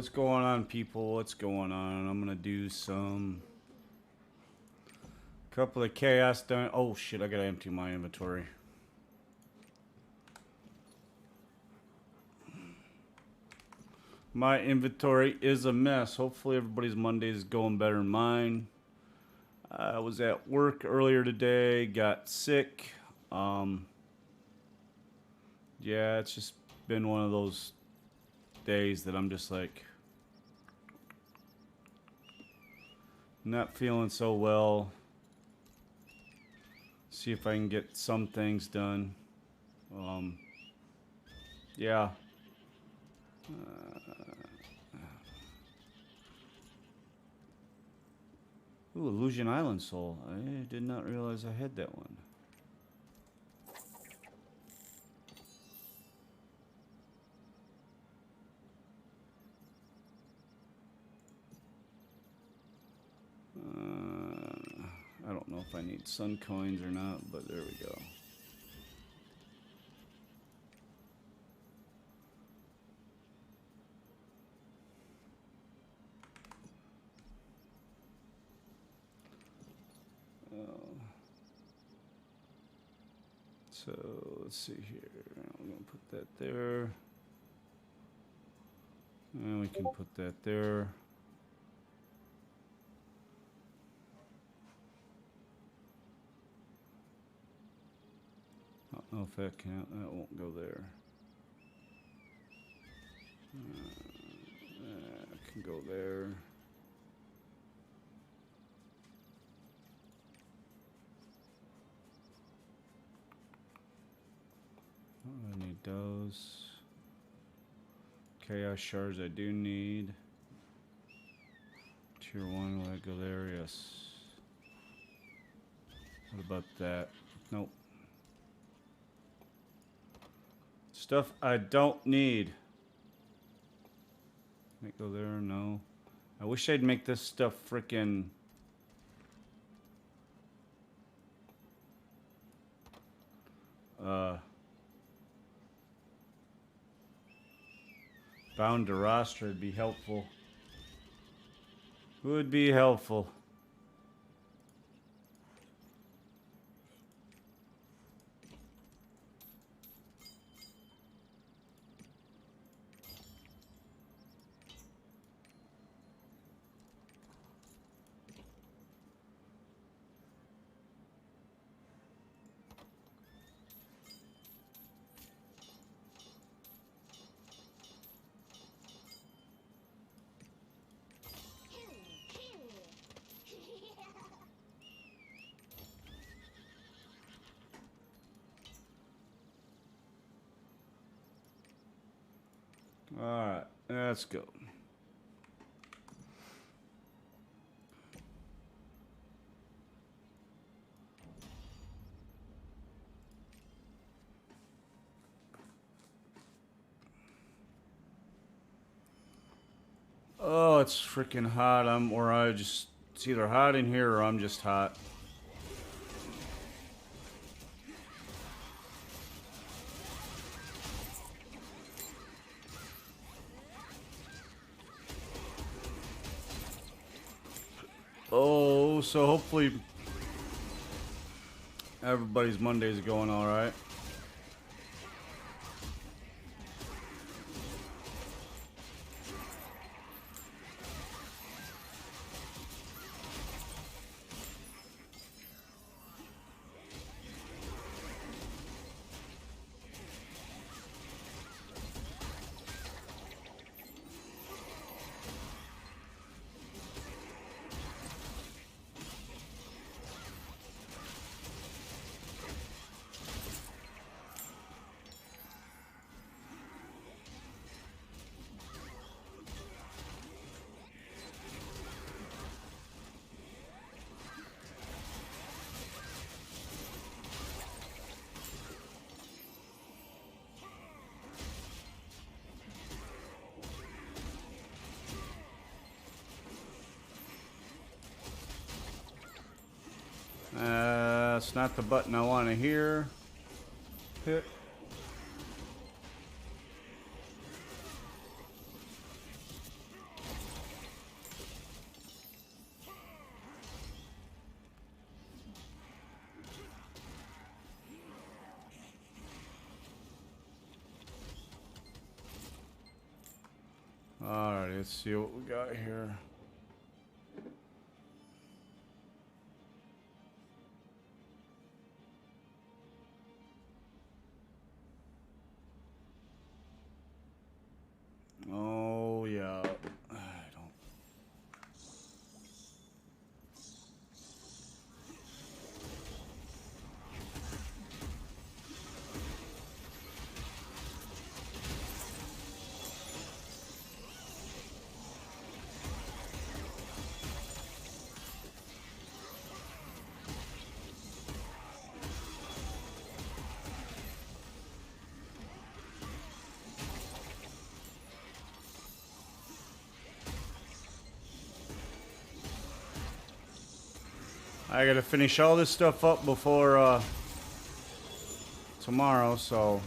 what's going on, people? What's going on? I'm gonna do some couple of chaos done. Oh shit! I gotta empty my inventory. My inventory is a mess. Hopefully, everybody's Monday is going better than mine. I was at work earlier today. Got sick. Yeah, it's just been one of those days that I'm just like not feeling so well. See if I can get some things done. Yeah. Ooh, Illusion Island Soul. I did not realize I had that one. I don't know if I need sun coins or not, but there we go. So let's see here. We're gonna put that there, and we can put that there. I don't know if that can. That won't go there. That can go there. I need those. Chaos shards I do need. Tier 1, will that go there? Yes. What about that? Nope. Stuff I don't need. Might go there, no. I wish I'd make this stuff frickin' bound to roster would be helpful. Would be helpful. Alright, let's go. Oh, it's freaking hot. It's either hot in here or I'm just hot. Oh, so hopefully everybody's Monday's going all right. That's not the button I want to hear. Hit. Alright, let's see what we got here. Oh, yeah. I don't. I gotta finish all this stuff up before tomorrow, so.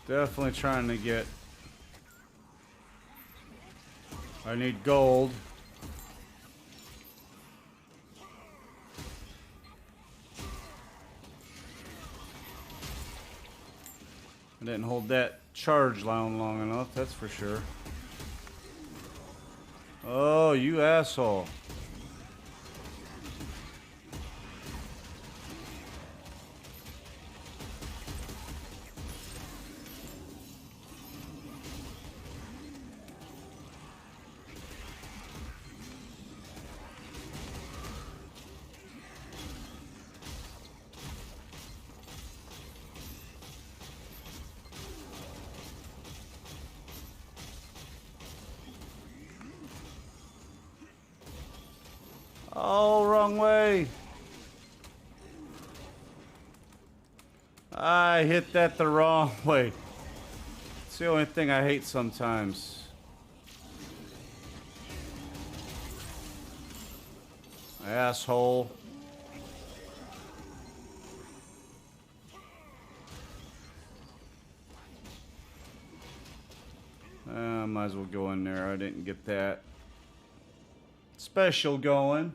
Definitely trying to get. I need gold. I didn't hold that charge long enough, that's for sure. Oh, you asshole. Oh, wrong way. I hit that the wrong way. It's the only thing I hate sometimes. Asshole. Might as well go in there. I didn't get that special going.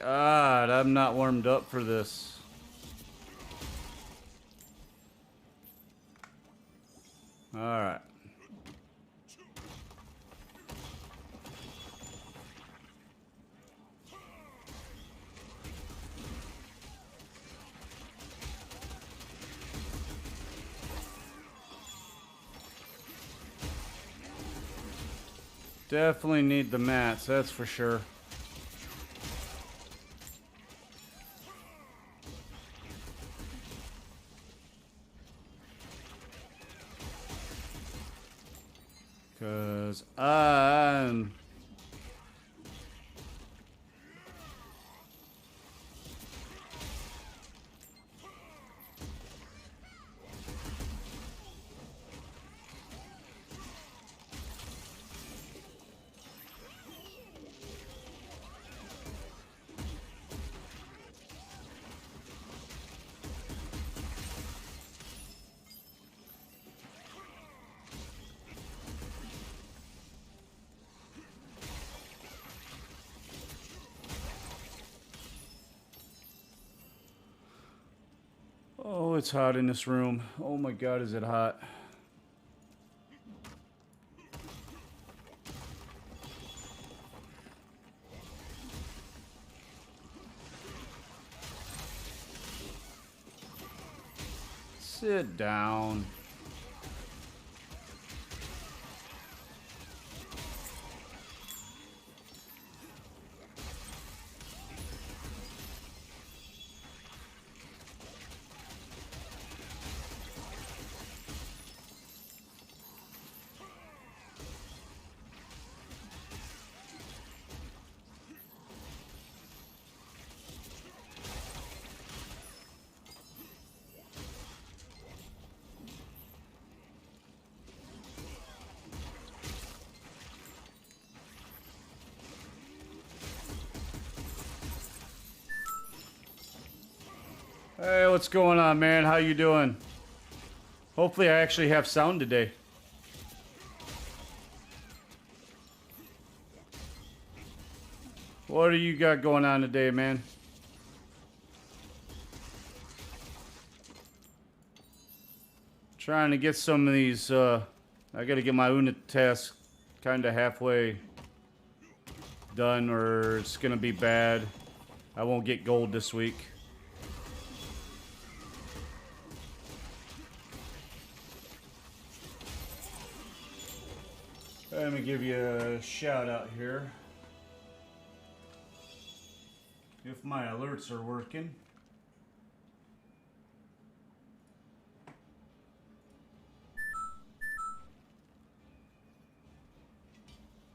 God, I'm not warmed up for this. All right. Definitely need the mats, that's for sure. Because I'm... Oh, it's hot in this room. Oh my God, is it hot? Sit down. Hey, what's going on, man? How you doing? Hopefully I actually have sound today. What do you got going on today, man? Trying to get some of these, I gotta get my unit task kind of halfway done or it's gonna be bad. I won't get gold this week. Let me give you a shout out here. If my alerts are working.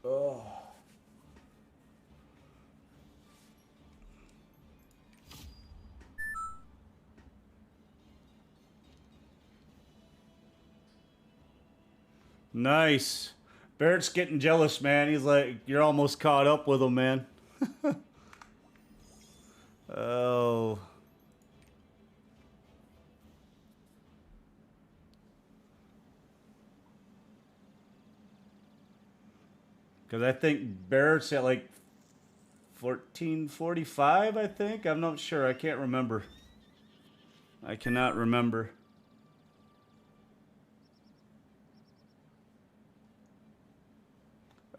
Oh. Nice. Barrett's getting jealous, man. He's like, you're almost caught up with him, man. Oh. Because I think Barrett's at like 1445, I think. I'm not sure. I can't remember. I cannot remember.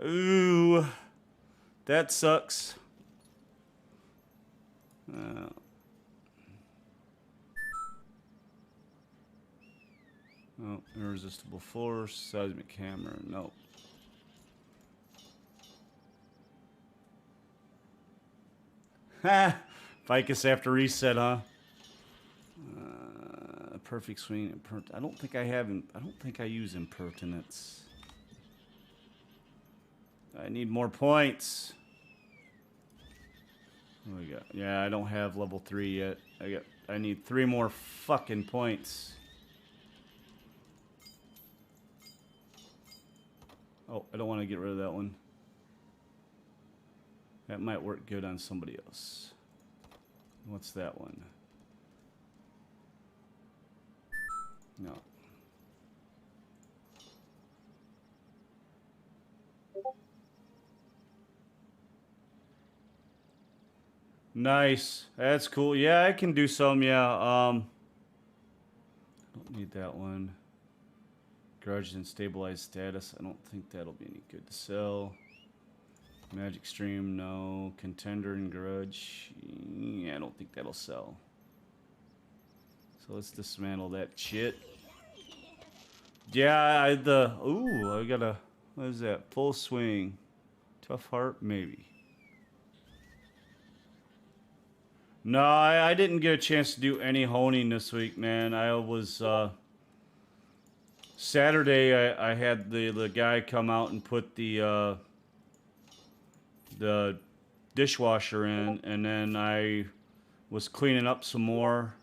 Ooh. That sucks. Oh, irresistible force, seismic hammer, no. Ha! Ficus after reset, huh? Perfect swing. I don't think I have. I don't think I use impertinence. I need more points. What do we got? Yeah, I don't have level 3 yet. I need 3 more fucking points. Oh, I don't want to get rid of that one. That might work good on somebody else. What's that one? No. Nice. That's cool. Yeah, I can do some, yeah. Don't need that one. Grudge and stabilized status. I don't think that'll be any good to sell. Magic Stream, no. Contender and Grudge. Yeah, I don't think that'll sell. So let's dismantle that shit. Yeah, ooh, I got a, what is that? Full swing. Tough heart, maybe. No, I didn't get a chance to do any honing this week, man. I was, Saturday, I had the guy come out and put the dishwasher in, and then I was cleaning up some more,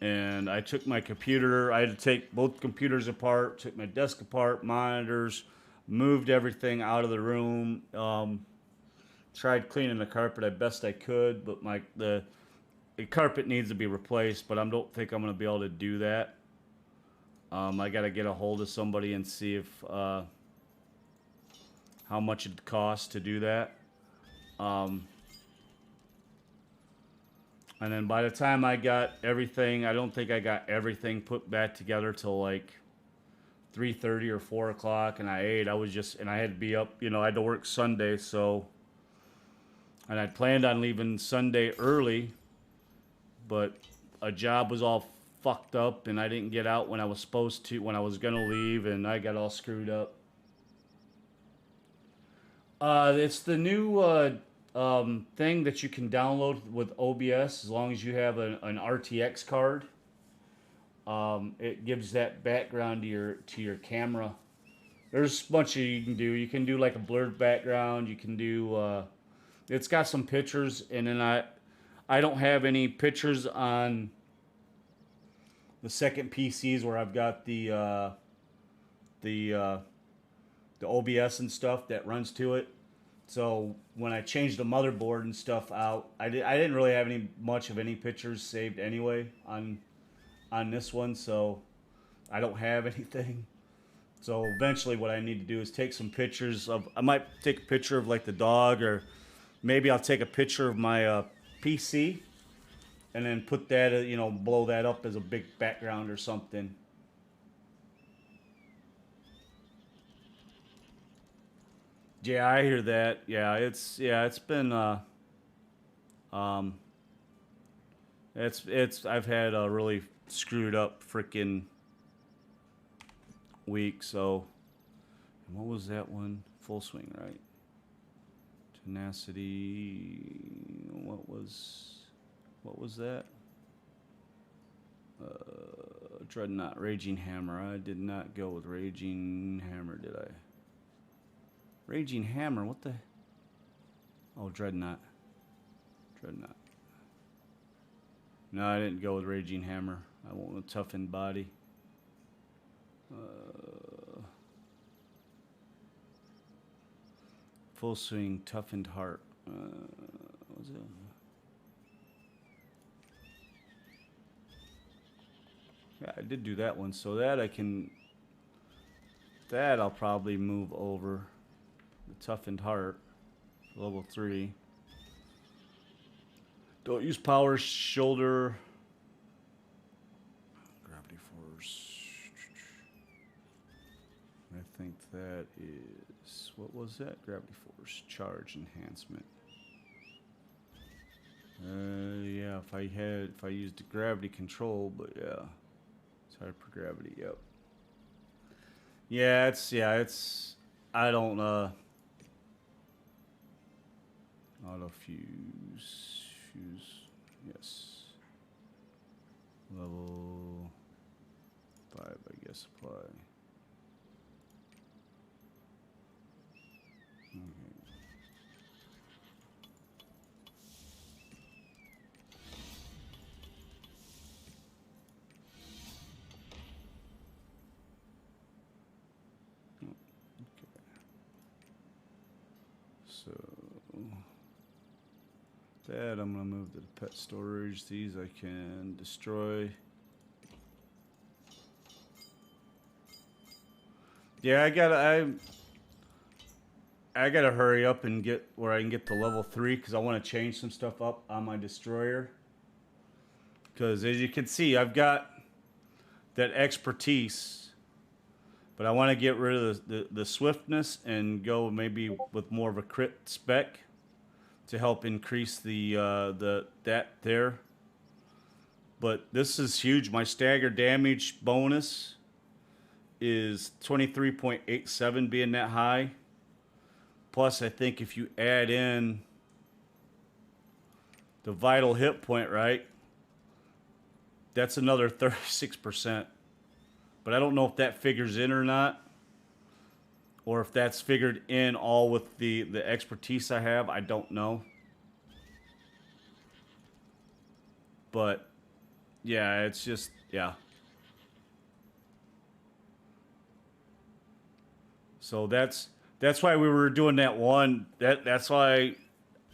and I took my computer. I had to take both computers apart, took my desk apart, monitors, moved everything out of the room. Tried cleaning the carpet as best I could, but the carpet needs to be replaced, but I don't think I'm going to be able to do that. I got to get a hold of somebody and see if how much it costs to do that. And then by the time I got everything, I don't think I got everything put back together till like 3:30 or 4 o'clock, and I ate. And I had to be up, I had to work Sunday, so, and I planned on leaving Sunday early, but a job was all fucked up, and I didn't get out when I was supposed to, when I was gonna leave, and I got all screwed up. It's the new thing that you can download with OBS as long as you have an RTX card. It gives that background to your camera. There's a bunch of you can do. You can do like a blurred background. You can do. It's got some pictures, and then I don't have any pictures on the second PCs where I've got the OBS and stuff that runs to it. So when I changed the motherboard and stuff out, I didn't really have much of any pictures saved anyway on this one, so I don't have anything. So eventually what I need to do is take some pictures of, I might take a picture of like the dog, or maybe I'll take a picture of my PC and then put that, blow that up as a big background or something. Yeah, I hear that. Yeah, it's been um it's I've had a really screwed up freaking week. So what was that one? Full Swing, right? Tenacity. What was that? Dreadnought, Raging Hammer. I did not go with Raging Hammer, did I? Raging Hammer, what the? Oh, Dreadnought. Dreadnought. No, I didn't go with Raging Hammer. I want a toughened body. Full Swing, Toughened Heart. What was it? Yeah, I did do that one. So that I can... That I'll probably move over. The Toughened Heart. Level 3. Don't use power, shoulder... Gravity Force. I think that is... What was that? Gravity Force. Charge Enhancement. Yeah, if I used gravity control, but yeah. It's hypergravity, yep. Yeah, I don't, auto fuse, yes. Level 5, I guess, apply. So that I'm gonna move to the pet storage. These I can destroy. Yeah, I gotta hurry up and get where I can get to level 3 because I want to change some stuff up on my destroyer. Because as you can see, I've got that expertise. But I want to get rid of the swiftness and go maybe with more of a crit spec to help increase that there. But this is huge. My stagger damage bonus is 23.87 being that high. Plus, I think if you add in the vital hit point, right, that's another 36%. But I don't know if that figures in or not, or if that's figured in all with the expertise I have. I don't know. But yeah, it's just, yeah. So that's why we were doing that one. That's why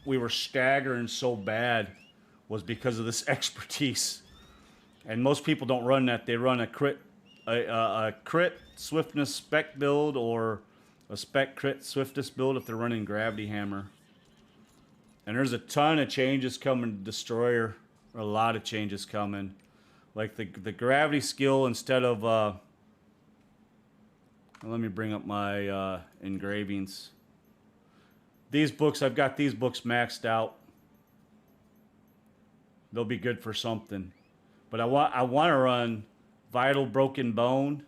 we were staggering so bad, was because of this expertise. And most people don't run that. They run a crit swiftness spec build, or a spec crit swiftness build if they're running gravity hammer. And there's a ton of changes coming to destroyer, or a lot of changes coming. Like the gravity skill, instead of let me bring up my engravings. These books, I've got these books maxed out. They'll be good for something. But I want to run Vital Broken Bone,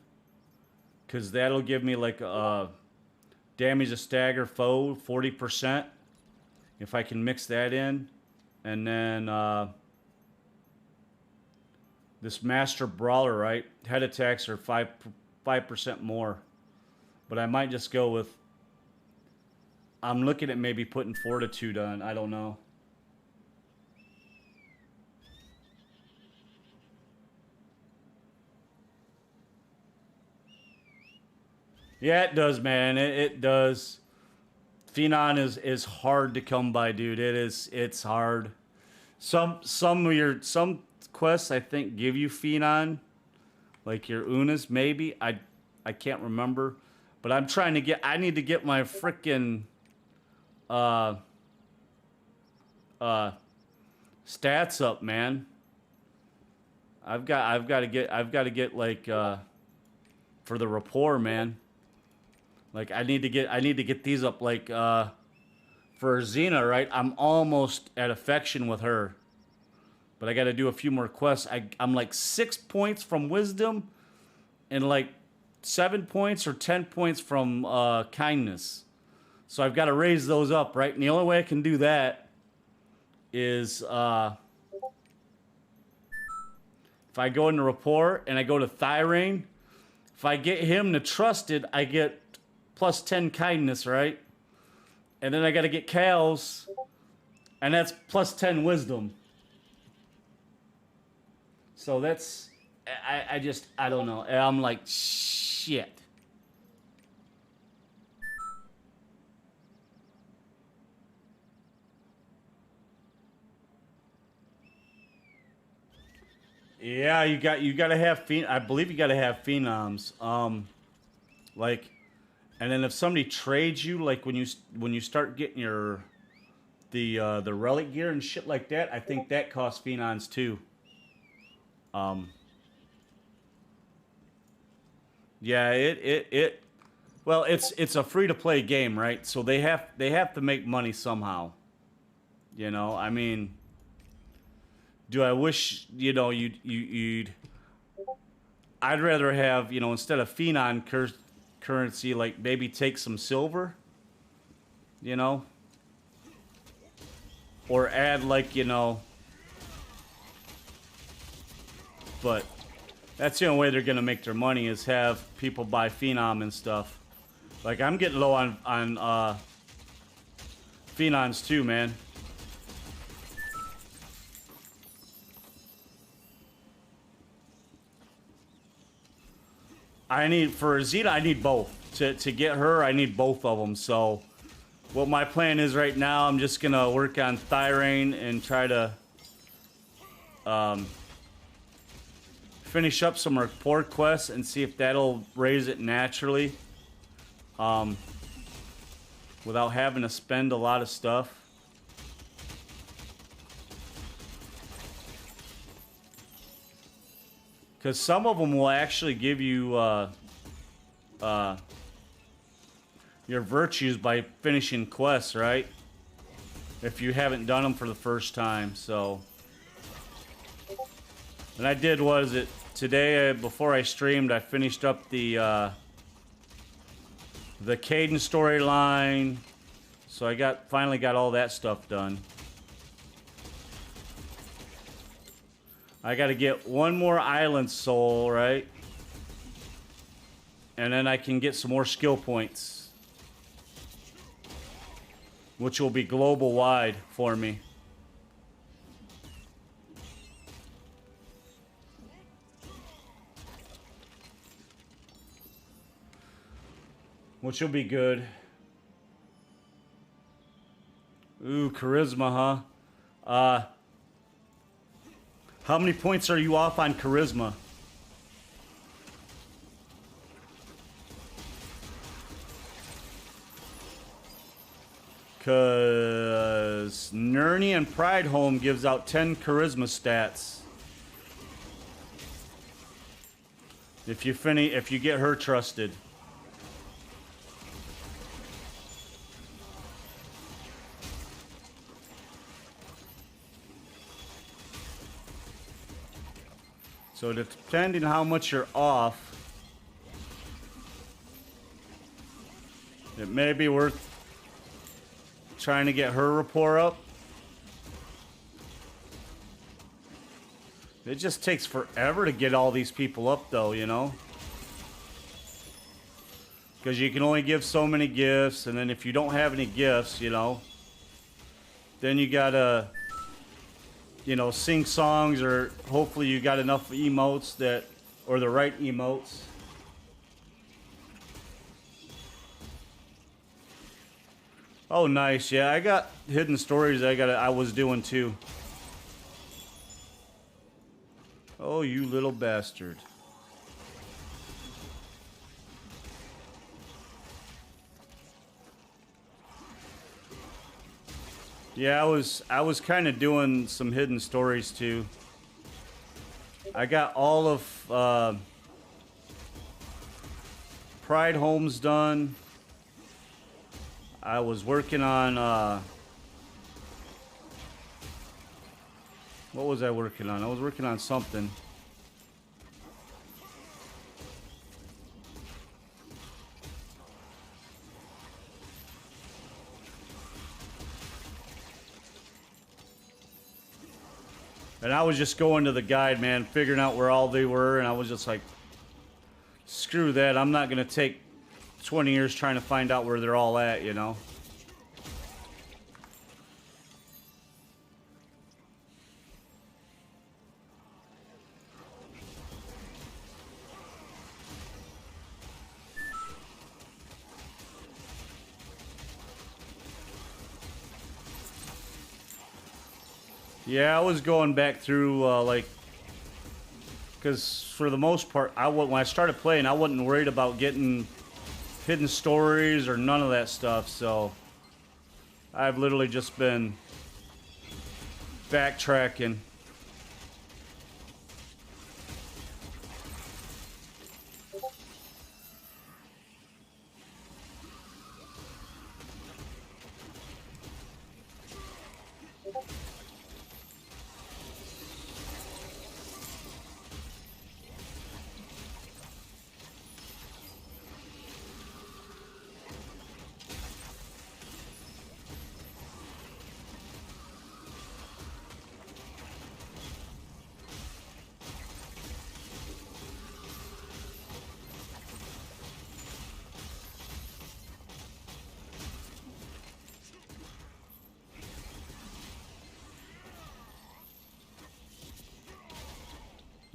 because that'll give me like damage a stagger foe 40% if I can mix that in. And then this Master Brawler, right? Head attacks are 5% more. But I might just go with, I'm looking at maybe putting Fortitude on. I don't know. Yeah, it does, man. It does. Phenon is hard to come by, dude. It's hard. Some quests I think give you Phenon, like your Unas maybe. I can't remember, but I'm trying to get. I need to get my frickin' uh stats up, man. I've got to get like for the rapport, man. Like I need to get these up like for Xena, right? I'm almost at affection with her. But I got to do a few more quests. I'm like 6 points from wisdom and like 7 points or 10 points from kindness. So I've got to raise those up, right? And the only way I can do that is if I go into rapport and I go to Thyrane, if I get him to trusted, I get plus 10 kindness, right? And then I got to get Cal's, and that's plus 10 wisdom. So that's, I don't know. I'm like, shit. Yeah, you got to have I believe you got to have phenoms. Like, and then if somebody trades you, like when you start getting the relic gear and shit like that, I think that costs phenoms too. Yeah, well, it's a free to play game, right? So they have to make money somehow. You know, I mean, do I wish, you know, you'd I'd rather have, you know, instead of phenon currency, like maybe take some silver, you know, or add like, you know, but that's the only way they're gonna make their money is have people buy phenom and stuff. Like I'm getting low on phenoms too, man. For Zeta, I need both. To get her, I need both of them. So what my plan is right now, I'm just gonna work on Thyrane and try to finish up some report quests and see if that'll raise it naturally without having to spend a lot of stuff. Because some of them will actually give you your virtues by finishing quests, right? If you haven't done them for the first time, so. And I did, what is it? Today, before I streamed, I finished up the Caden storyline. So I finally got all that stuff done. I got to get one more island soul, right? And then I can get some more skill points, which will be global wide for me. Which will be good. Ooh, charisma, huh? How many points are you off on charisma? Cause Nurney and Pride Home gives out 10 charisma stats. If you get her trusted. So depending on how much you're off, it may be worth trying to get her rapport up. It just takes forever to get all these people up though, you know? Because you can only give so many gifts, and then if you don't have any gifts, you know, then you gotta, you know, sing songs, or hopefully you got enough emotes that, or the right emotes. Oh, nice. Yeah, I got hidden stories I was doing too. Oh, you little bastard. Yeah, I was kind of doing some hidden stories too. I got all of Pride Homes done. I was working on what was I working on? I was working on something. And I was just going to the guide, man, figuring out where all they were, and I was just like, screw that. I'm not going to take 20 years trying to find out where they're all at, you know? Yeah, I was going back through, like, because for the most part, when I started playing, I wasn't worried about getting hidden stories or none of that stuff, so I've literally just been backtracking.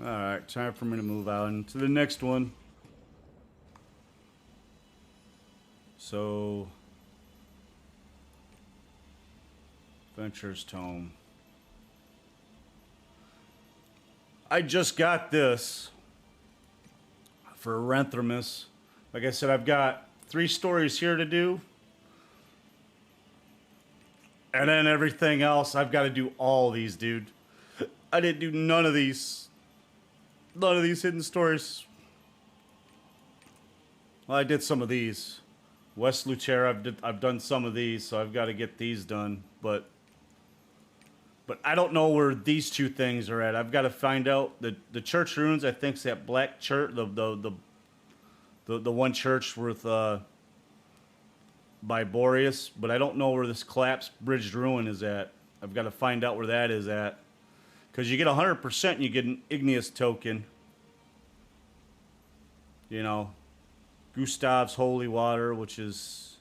Alright, time for me to move on to the next one. So, Venture's Tome. I just got this for Renthramus. Like I said, I've got 3 stories here to do. And then everything else, I've got to do all these, dude. I didn't do none of these. None of these hidden stories. Well, I did some of these. West Luterra, I've done some of these, so I've got to get these done. But I don't know where these 2 things are at. I've got to find out. The church ruins, I think, is that black church, the one church with by Boreas, but I don't know where this collapsed bridged ruin is at. I've got to find out where that is at. Because you get 100% and you get an igneous token. You know, Gustav's Holy Water, which is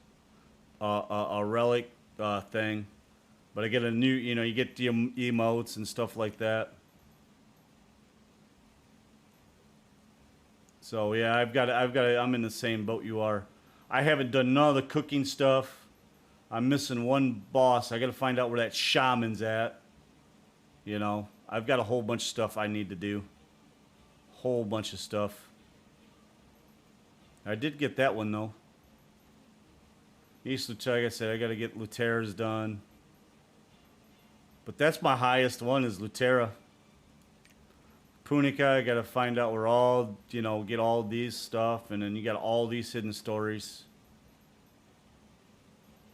a relic thing. But I get a new, you know, you get the emotes and stuff like that. So yeah, I'm in the same boat you are. I haven't done none of the cooking stuff. I'm missing one boss. I got to find out where that shaman's at. You know, I've got a whole bunch of stuff I need to do. Whole bunch of stuff. I did get that one though. East Luterra, like I said, I got to get Luterra's done. But that's my highest one is Luterra. Punica, I got to find out where all, you know, get all these stuff, and then you got all these hidden stories.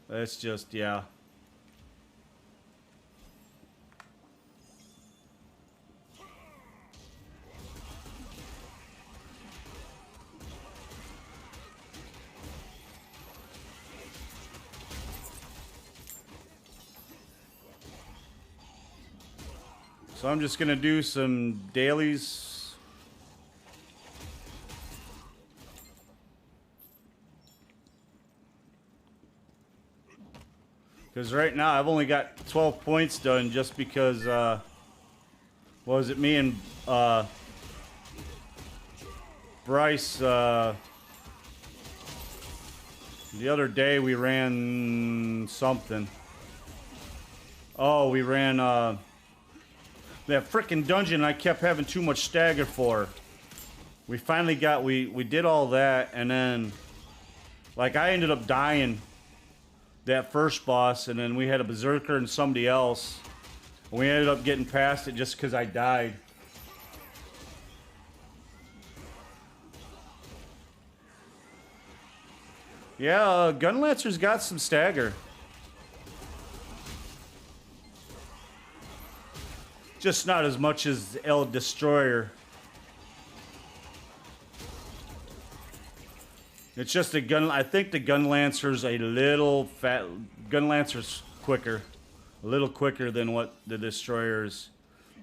That's just, yeah. So I'm just going to do some dailies. Because right now I've only got 12 points done just because, what was it, me and Bryce The other day we ran something. Oh, we ran that frickin' dungeon I kept having too much stagger for. We finally got, we did all that, and then, like, I ended up dying that first boss, and then we had a berserker and somebody else. And we ended up getting past it just because I died. Yeah, Gunlancer's got some stagger. Just not as much as El Destroyer. It's just a gun. I think the Gunlancer's a little fat. Gunlancer's quicker. A little quicker than what the Destroyer's.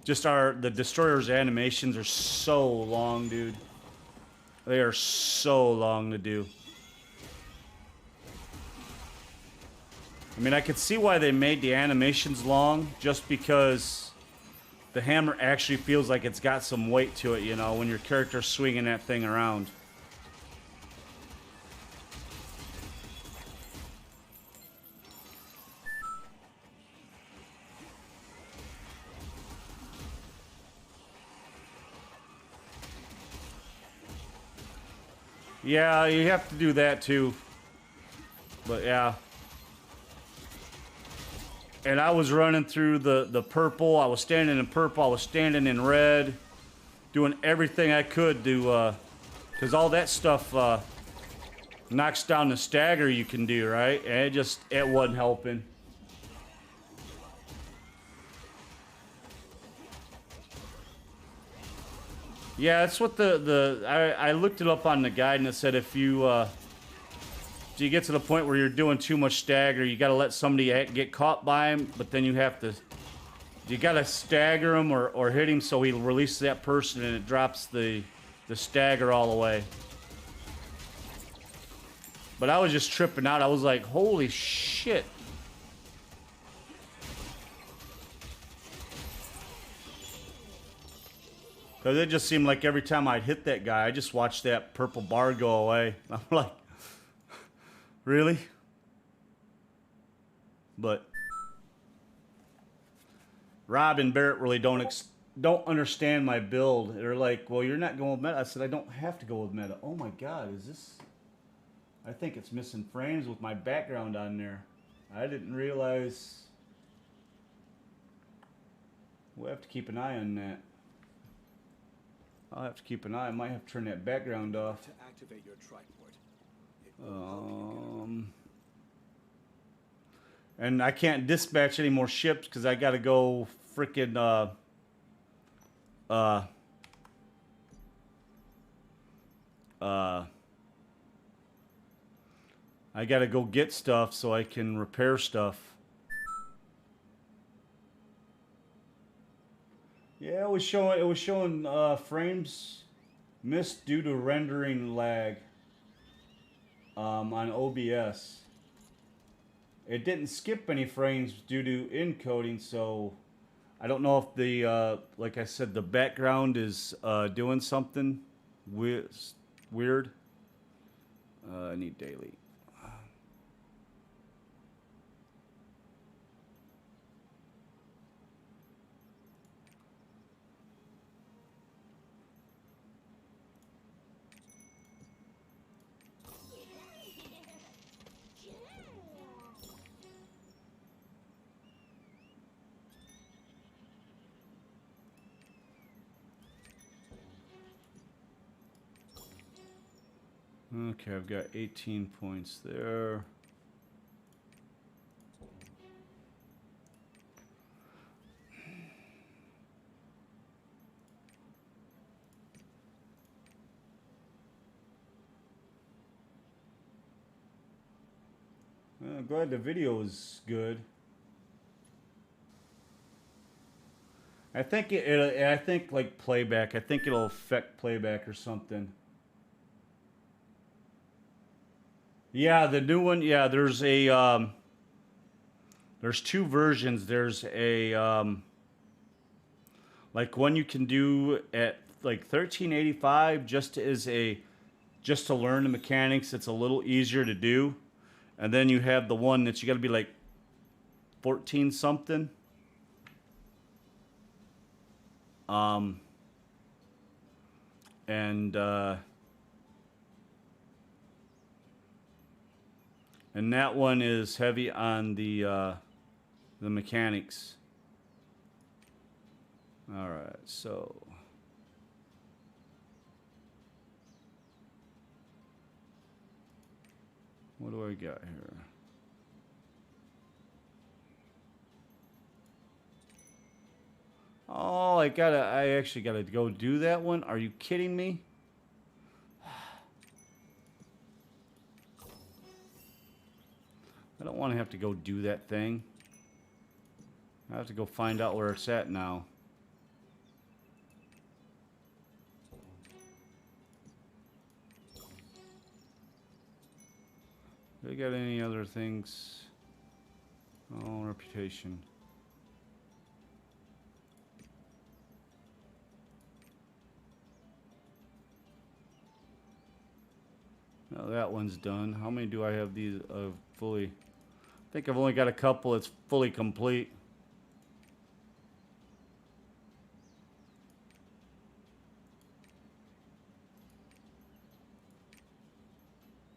Just the Destroyer's animations are so long, dude. They are so long to do. I mean, I could see why they made the animations long, just because the hammer actually feels like it's got some weight to it, you know, when your character's swinging that thing around. Yeah, you have to do that too. But yeah. And I was running through the purple. I was standing in purple. I was standing in red. Doing everything I could to, because all that stuff knocks down the stagger you can do, right? And it wasn't helping. Yeah, that's what I looked it up on the guide, and it said if you get to the point where you're doing too much stagger, you got to let somebody get caught by him, but then you got to stagger him or hit him so he releases that person and it drops the stagger all the way. But I was just tripping out. I was like, holy shit. Because it just seemed like every time I'd hit that guy, I just watched that purple bar go away. I'm like, really? But Rob and Barrett really don't understand my build. They're like, well, you're not going with meta. I said, I don't have to go with meta. Oh my God, is this... I think it's missing frames with my background on there. I didn't realize... We'll have to keep an eye on that. I'll have to keep an eye. I might have to turn that background off. To activate your triport. And I can't dispatch any more ships because I got to go frickin' I got to go get stuff so I can repair stuff. Yeah, it was showing frames missed due to rendering lag on OBS. It didn't skip any frames due to encoding, so I don't know if the like I said, the background is doing something weird. I need daily. Okay, I've got 18 points there. I'm glad the video is good. I think I think like playback. I think it'll affect playback or something. Yeah, the new one. Yeah, there's a there's two versions. There's a like one you can do at like 1385 just to learn the mechanics. It's a little easier to do. And then you have the one that you got to be like 14 something. And that one is heavy on the mechanics. All right, so what do I got here? Oh, I actually gotta go do that one. Are you kidding me? I don't want to have to go do that thing. I have to go find out where it's at now. Do they got any other things? Oh, reputation. No, that one's done. How many do I have these fully? I think I've only got a couple that's fully complete.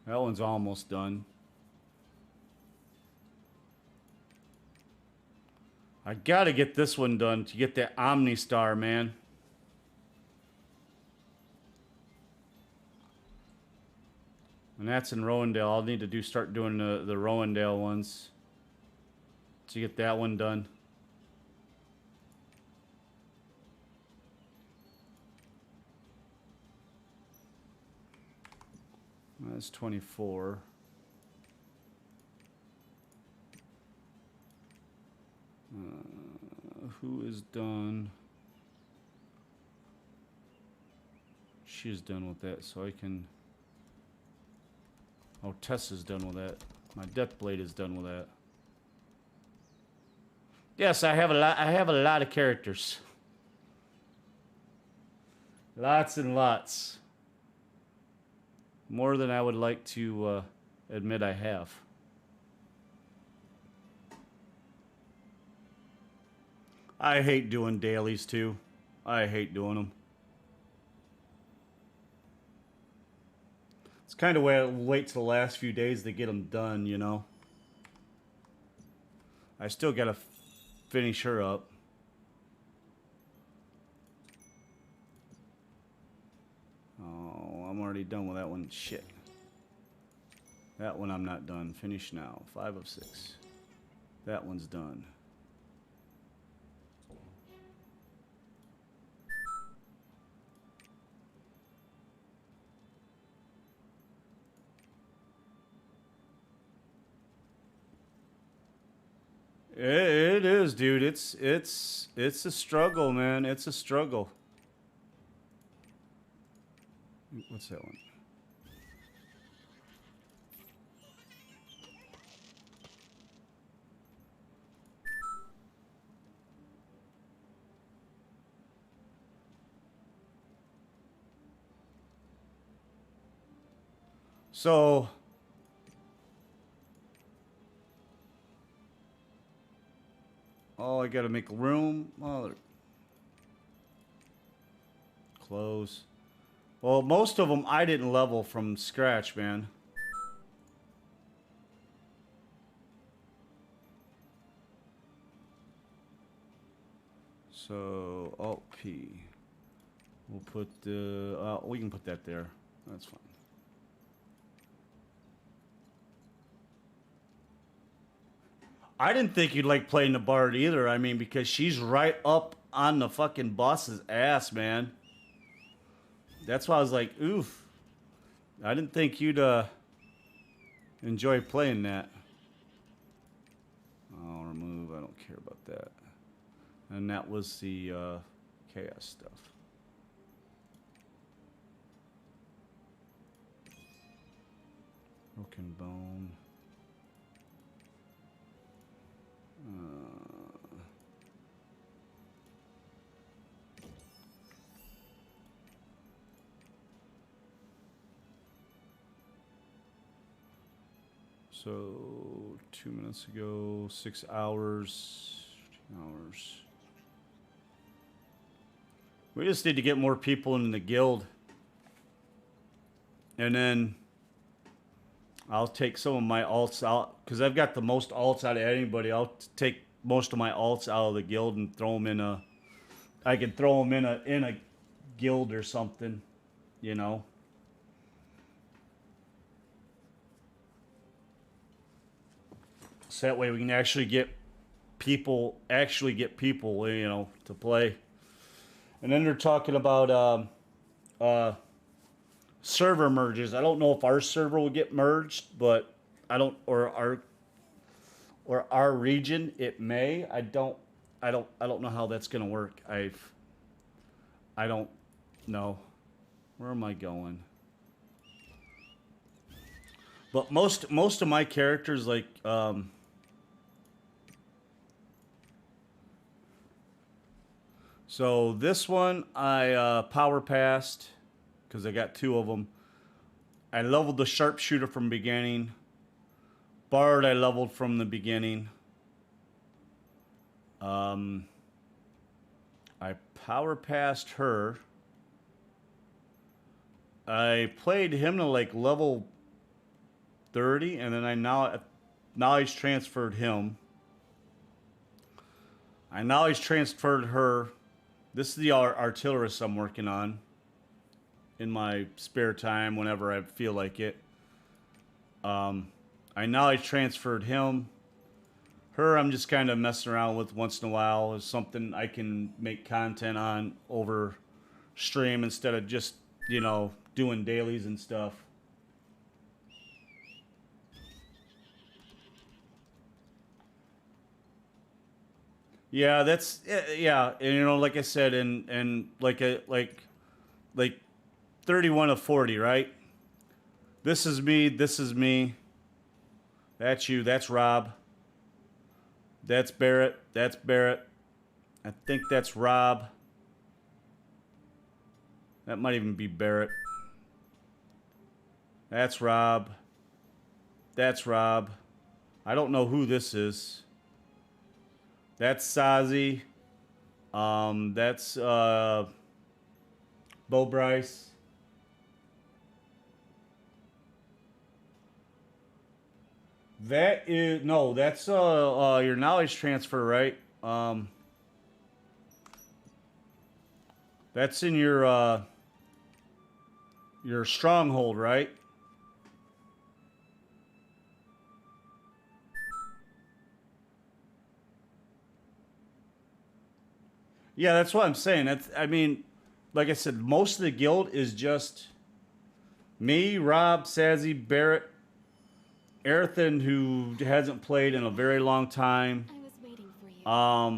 That one's almost done. I gotta get this one done to get that Omni Star, man. And that's in Rowendale. I'll need to start doing the Rowendale ones to get that one done. That's 24. Who is done? She's done with that, so I can... Oh, Tessa's done with that. My Deathblade is done with that. Yes, I have a lot. I have a lot of characters. Lots and lots. More than I would like to admit I have. I hate doing dailies too. I hate doing them. It's kind of why I wait till the last few days to get them done, you know. I still gotta finish her up. Oh, I'm already done with that one. Shit. That one I'm not done. Finish now. 5 of 6. That one's done. It is, dude. It's a struggle, man. It's a struggle. What's that one? So oh, I gotta make room. Oh, close. Well, most of them I didn't level from scratch, man. So, Alt P. We'll put the. We can put that there. That's fine. I didn't think you'd like playing the Bard either. I mean, because she's right up on the fucking boss's ass, man. That's why I was like, oof. I didn't think you'd enjoy playing that. I'll remove. I don't care about that. And that was the chaos stuff. Broken bone. So 2 minutes ago, 6 hours, 2 hours. We just need to get more people in the guild. And then I'll take some of my alts out, because I've got the most alts out of anybody. I'll take most of my alts out of the guild and throw them in a... I could throw them in a guild or something, you know. So that way we can actually get people, you know, to play. And then they're talking about server merges. I don't know if our server will get merged, but I don't, or our region, it may. I don't know how that's gonna work. I don't know. Where am I going? But most of my characters, like so this one I power passed because I got 2 of them. I leveled the sharpshooter from beginning. Bard I leveled from the beginning. I power passed her. I played him to like level 30, and then I knowledge transferred him. I knowledge transferred her. This is the artillerist I'm working on in my spare time whenever I feel like it. I knowledge transferred him. Her I'm just kind of messing around with once in a while. Is something I can make content on over stream instead of just, you know, doing dailies and stuff. Yeah, that's yeah, and you know, like I said, and like 31 of 40, right? This is me. This is me. That's you. That's Rob. That's Barrett. That's Barrett. I think that's Rob. That might even be Barrett. That's Rob. That's Rob. I don't know who this is. That's Sazi. That's Bo Bryce. That is no, that's your knowledge transfer, right? That's in your stronghold, right? Yeah, that's what I'm saying. That's, I mean, like I said, most of the guild is just me, Rob, Sazzy, Barrett, Erethan, who hasn't played in a very long time. I was waiting for you. There are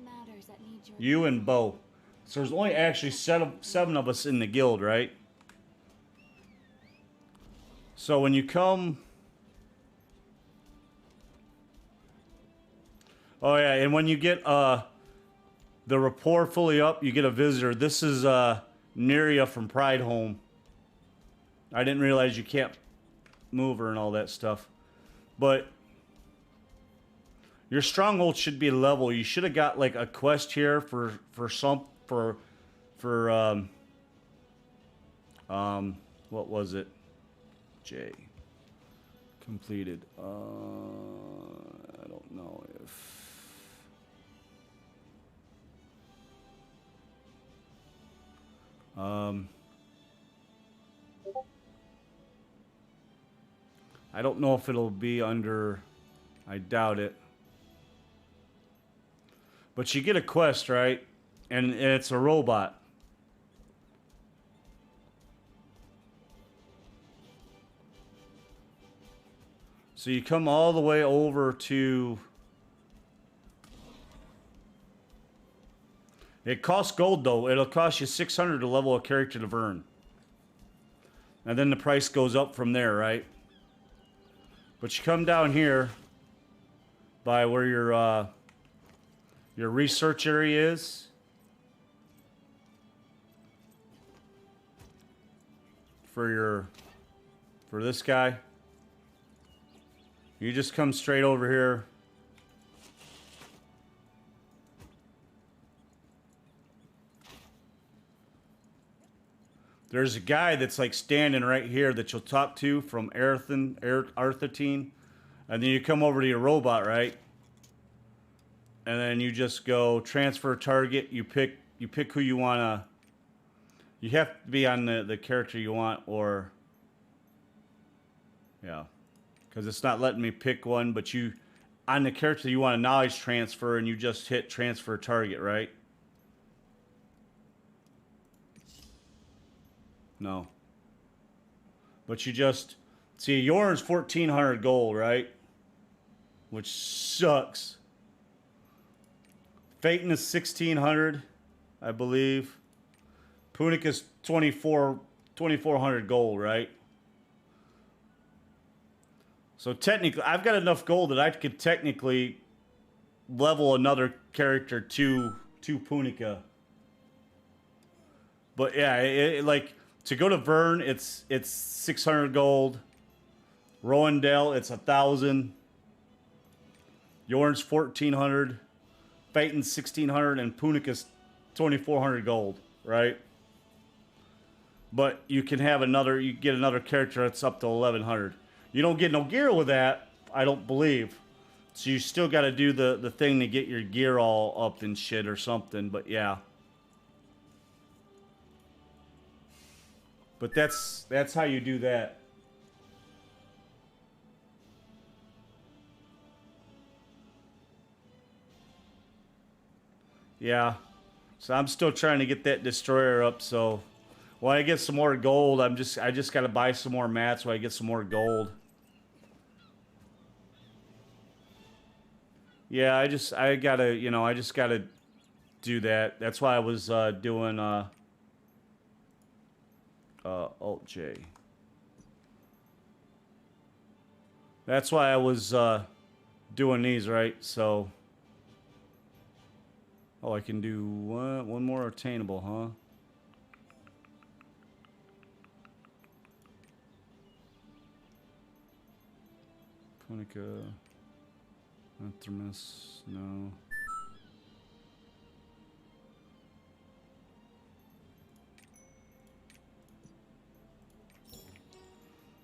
matters that need your You and Bo. So there's only actually seven of us in the guild, right? So when you come... Oh yeah, and when you get the rapport fully up, you get a visitor. This is Neria from Pride Home. I didn't realize you can't move her and all that stuff. But your stronghold should be level. You should have got like a quest here for what was it? J. Completed. I don't know if... I don't know if it'll be under... I doubt it. But you get a quest, right? And it's a robot. So you come all the way over to... It costs gold, though. It'll cost you 600 to level a character to Vern. And then the price goes up from there, right? But you come down here by where your research area is. For this guy. You just come straight over here. There's a guy that's like standing right here that you'll talk to from Arthurtine. And then you come over to your robot, right? And then you just go transfer target. You pick who you wanna. You have to be on the character you want, or yeah, because it's not letting me pick one. But you on the character you want a knowledge transfer, and you just hit transfer target, right? No. But you just see yours 1,400 gold, right? Which sucks. Phaeton is 1,600, I believe. Punica's 2,400 gold, right? So technically, I've got enough gold that I could technically level another character to Punica. But yeah, like to go to Vern, it's 600 gold. Rowendell, it's 1,000. Yorn's 1,400. Phaeton's 1,600, and Punica's 2,400 gold, right? But you can have another. You get another character that's up to 1,100. You don't get no gear with that, I don't believe. So you still got to do the thing to get your gear all up and shit or something. But yeah. But that's how you do that. Yeah. So I'm still trying to get that destroyer up, so when I get some more gold, I just gotta buy some more mats while I get some more gold. Yeah, I just gotta do that. That's why I was doing Alt J. That's why I was doing these, right? So oh, I can do one more attainable, huh? Punica, Anthramus, no.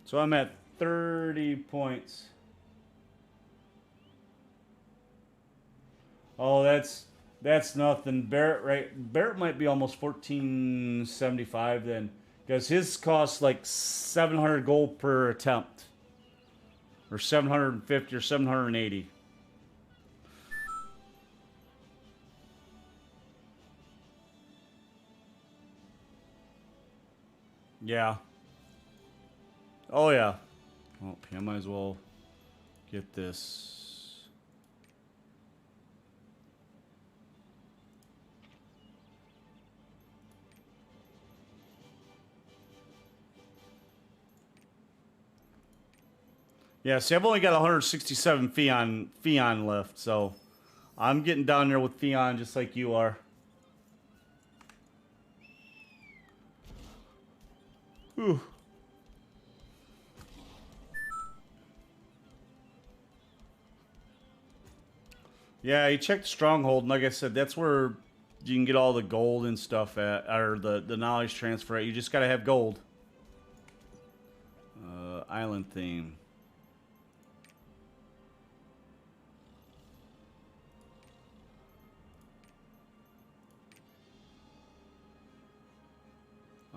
So I'm at 30 points. Oh, that's nothing. Barrett might be almost 1475 then, because his costs like 700 gold per attempt, or 750 or 780. Yeah. Oh yeah. Oh, I might as well get this. Yeah, see, I've only got 167 Fion left, so I'm getting down there with Fion just like you are. Whew. Yeah, you check the stronghold, and like I said, that's where you can get all the gold and stuff at, or the knowledge transfer at. You just gotta have gold. Island theme.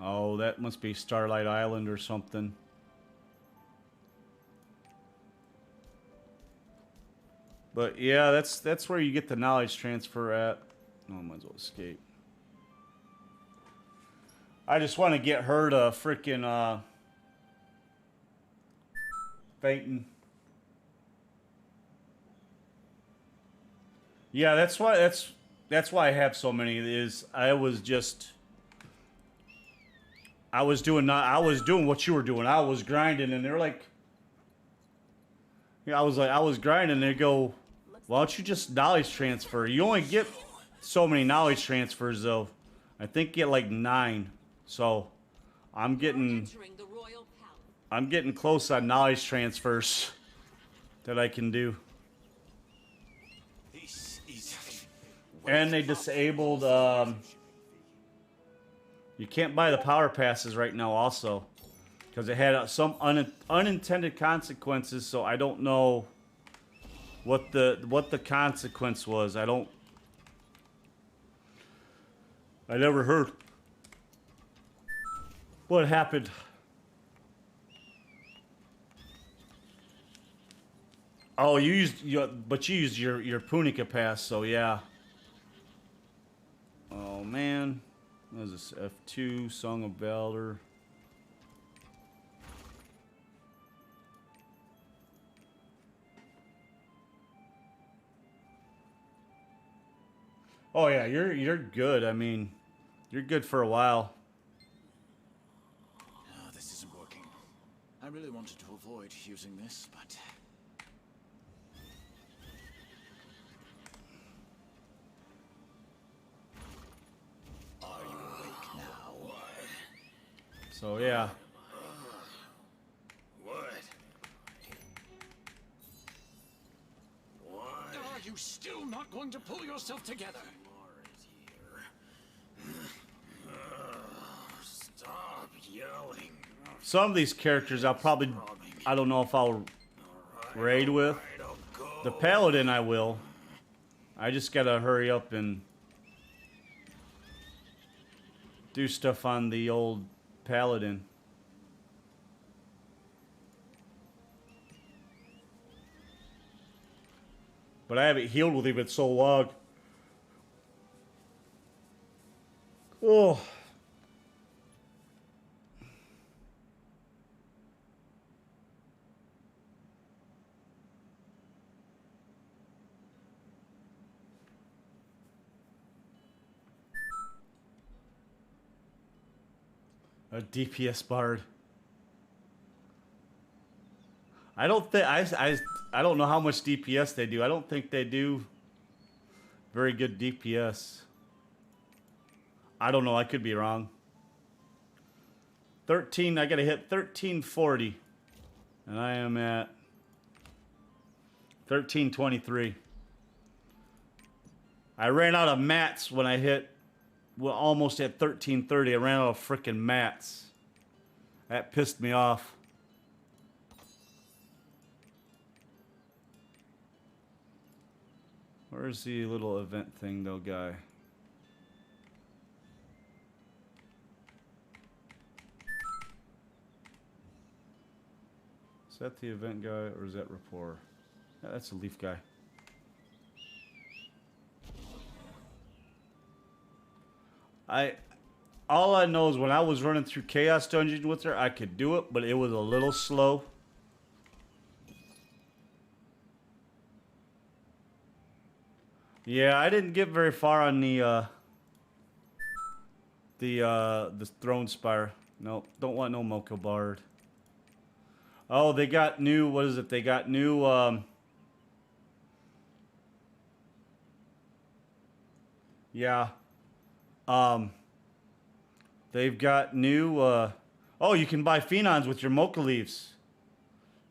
Oh, that must be Starlight Island or something. But yeah, that's where you get the knowledge transfer at. Oh, I might as well escape. I just want to get her to freaking Phaeton. Yeah, that's why I have so many. Is I was doing what you were doing. I was grinding, and they're like, yeah, I was grinding. And they go, why don't you just knowledge transfer? You only get so many knowledge transfers, though. I think you get like 9. So I'm getting close on knowledge transfers that I can do. This is And they disabled, you can't buy the power passes right now also. Because it had some unintended consequences, so I don't know what the consequence was. I never heard what happened. Oh, you used your Punica pass, so yeah. Oh man, what is this? F2 Song of Valor. Oh yeah, you're good. I mean, you're good for a while. Oh, this isn't working. I really wanted to avoid using this, but are you awake now? So yeah. What? Are you still not going to pull yourself together? Stop yelling. Some of these characters I don't know if I'll raid with. The Paladin I will. I just gotta hurry up and do stuff on the old Paladin. But I haven't healed with him in so long. Oh. A DPS bard. I don't think I don't know how much DPS they do. I don't think they do very good DPS. I don't know. I could be wrong. 13. I gotta hit 1340, and I am at 1323. I ran out of mats when I hit. Well, almost at 1330. I ran out of freaking mats. That pissed me off. Where's the little event thing, though, guy? Is that the event guy, or is that rapport? Yeah, that's the leaf guy. All I know is when I was running through Chaos Dungeon with her, I could do it, but it was a little slow. Yeah, I didn't get very far on the Throne Spire. Nope, don't want no Mocha Bard. Oh, they got new, what is it? They got new, yeah. They've got new, oh, you can buy Phenons with your Mocha Leaves.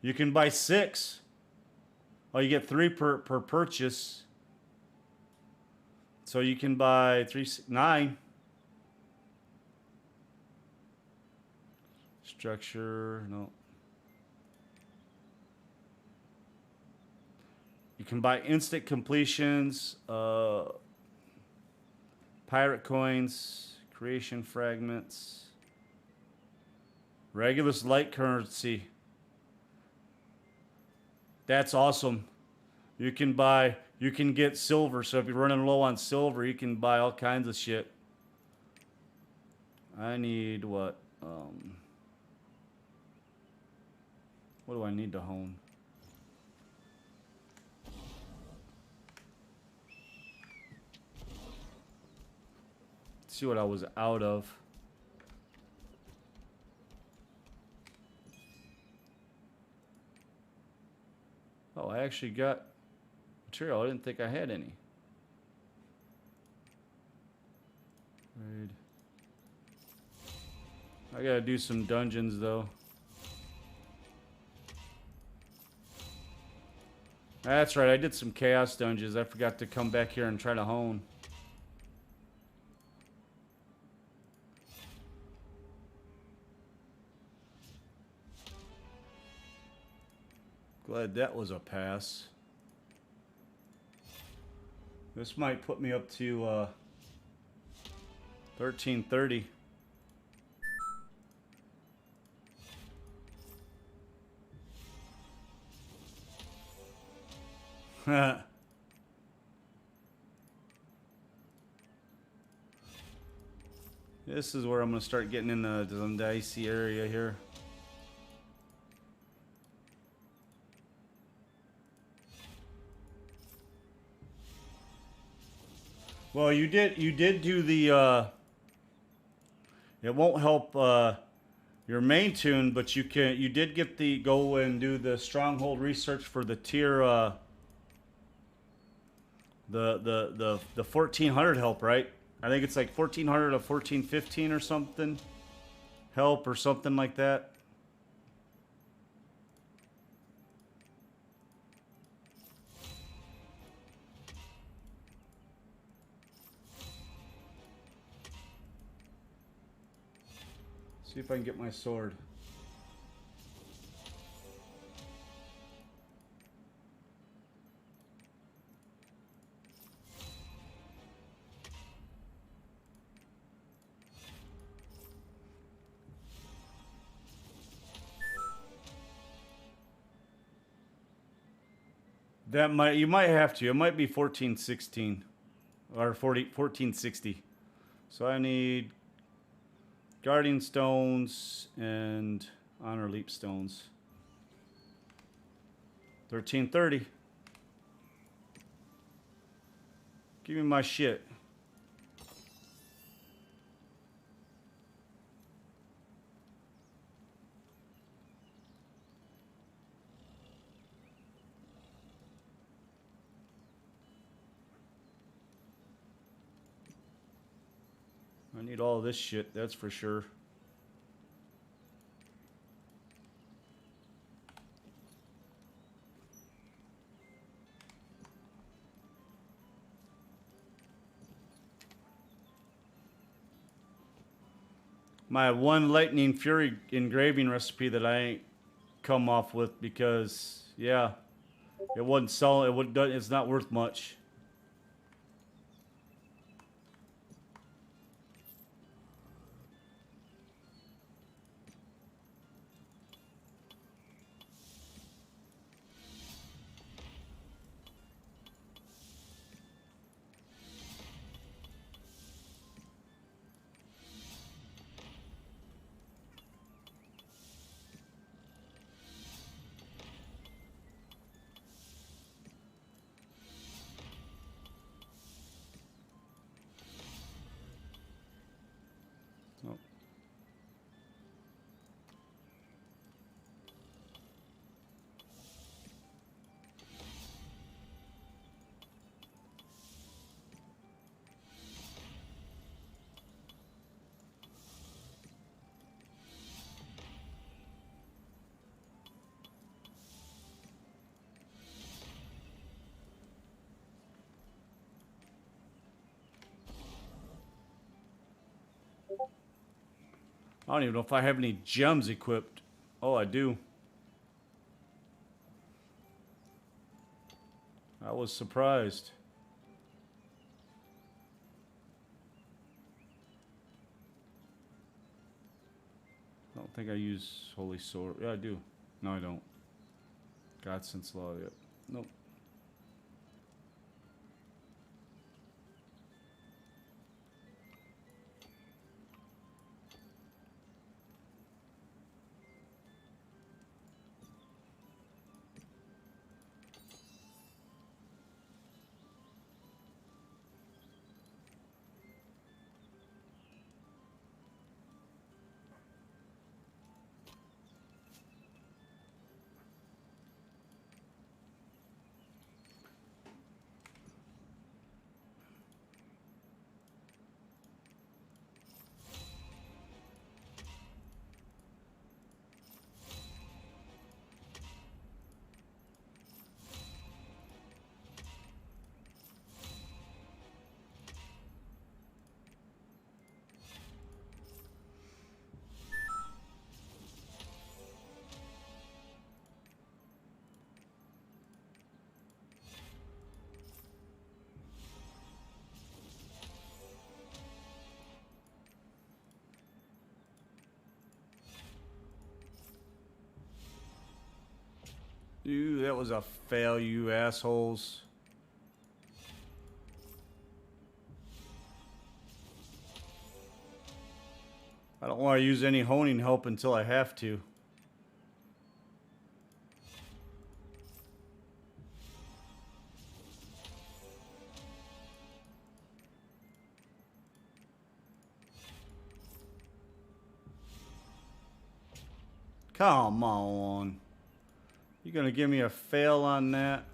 You can buy 6. Oh, you get 3 per purchase. So you can buy 9. Structure, no. You can buy instant completions, pirate coins, creation fragments, Regulus light currency. That's awesome. You can get silver. So if you're running low on silver, you can buy all kinds of shit. I need what? What do I need to hone? Let's see what I was out of. Oh, I actually got material. I didn't think I had any. Raid. I gotta do some dungeons though. That's right, I did some chaos dungeons. I forgot to come back here and try to hone. Glad that was a pass. This might put me up to 1330. This is where I'm going to start getting into some dicey area here. Well, you did do the it won't help your main tune, but you did get the go and do the stronghold research for the tier the 1400 help, right? I think it's like 1400 to 1415 or something help or something like that. See if I can get my sword. That might, you might have to. It might be 1416 or 1460. So I need guardian stones and honor leap stones. 1330. Give me my shit. I need all this shit, that's for sure. My one lightning fury engraving recipe that I ain't come off with because, yeah, it wouldn't sell. It's not worth much. Oh. I don't even know if I have any gems equipped. Oh, I do. I was surprised. I don't think I use Holy Sword. Yeah, I do. No, I don't. God Sense Law. Yep. Nope. Ooh, that was a fail, you assholes. I don't want to use any honing help until I have to. Come on. You gonna give me a fail on that?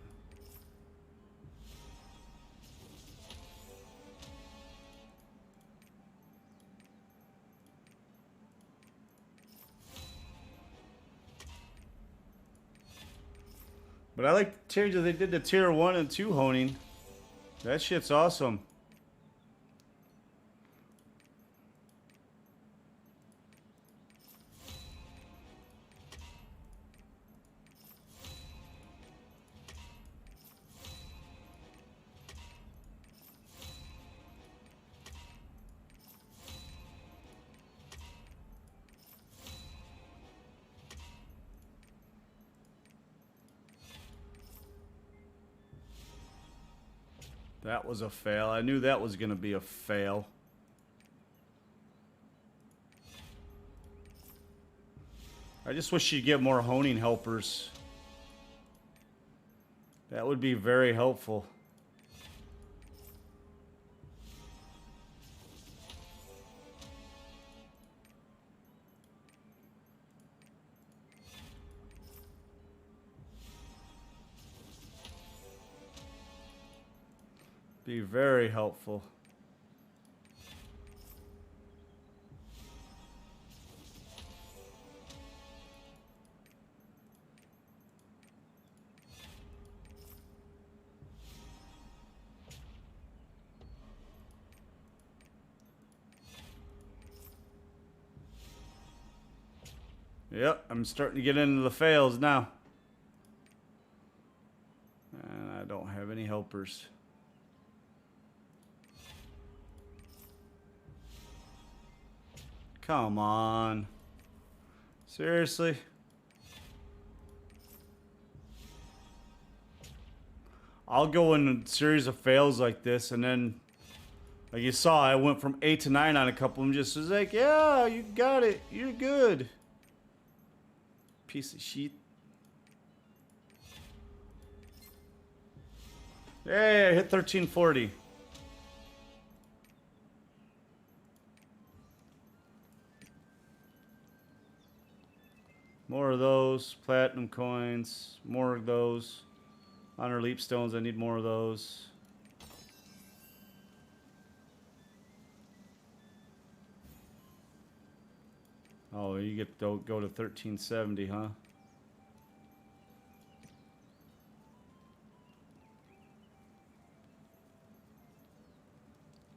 But I like the change that they did to tier 1 and 2 honing. That shit's awesome. That was a fail. I knew that was going to be a fail. I just wish you'd get more honing helpers. That would be very helpful. Be very helpful. Yep, I'm starting to get into the fails now. And I don't have any helpers. Come on. Seriously? I'll go in a series of fails like this, and then, like you saw, I went from 8 to 9 on a couple of them. Just was like, yeah, you got it. You're good. Piece of shit. Hey, I hit 1340. More of those. Platinum coins. More of those. Honor leap stones. I need more of those. Oh, you get to go to 1370, huh?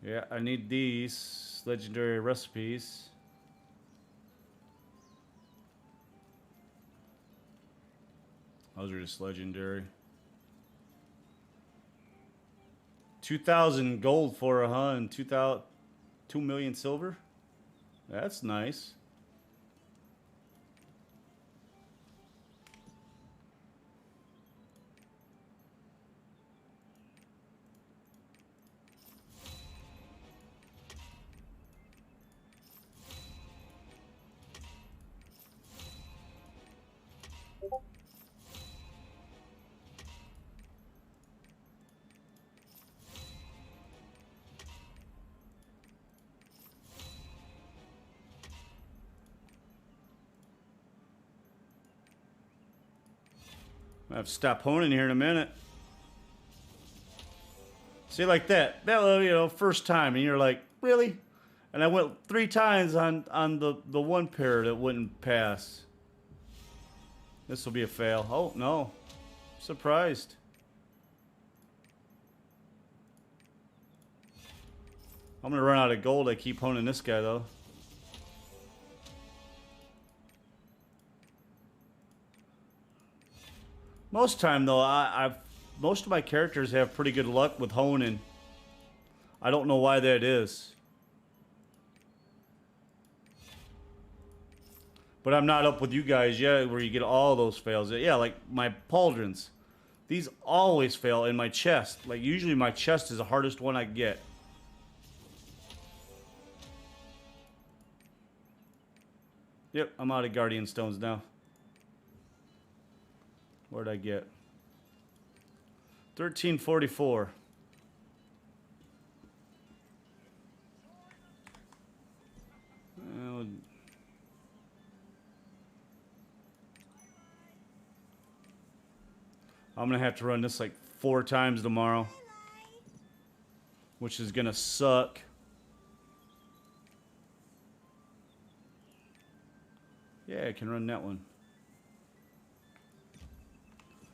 Yeah, I need these legendary recipes. Those are just legendary. 2,000 gold for a huh, and 2 million silver. That's nice. I have to stop honing here in a minute. See, like that. That, you know, first time, and you're like, really? And I went 3 times on the one pair that wouldn't pass. This will be a fail. Oh, no. Surprised. I'm going to run out of gold. I keep honing this guy, though. Most time though, most of my characters have pretty good luck with honing. I don't know why that is. But I'm not up with you guys yet where you get all those fails. Yeah, like my pauldrons. These always fail in my chest. Like usually my chest is the hardest one I get. Yep, I'm out of Guardian Stones now. Where'd I get? 1344. Well, I'm gonna have to run this like 4 times tomorrow, which is gonna suck. Yeah, I can run that one.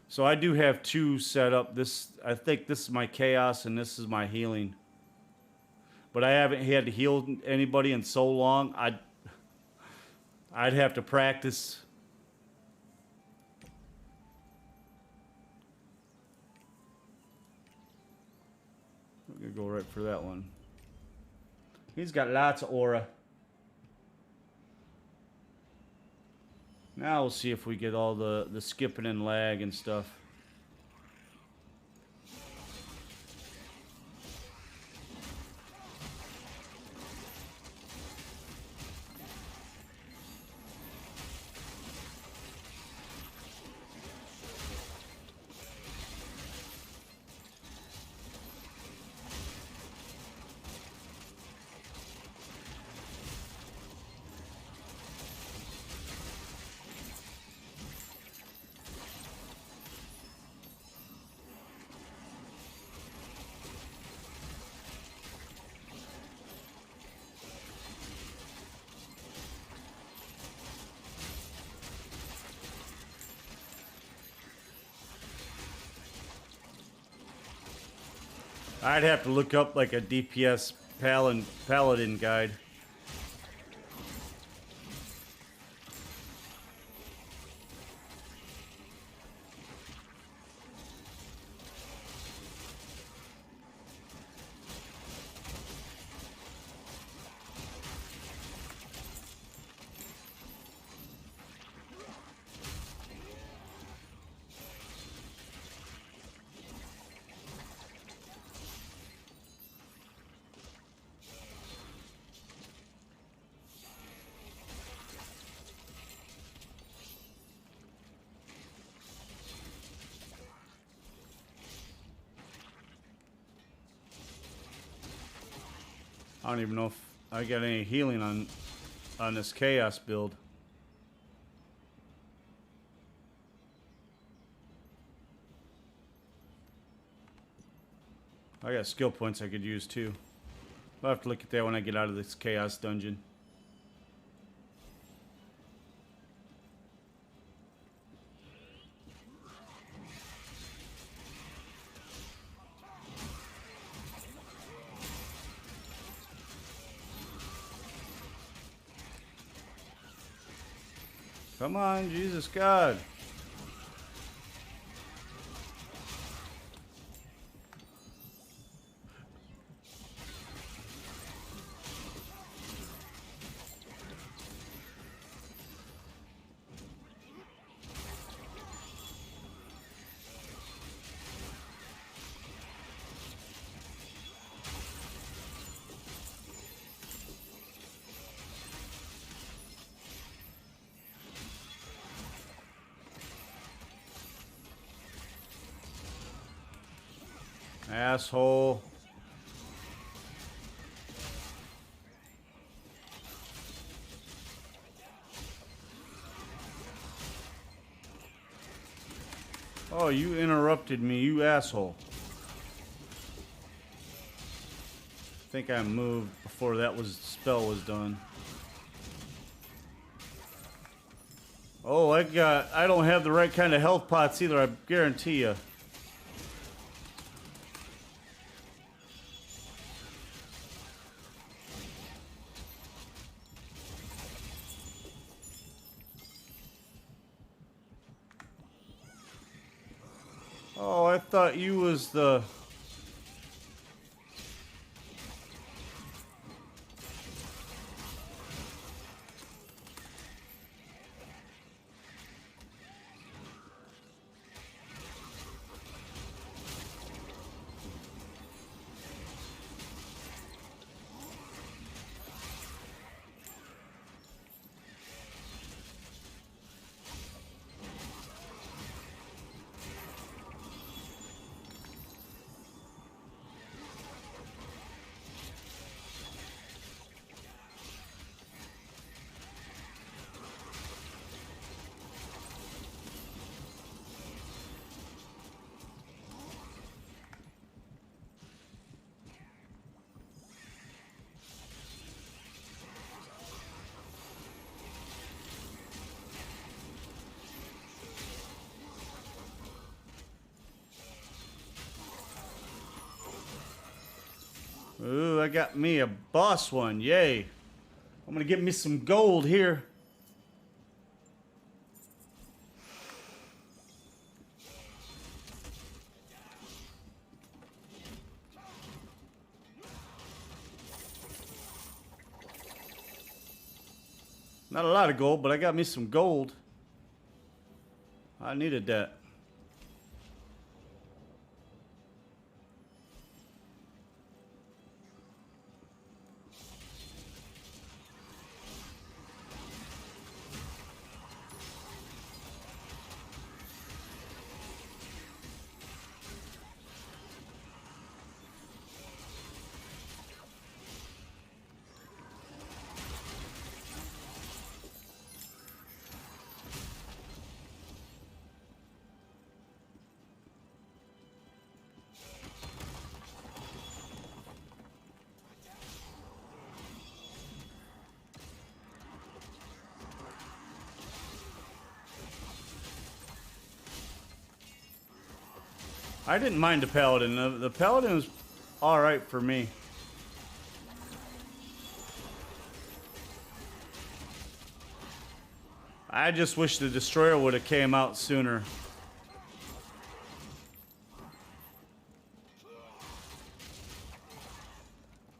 So I do have 2 set up. This, I think this is my chaos and this is my healing. But I haven't had to heal anybody in so long. I'd have to practice. I'm gonna go right for that one. He's got lots of aura. Now we'll see if we get all the skipping and lag and stuff. I'd have to look up like a DPS paladin guide. I don't even know if I got any healing on this chaos build. I got skill points I could use too. I'll have to look at that when I get out of this chaos dungeon. Come on, Jesus God. Asshole. Oh, you interrupted me, you asshole. I think I moved before that spell was done. Oh, I don't have the right kind of health pots either, I guarantee you. Oh, I thought you was the... I got me a boss one. Yay. I'm gonna get me some gold here. Not a lot of gold, but I got me some gold. I needed that. I didn't mind the paladin. The paladin was all right for me. I just wish the destroyer would have came out sooner.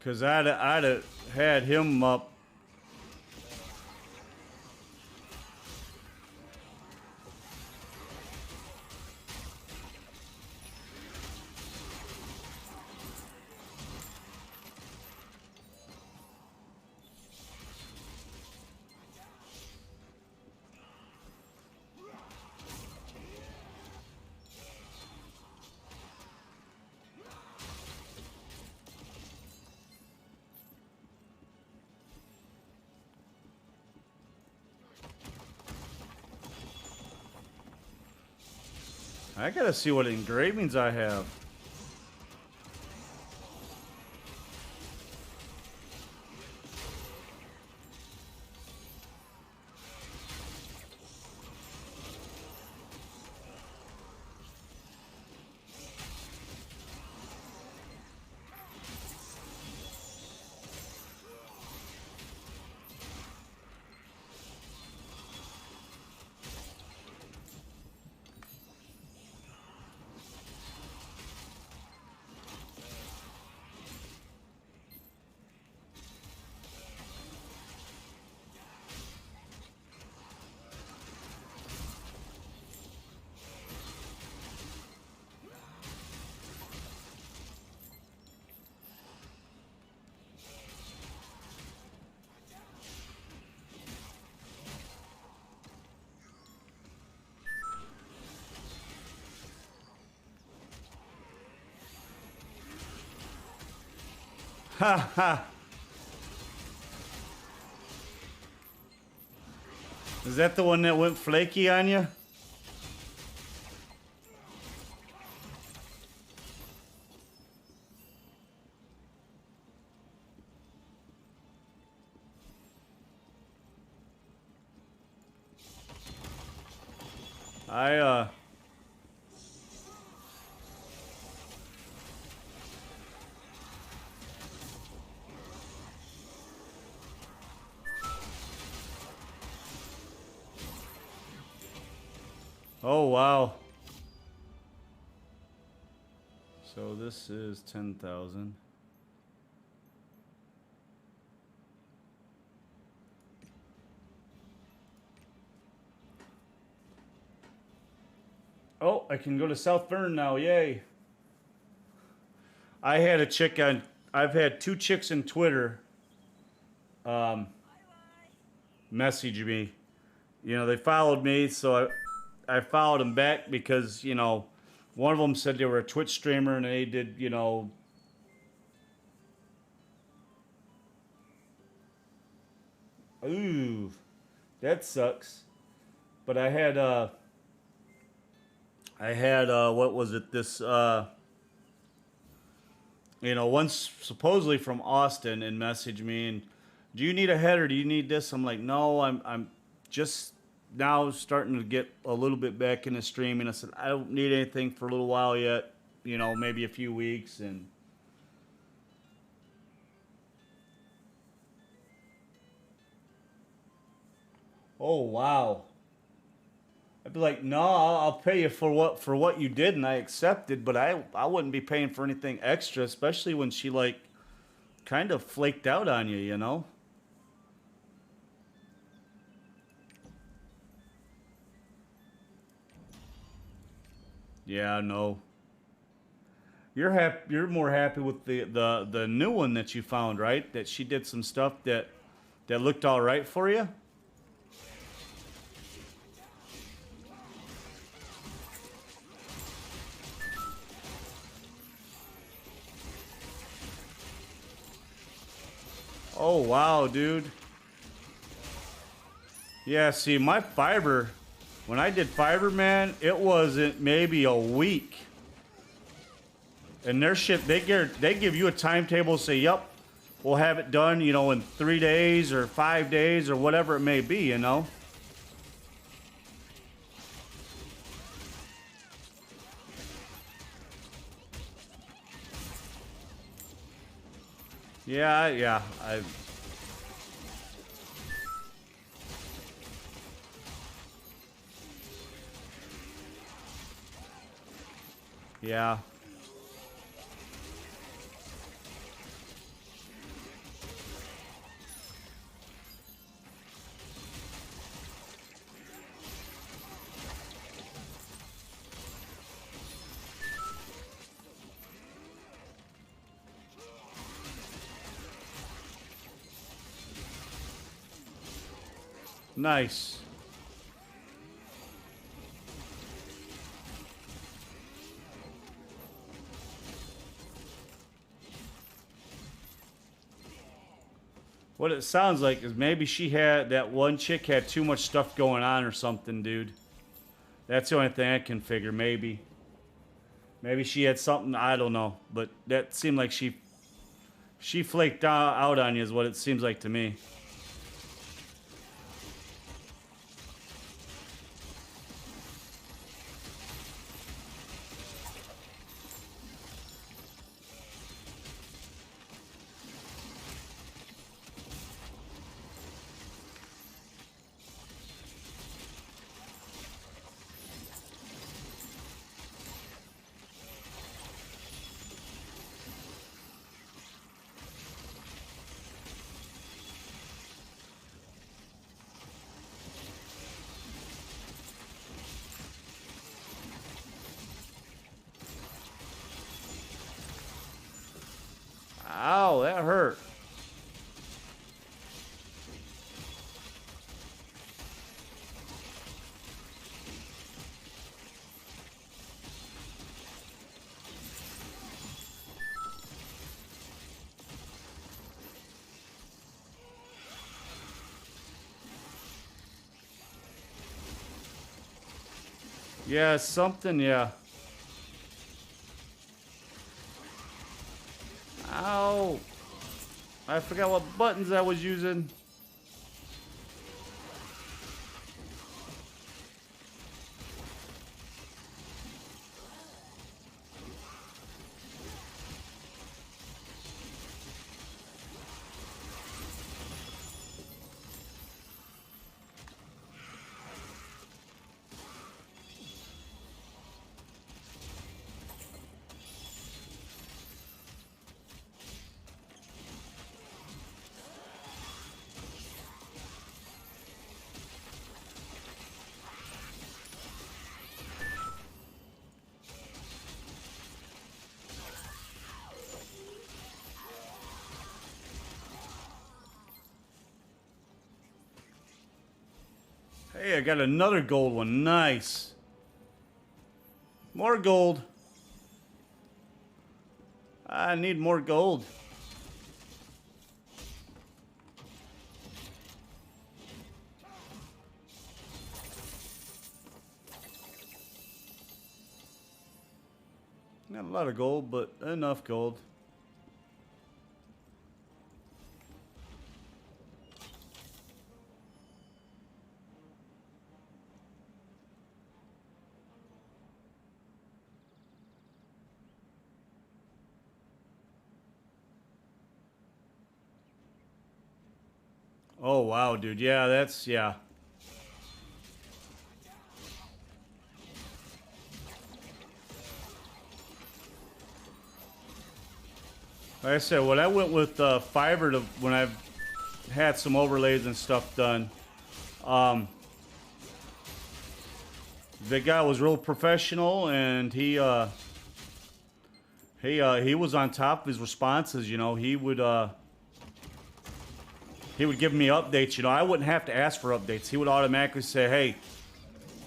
Cause I'd have had him up. I gotta see what engravings I have. Ha ha. Is that the one that went flaky on you? Oh, wow. So this is 10,000. Oh, I can go to South Bern now. Yay. I had a chick on, I've had 2 chicks in Twitter message me. You know, they followed me, so I followed them back because, you know, one of them said they were a Twitch streamer and they did, you know, ooh, that sucks. But I had what was it? This, you know, once supposedly from Austin and messaged me and, do you need a head or do you need this? I'm like, no, I'm just now starting to get a little bit back into streaming. I said, I don't need anything for a little while yet, you know, maybe a few weeks. And Oh wow. I'd be like, no, I'll pay you for what you did, and I accepted, but I wouldn't be paying for anything extra, especially when she like kind of flaked out on you, you know? Yeah, no. You're more happy with the new one that you found, right? That she did some stuff that looked all right for you. Oh wow, dude. Yeah, see, my fiber, when I did fiber, man, it wasn't maybe a week. And their shit, they give you a timetable, say, "Yep, we'll have it done, you know, in 3 days or 5 days or whatever it may be," you know. Yeah, yeah, yeah. Nice. What it sounds like is maybe that one chick had too much stuff going on or something, dude. That's the only thing I can figure. Maybe she had something, I don't know, but that seemed like she flaked out on you is what it seems like to me. Ow, that hurt. Yeah, something, yeah. Ow. I forgot what buttons I was using. Hey, I got another gold one. Nice. More gold. I need more gold. Not a lot of gold, but enough gold. Oh, wow, dude. Yeah, that's, yeah. Like I said, when I went with fiber to when I've had some overlays and stuff done, the guy was real professional, and he was on top of his responses. You know, he would give me updates. You know, I wouldn't have to ask for updates. He would automatically say, "Hey,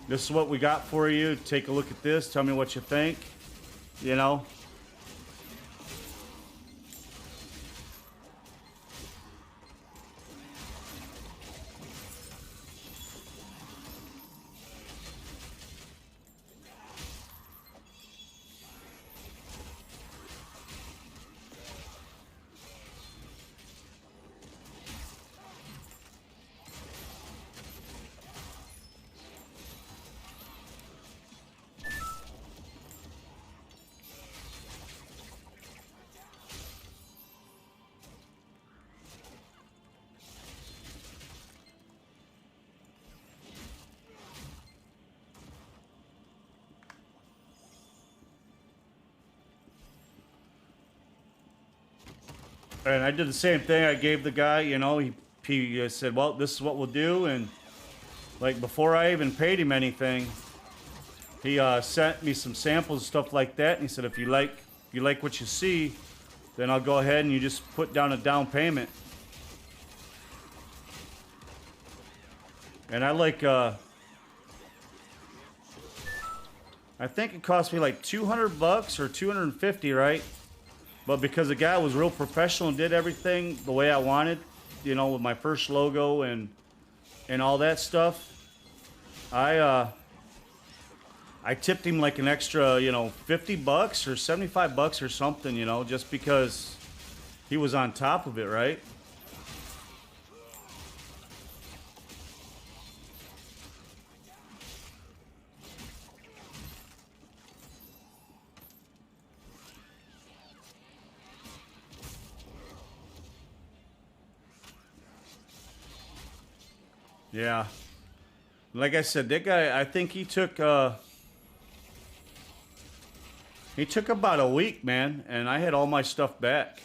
this is what we got for you. Take a look at this. Tell me what you think." You know. And I did the same thing. I gave the guy, you know, he said, "Well, this is what we'll do." And like before I even paid him anything, he sent me some samples and stuff like that. And he said, "If you like what you see, then I'll go ahead and you just put down a down payment." And I I think it cost me like $200 or 250, right? But because the guy was real professional and did everything the way I wanted, you know, with my first logo and all that stuff, I tipped him like an extra, you know, $50 or $75 or something, you know, just because he was on top of it, right? Yeah. Like I said, that guy, I think he took about a week, man, and I had all my stuff back.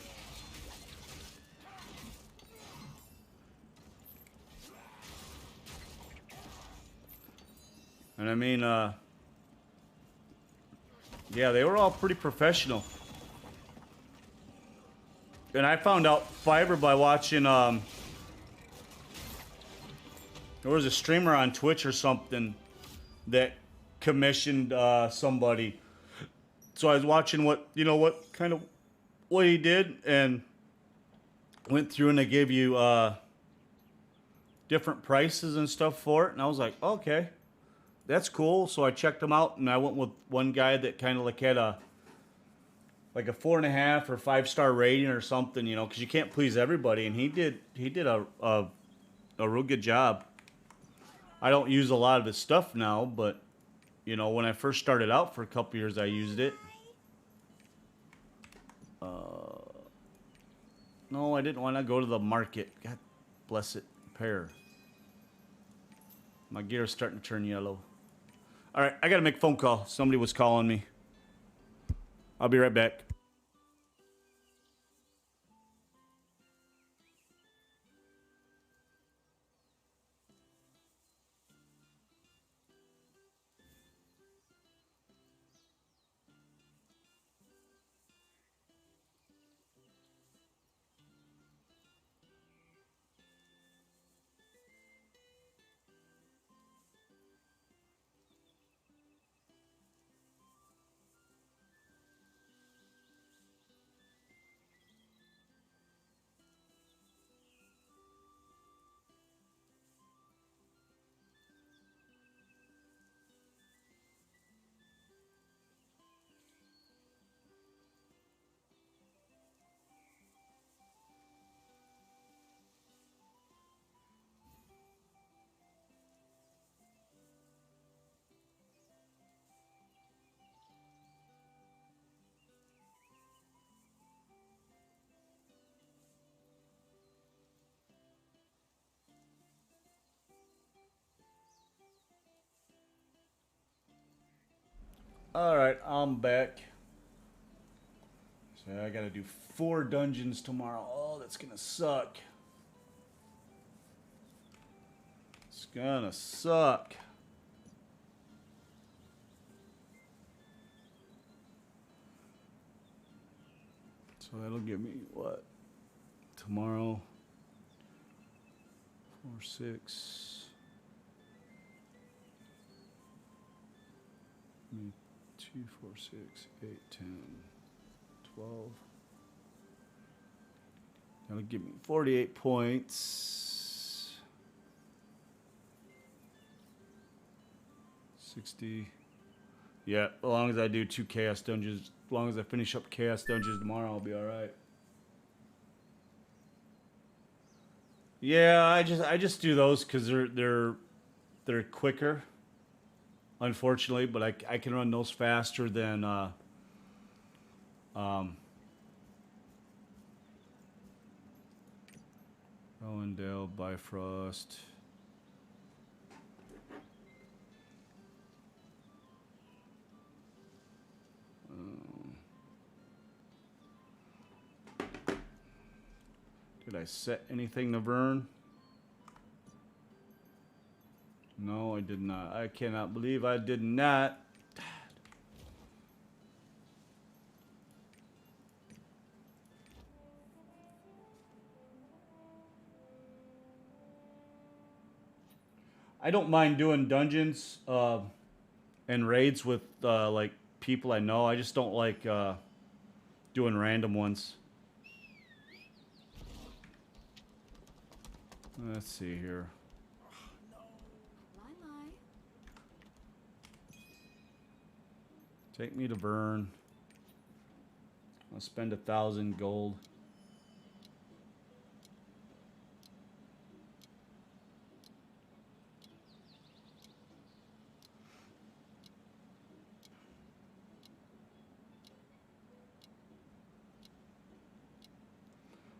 And I mean, yeah, they were all pretty professional. And I found out fiber by watching, there was a streamer on Twitch or something that commissioned somebody. So I was watching what he did, and went through, and they gave you different prices and stuff for it. And I was like, okay, that's cool. So I checked them out, and I went with one guy that kind of like had a 4.5 or 5-star rating or something, you know, because you can't please everybody. And he did a real good job. I don't use a lot of his stuff now, but, you know, when I first started out for a couple years, I used it. No, I didn't want to go to the market. God bless it. Pear. My gear's starting to turn yellow. All right, I got to make a phone call. Somebody was calling me. I'll be right back. All right, I'm back. So I gotta do 4 dungeons tomorrow. Oh, that's gonna suck. It's gonna suck. So that'll give me what? Tomorrow. 4, 6. 2, 4, 6, 8, 10, 12. That'll give me 48 points. 60. Yeah, as long as I do 2 chaos dungeons, as long as I finish up chaos dungeons tomorrow, I'll be all right. Yeah, I just do those because they're quicker. Unfortunately, but I can run those faster than Rowendale, Bifrost. Did I set anything to Vern? No, I did not. I cannot believe I did not. I don't mind doing dungeons and raids with like people I know. I just don't like doing random ones. Let's see here. Take me to Vern. I'll spend 1,000 gold.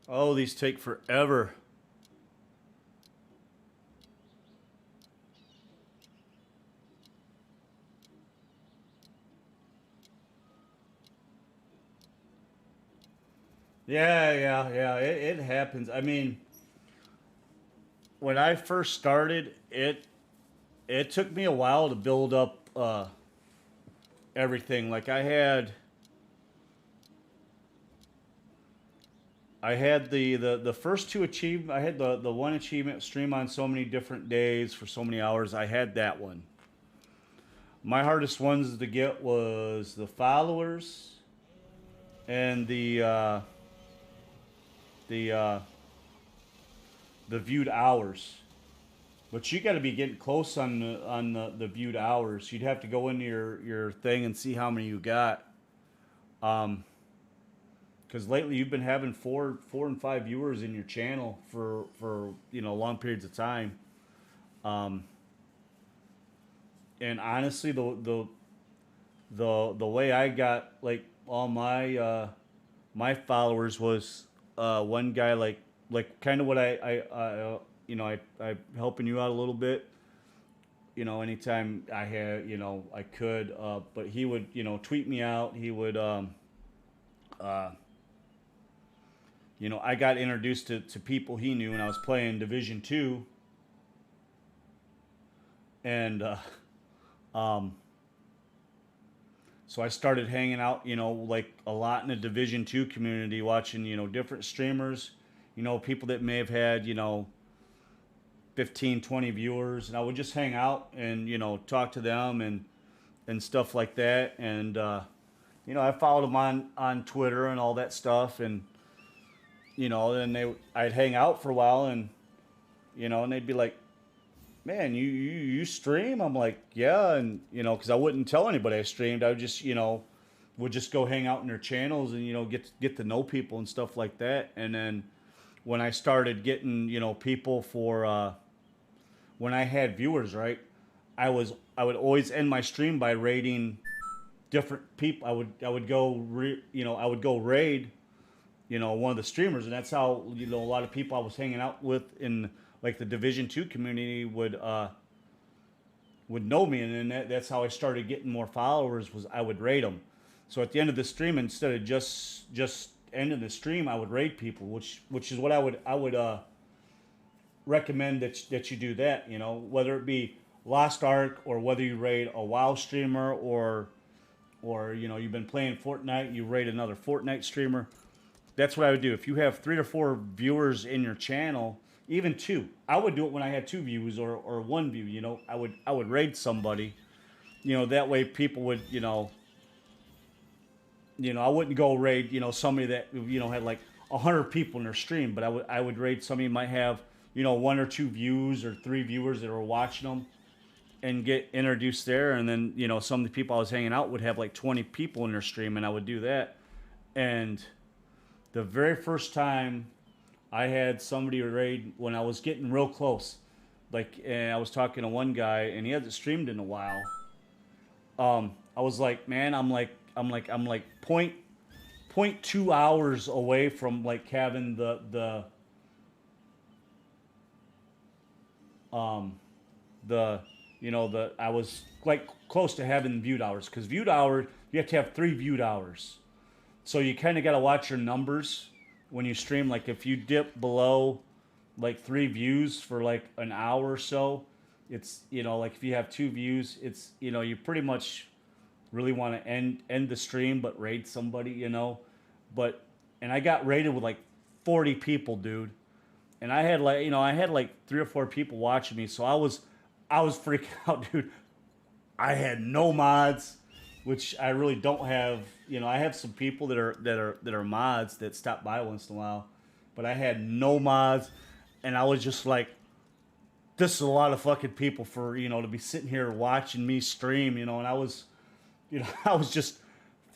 Oh, these take forever. Yeah. It happens. I mean, when I first started, it took me a while to build up everything. Like I had the first 2 achievements. I had the one achievement, stream on so many different days for so many hours. I had that one. My hardest ones to get was the followers and the viewed hours. But you got to be getting close on the viewed hours. You'd have to go into your thing and see how many you got. Because lately you've been having 4 and 5 viewers in your channel for long periods of time. And honestly, the way I got like all my my followers was one guy like kind of what I helping you out a little bit. Anytime I had I could, but he would tweet me out. He would I got introduced to people he knew when I was playing Division 2. And so I started hanging out, like a lot in the Division 2 community, watching, different streamers, people that may have had, 15, 20 viewers. And I would just hang out and, talk to them and stuff like that. And, I followed them on Twitter and all that stuff. And, then I'd hang out for a while and, and they'd be like, man, you stream? I'm like, yeah. And, because I wouldn't tell anybody I streamed. I would just, would just go hang out in their channels and, get to know people and stuff like that. And then when I started getting, people for, when I had viewers, right, I would always end my stream by raiding different people. I would go raid, one of the streamers. And that's how, a lot of people I was hanging out with in like the Division 2 community would know me, and then that's how I started getting more followers. Was I would raid them, So at the end of the stream, instead of just ending the stream, I would raid people, which is what I would recommend that you do that. You know, whether it be Lost Ark or whether you raid a WoW streamer or you know you've been playing Fortnite, you raid another Fortnite streamer. That's what I would do. If you have 3 or 4 viewers in your channel, even 2, I would do it when I had 2 views or 1 view. You know, I would raid somebody. You know, that way people would I wouldn't go raid somebody that had like 100 people in their stream, but I would raid somebody who might have 1 or 2 views or 3 viewers that are watching them and get introduced there, and then some of the people I was hanging out would have like 20 people in their stream, and I would do that. And the very first time I had somebody raid, when I was getting real close, like, and I was talking to one guy and he hasn't streamed in a while. I was like, man, I'm like 0.2 hours away from like having the I was like close to having viewed hours, because viewed hours, you have to have 3 viewed hours. So you kind of got to watch your numbers when you stream. Like if you dip below like 3 views for like an hour or so, it's, like if you have 2 views, it's, you pretty much really want to end the stream, but raid somebody, and I got raided with like 40 people, dude. And I had like 3 or 4 people watching me. So I was freaking out, dude. I had no mods, which I really don't have. I have some people that are mods that stop by once in a while, but I had no mods, and I was just like, this is a lot of fucking people for to be sitting here watching me stream, and I was, I was just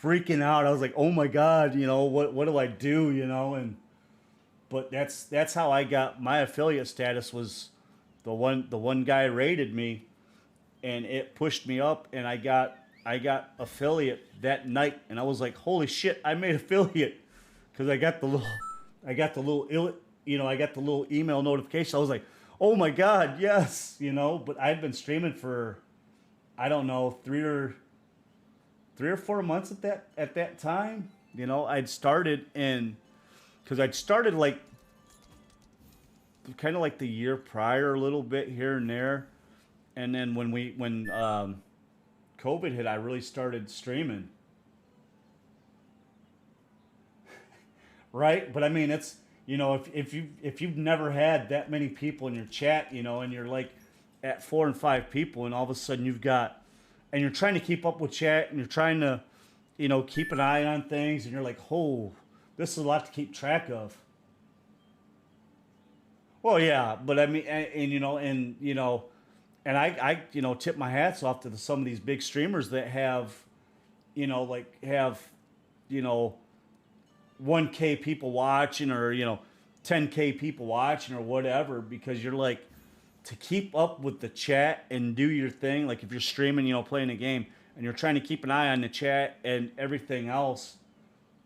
freaking out. I was like, oh my god, what do I do, but that's how I got my affiliate status. Was the one guy rated me, and it pushed me up, and I got affiliate that night, and I was like, holy shit, I made affiliate, because I got the little email notification. I was like, oh my god, yes, but I'd been streaming for, I don't know, 3 or 4 months at that time. I'd started because I'd started like kind of like the year prior, a little bit here and there, and then when COVID hit, I really started streaming. Right? But I mean, it's, if you've never had that many people in your chat, and you're like at 4 and 5 people, and all of a sudden and you're trying to keep up with chat, and you're trying to, keep an eye on things, and you're like, oh, this is a lot to keep track of. Well, yeah, but I mean, and I tip my hats off to some of these big streamers that have, have, 1K people watching, or 10K people watching, or whatever, because you're like, to keep up with the chat and do your thing. Like if you're streaming, playing a game, and you're trying to keep an eye on the chat and everything else,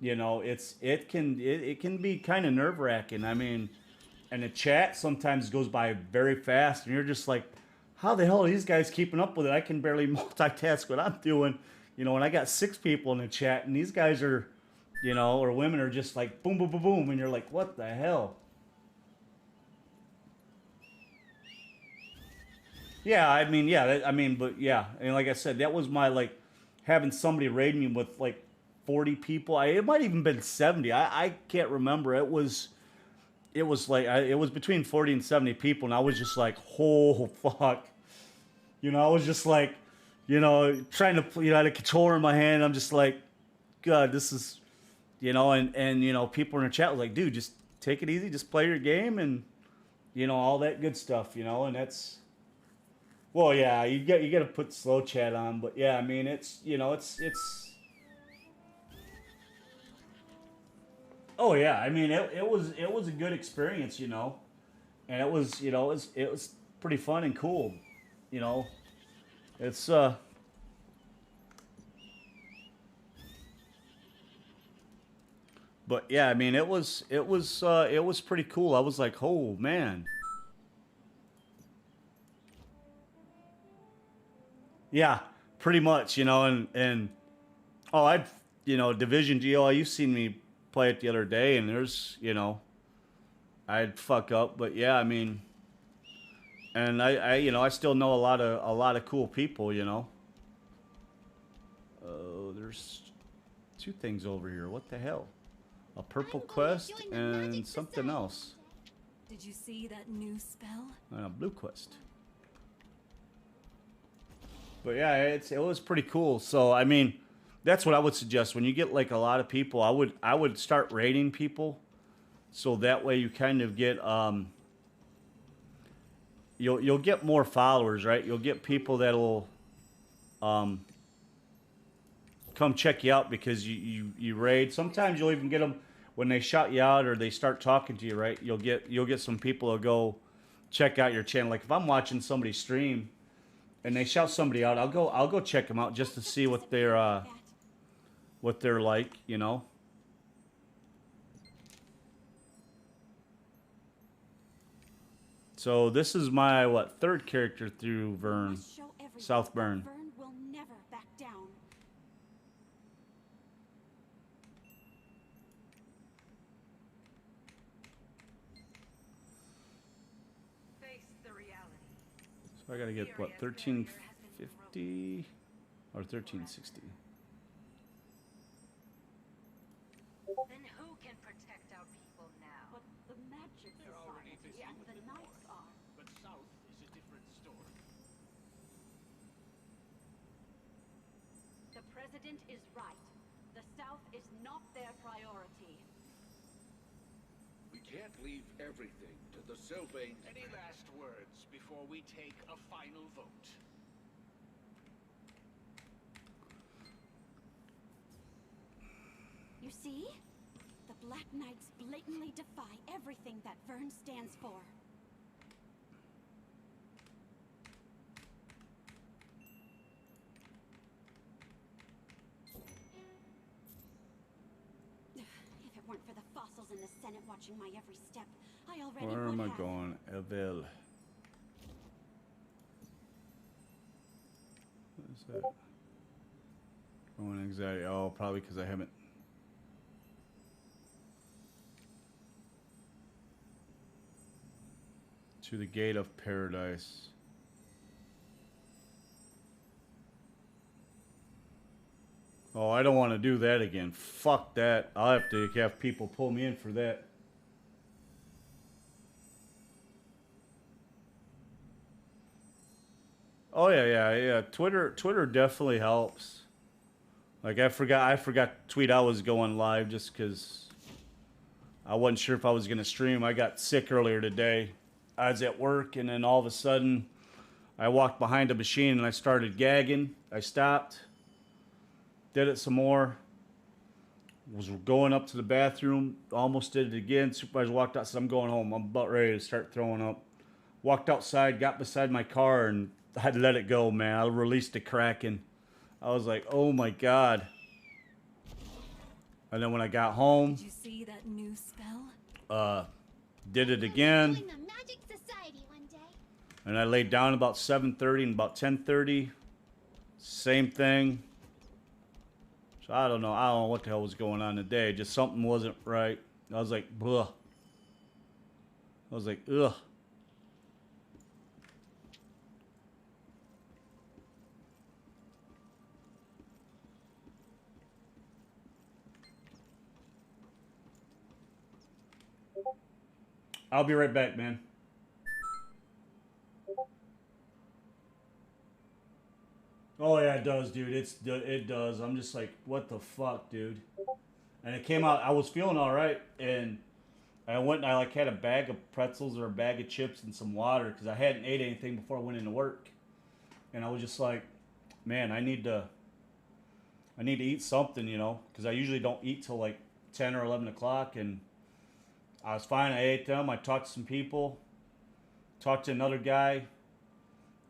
it can be kind of nerve wracking. I mean, and the chat sometimes goes by very fast, and you're just like, how the hell are these guys keeping up with it? I can barely multitask what I'm doing, and I got 6 people in the chat, and these guys are, or women are just like boom, boom, boom, boom, and you're like, what the hell? Yeah, I mean, but yeah, and like I said, that was my, like, having somebody raid me with like 40 people. It might even been 70. I can't remember. It was like, it was between 40 and 70 people, and I was just like, oh fuck. I was just like, trying to, I had a controller in my hand. I'm just like, God, this is, and people in the chat was like, dude, just take it easy, just play your game, and all that good stuff, and that's. Well, yeah, you got to put slow chat on, but yeah, I mean, it's, it's. Oh yeah, I mean, it was a good experience, and it was, it was pretty fun and cool, it's But yeah, I mean, it was pretty cool. I was like, oh man. Yeah, pretty much, and oh, you know, Division GO, you seen me play it the other day, and there's, you know, I'd fuck up, but yeah, I mean, and you know, I still know a lot of cool people, you know. Oh, there's two things over here. What the hell? A purple quest and something else. Did you see that new spell? And a blue quest. But yeah, it was pretty cool. So I mean, that's what I would suggest when you get like a lot of people. I would start rating people, so that way you kind of get you'll get more followers, right? You'll get people that'll come check you out because you raid. Sometimes you'll even get them when they shout you out or they start talking to you, right? You'll get some people to go check out your channel. Like if I'm watching somebody stream and they shout somebody out, I'll go check them out just to see what they're like, you know. So this is my third character through Vern, South Bern. Vern will never back down. Face the reality. So I gotta get what, 1350 or 1360. Then who can protect our people now? But the Magic Society and the Knights are. But south is a different story. The President is right. The South is not their priority. We can't leave everything to the Sylvains. Any last words before we take a final vote? You see? The Black Knights blatantly defy everything that Vern stands for. If it weren't for the fossils in the Senate watching my every step, I already Where would am I have. going? Evel. What is that? Going anxiety. Oh, probably because I haven't. To the gate of paradise. Oh, I don't want to do that again. Fuck that. I'll have to have people pull me in for that. Oh yeah. Twitter definitely helps. Like I forgot to tweet I was going live just because I wasn't sure if I was gonna stream. I got sick earlier today. I was at work and then all of a sudden I walked behind a machine and I started gagging. I stopped, did it some more, was going up to the bathroom, almost did it again. Supervisor walked out, said, I'm going home. I'm about ready to start throwing up. Walked outside, got beside my car, and I had to let it go, man. I released the Kraken. I was like, oh my God. And then when I got home, Did you see that new spell? did it again. Join the Magic Society one day. And I laid down about 7:30 and about 10:30. Same thing. So I don't know what the hell was going on today. Just something wasn't right. I was like, ugh. I was like, ugh. I'll be right back, man. Oh yeah, it does, dude. It does. I'm just like, what the fuck, dude? And it came out. I was feeling all right, and I went and I like had a bag of pretzels or a bag of chips and some water because I hadn't ate anything before I went into work, and I was just like, man, I need to eat something, you know, because I usually don't eat till like 10 or 11 o'clock, and I was fine. I ate them. I talked to some people, talked to another guy,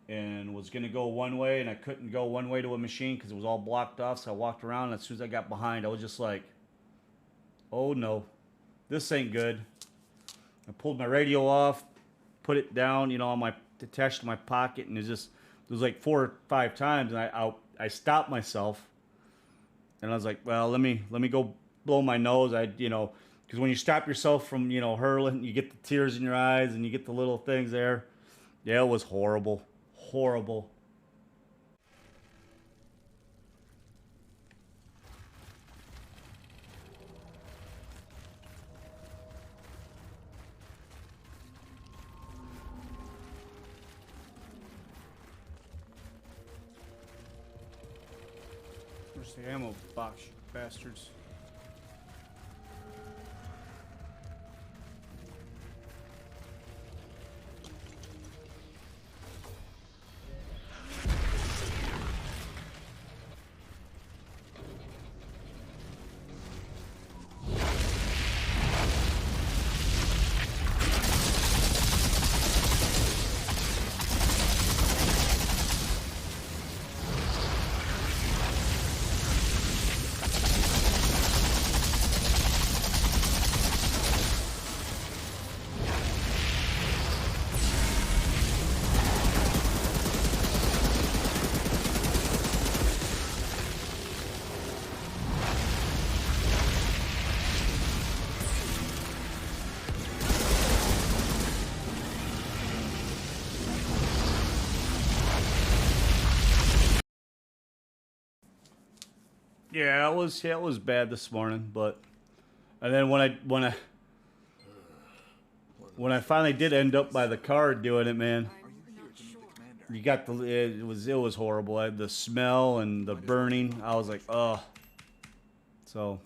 and was going to go one way, and I couldn't go one way to a machine because it was all blocked off. So I walked around, and as soon as I got behind, I was just like, oh no, this ain't good. I pulled my radio off, put it down, you know, attached to my pocket, and it was like 4 or 5 times, and I stopped myself, And I was like, well, let me go blow my nose. Because when you stop yourself from, hurling, you get the tears in your eyes and you get the little things there. Yeah, it was horrible. Horrible. Where's the ammo box, you bastards? Yeah, it was bad this morning, but and then when I finally did end up by the car doing it, man, you got it was horrible. I had the smell and the burning. I was like, oh. So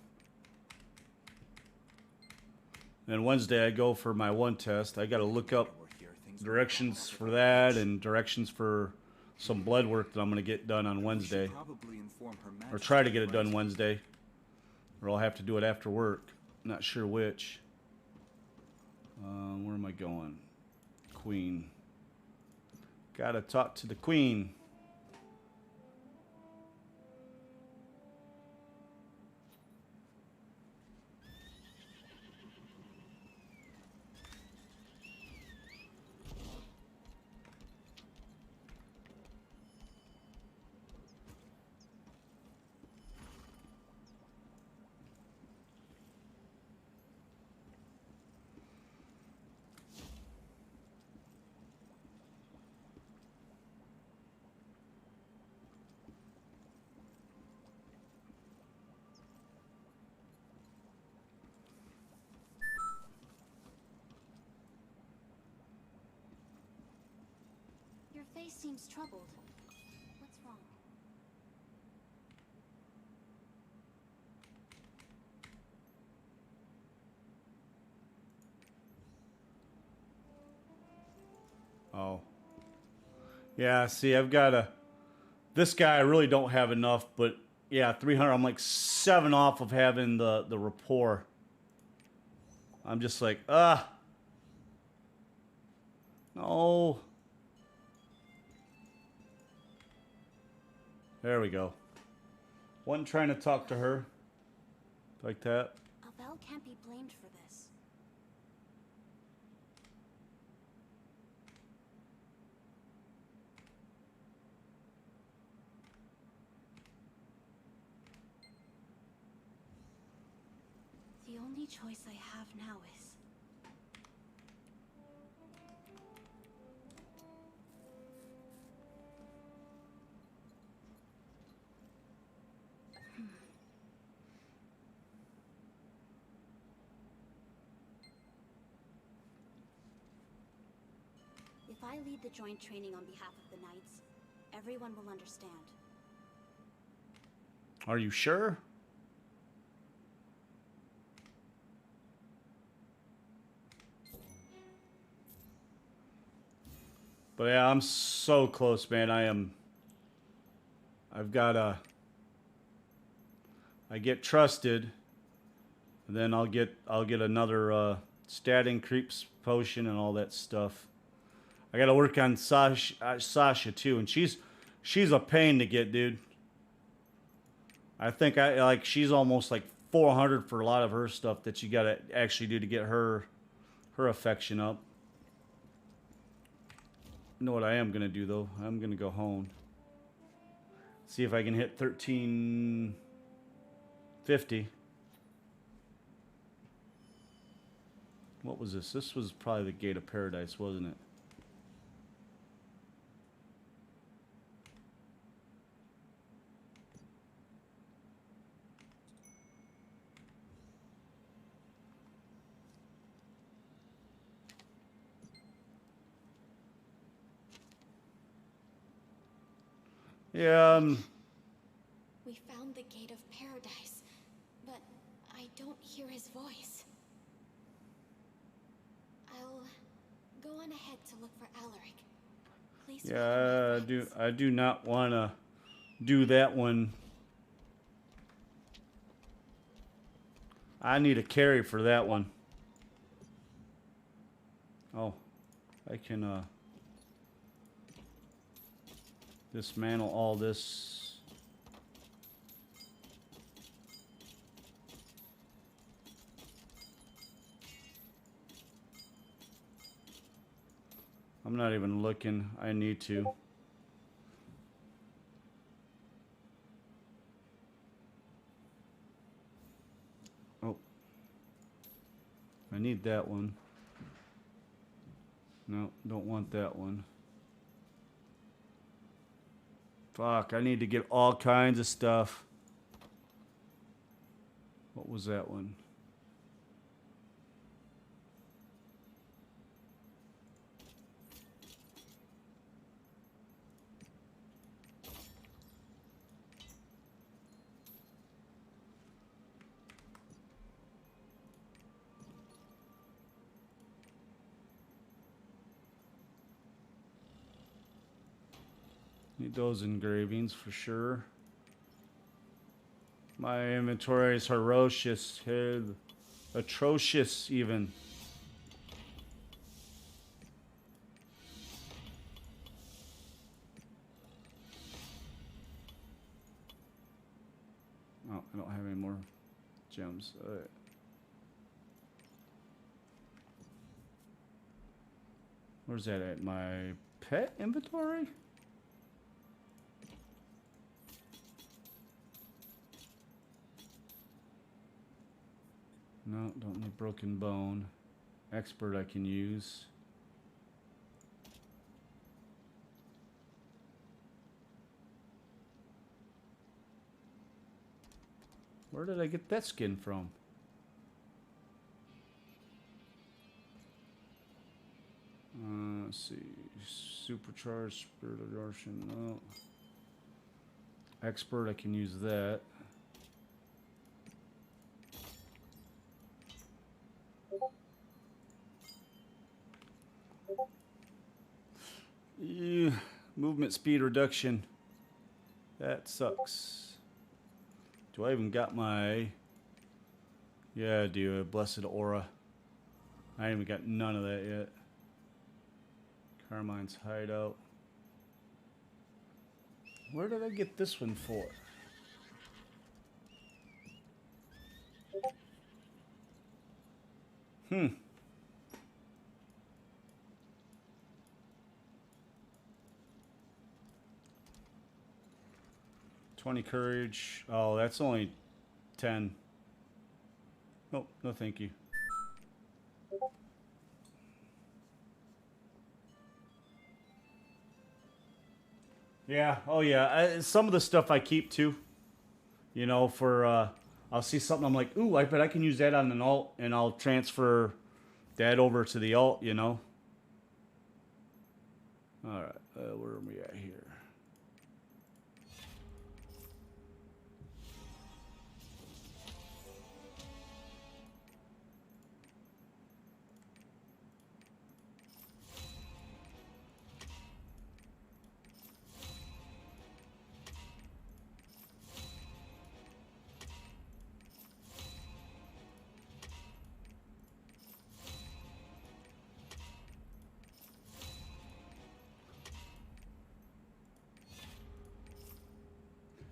then Wednesday I go for my one test. I got to look up directions for that and directions for some blood work that I'm going to get done on Wednesday. Or try to get it done Wednesday. Or I'll have to do it after work. Not sure which. Where am I going? Queen. Gotta talk to the Queen. Your face seems troubled. What's wrong? Oh. Yeah, see, I've got this guy I really don't have enough, but yeah, 300. I'm like 7 off of having the rapport. I'm just like, no. There we go. One trying to talk to her. Like that. Abel can't be blamed for this. The only choice I have now is... If I lead the joint training on behalf of the Knights, everyone will understand. Are you sure? But yeah, I'm so close, man. I've got I get trusted, and then I'll get another stat creeps potion and all that stuff. I got to work on Sasha too, and she's a pain to get, dude. I think she's almost like 400 for a lot of her stuff that you got to actually do to get her affection up. You know what I am gonna do though? I'm gonna go home. See if I can hit 13. 50. What was this? This was probably the Gate of Paradise, wasn't it? Yeah, We found the Gate of Paradise, but I don't hear his voice. I'll go on ahead to look for Alaric. Please. yeah, I do not want to do that one. I need a carry for that one. Oh, I can dismantle all this. I'm not even looking. I need to. Oh. I need that one. No, don't want that one. Fuck, I need to get all kinds of stuff. What was that one? Need those engravings for sure. My inventory is ferocious, atrocious even. Oh, I don't have any more gems. All right. Where's that at? My pet inventory? No, don't need broken bone. Expert I can use. Where did I get that skin from? Let's see. Supercharged Spirit of Darshan. No. Expert, I can use that. Yeah, movement speed reduction. That sucks. Do I even got my... Yeah, I do. A Blessed Aura. I ain't even got none of that yet. Carmine's Hideout. Where did I get this one for? Hmm. $20 courage. Oh, that's only 10. Nope, no thank you. Yeah, oh yeah. Some of the stuff I keep too. You know, for I'll see something I'm like, ooh, I bet I can use that on an alt, and I'll transfer that over to the alt, you know. All right, where are we at here?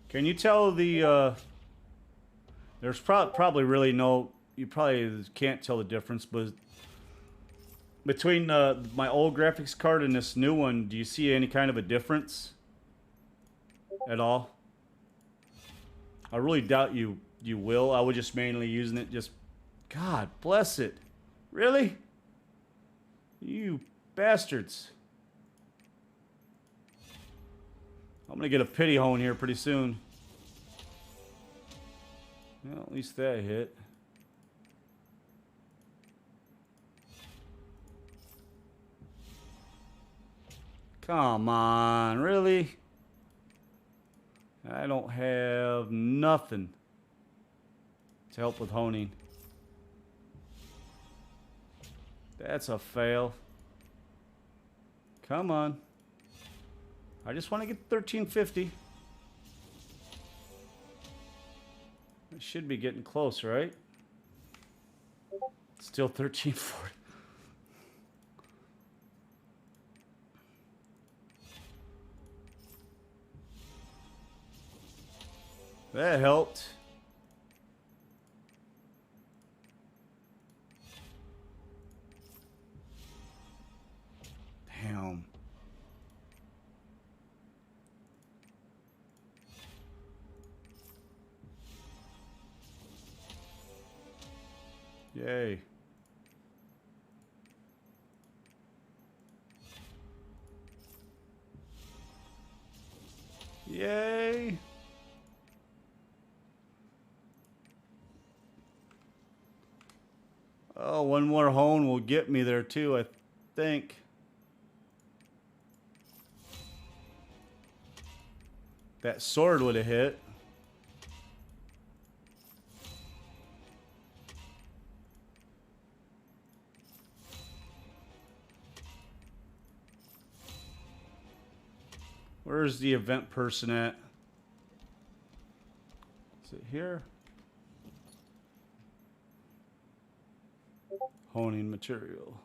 Can you tell the, there's probably really no, you probably can't tell the difference, but between my old graphics card and this new one, do you see any kind of a difference at all? I really doubt you you will. I was just mainly using it just... God bless it. Really? You bastards. I'm going to get a pity hone here pretty soon. Well, at least that hit. Come on, really? I don't have nothing to help with honing. That's a fail. Come on. I just want to get 1350. I should be getting close, right? Still 1340. That helped. Damn. Yay. Yay. Oh, one more hone will get me there too, I think. That sword would have hit. Where's the event person at? Is it here? Honing material.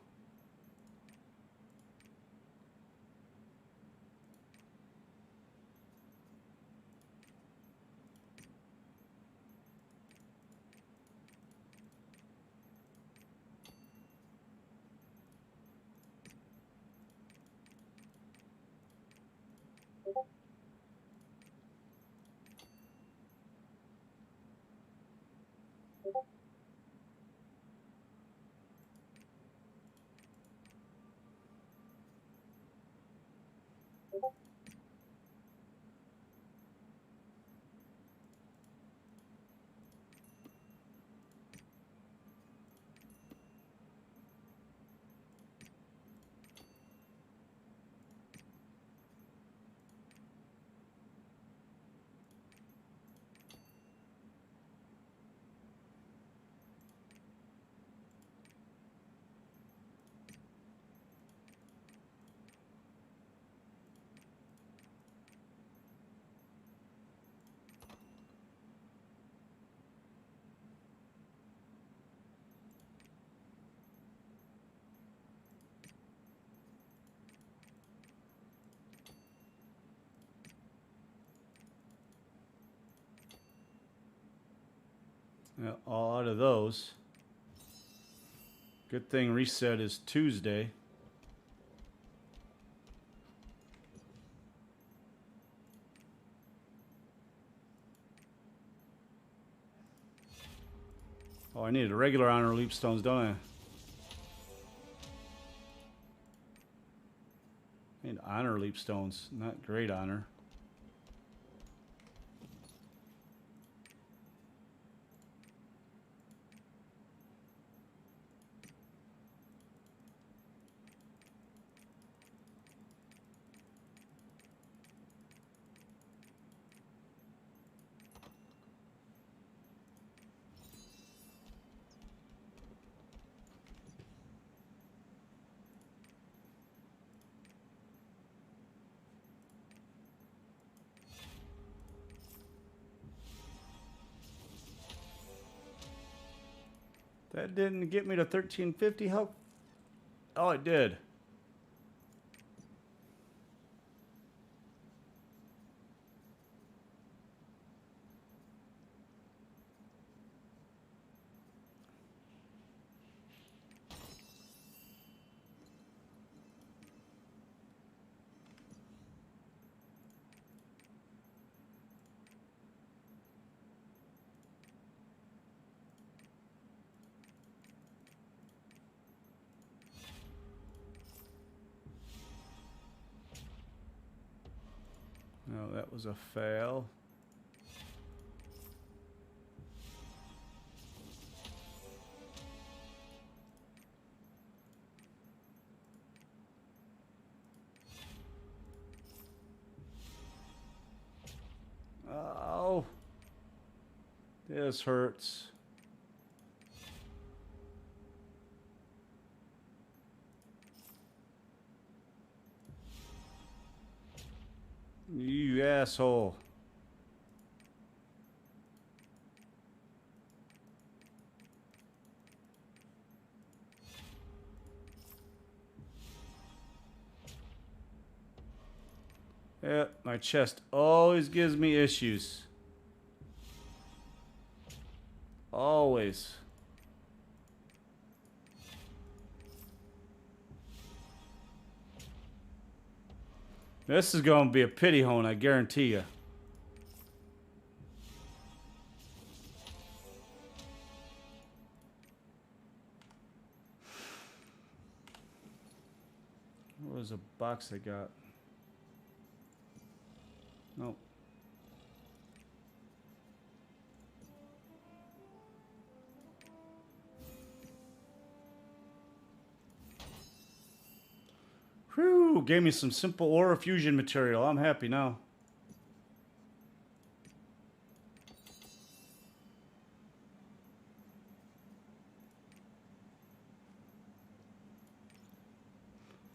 Yeah, all out of those. Good thing reset is Tuesday. Oh, I needed a regular honor leap stones, don't I? I need honor leap stones, not great honor. That didn't get me to 1350. How? Oh, it did. No, that was a fail. Oh, this hurts. You asshole. Yeah, my chest always gives me issues. Always. This is going to be a pity hone, I guarantee you. What was the box I got? Nope. Whew, gave me some simple aura fusion material. I'm happy now.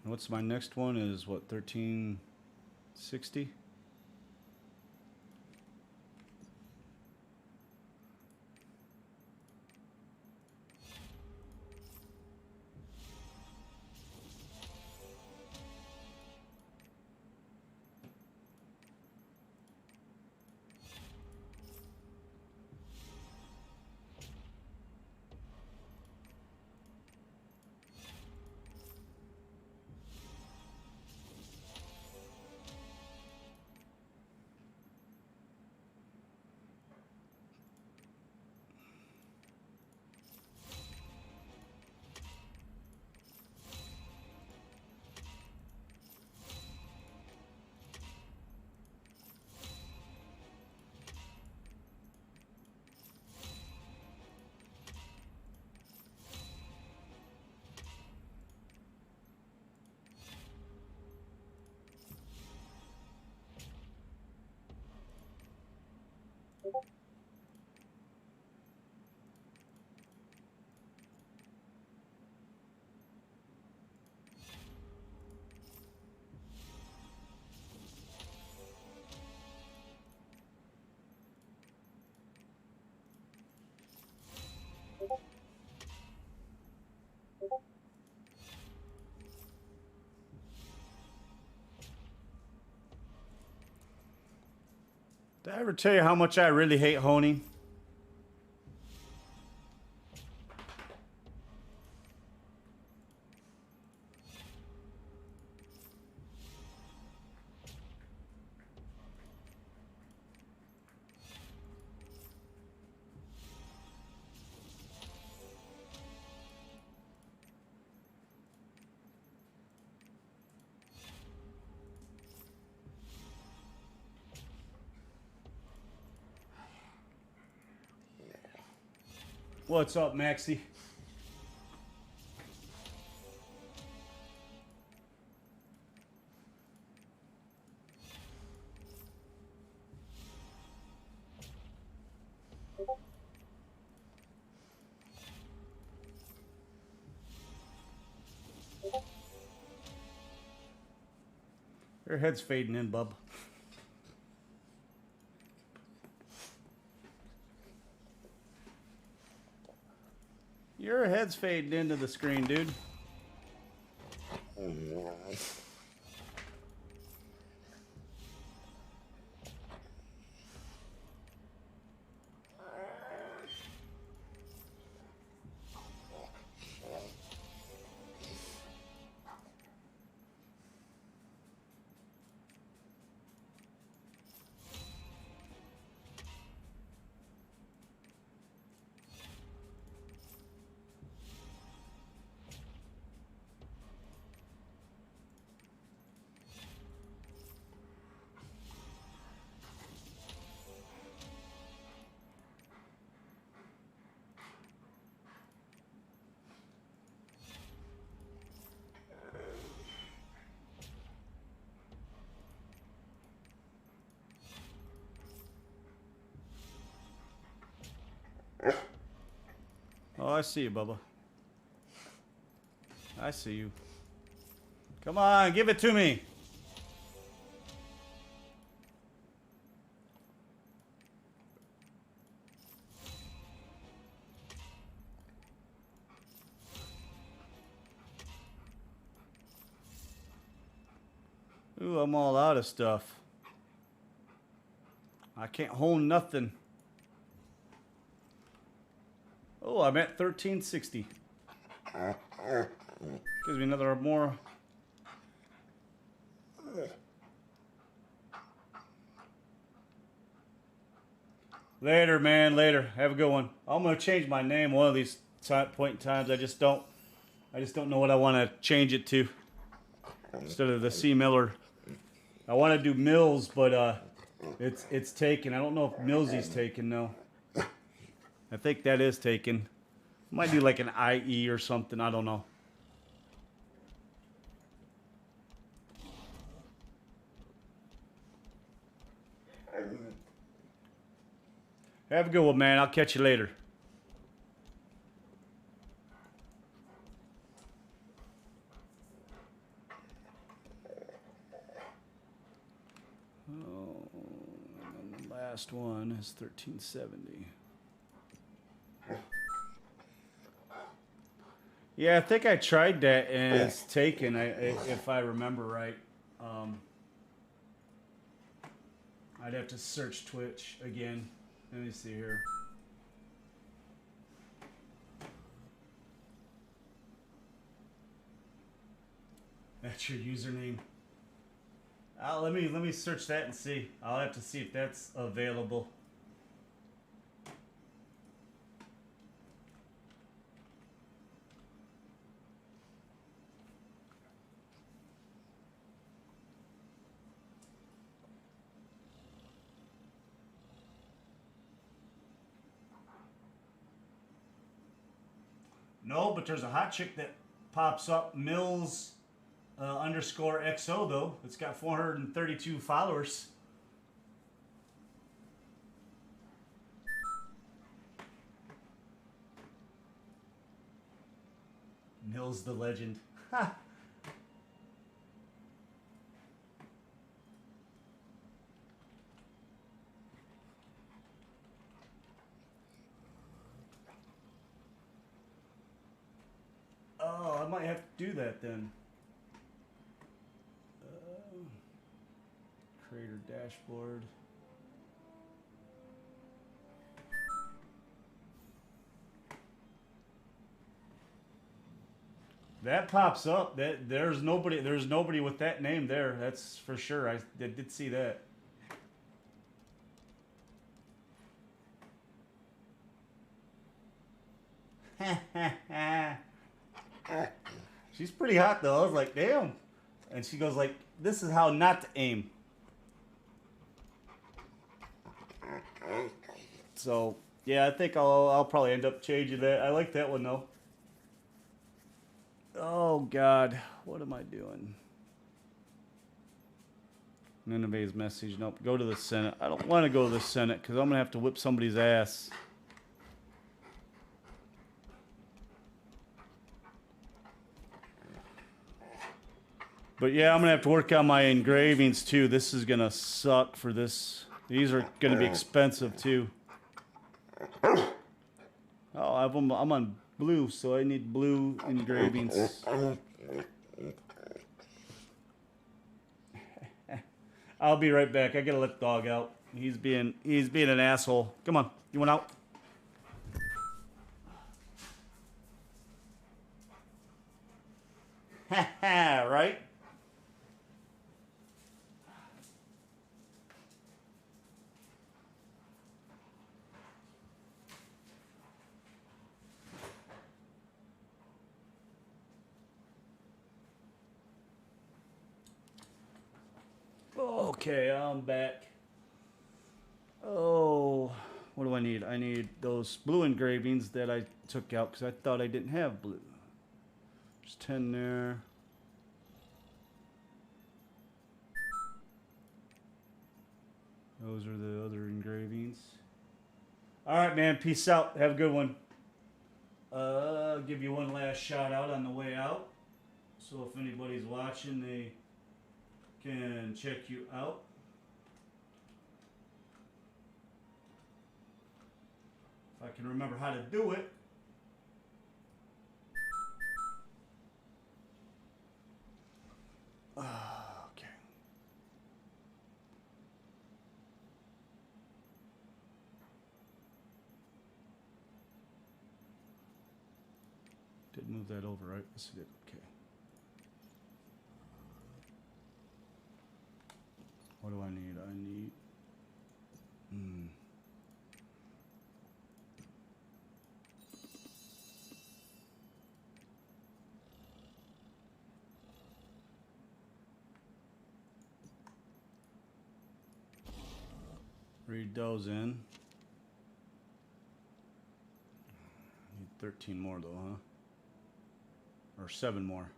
What's my next one is what, 1360? Did I ever tell you how much I really hate honing? What's up, Maxie? Your head's fading in, bub. Your head's fading into the screen, dude. Oh, I see you, Bubba. I see you. Come on, give it to me. Ooh, I'm all out of stuff. I can't hold nothing. Oh, I'm at 1360. Gives me another more. Later, man. Later. Have a good one. I'm gonna change my name one of these point in times. I just don't know what I want to change it to. Instead of the C Miller, I want to do Mills, but it's taken. I don't know if Millsy's taken though. I think that is taken. Might do like an IE or something. I don't know. Have a good one, man. I'll catch you later. Oh, and the last one is 1370. Yeah, I think I tried that and it's taken. If I remember right. I'd have to search Twitch again. Let me see here. That's your username. Let me search that and see. I'll have to see if that's available. No, but there's a hot chick that pops up, Mills underscore XO though. It's got 432 followers. Mills the legend. Ha! Oh, I might have to do that then. Creator dashboard. That pops up. There's nobody with that name there. That's for sure. I did see that. She's pretty hot though. I was like, damn. And she goes like, this is how not to aim. So yeah, I think I'll probably end up changing that. I like that one though. Oh God, what am I doing? Nineveh's message. Nope. Go to the Senate. I don't want to go to the Senate because I'm gonna have to whip somebody's ass. But yeah, I'm gonna have to work on my engravings too. This is gonna suck for this. These are gonna be expensive too. Oh, I'm on blue, so I need blue engravings. I'll be right back. I gotta let the dog out. He's being an asshole. Come on, you want out? Ha ha! Right? Okay, I'm back. Oh, what do I need? I need those blue engravings that I took out because I thought I didn't have blue. There's 10 there. Those are the other engravings. All right, man. Peace out. Have a good one. I'll give you one last shout out on the way out. So if anybody's watching, they can check you out. If I can remember how to do it. Okay. Did move that over, right? Yes, it did. Okay. What do I need? I need... Read those in. Need 13 more though, huh? Or 7 more.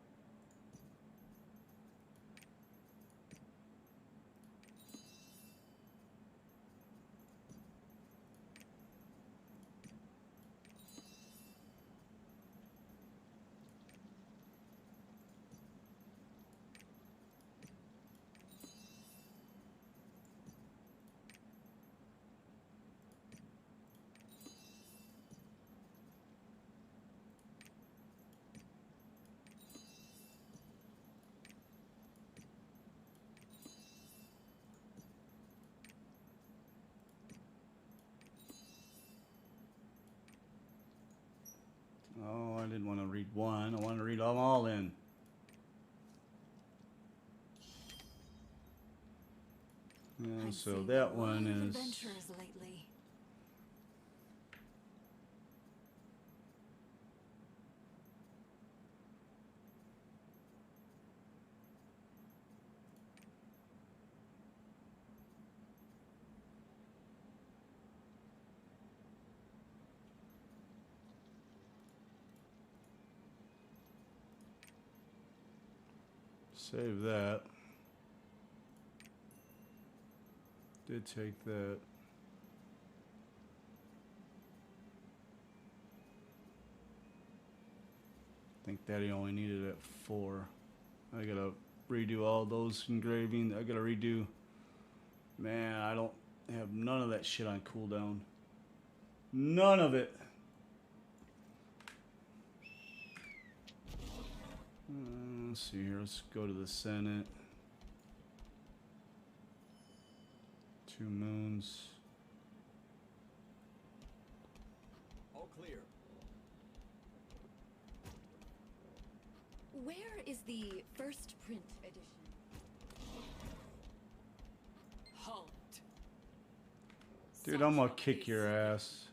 Oh, I didn't want to read one. I want to read them all in. Yeah, I've so seen that a lot one of is... adventurers lately. Save that. Did take that. I think Daddy only needed it 4. I gotta redo all those engraving. I gotta redo. Man, I don't have none of that shit on cooldown. None of it. Let's see here. Let's go to the Senate. 2 moons. All clear. Where is the first print edition? Halt. Dude, I'm gonna kick your ass.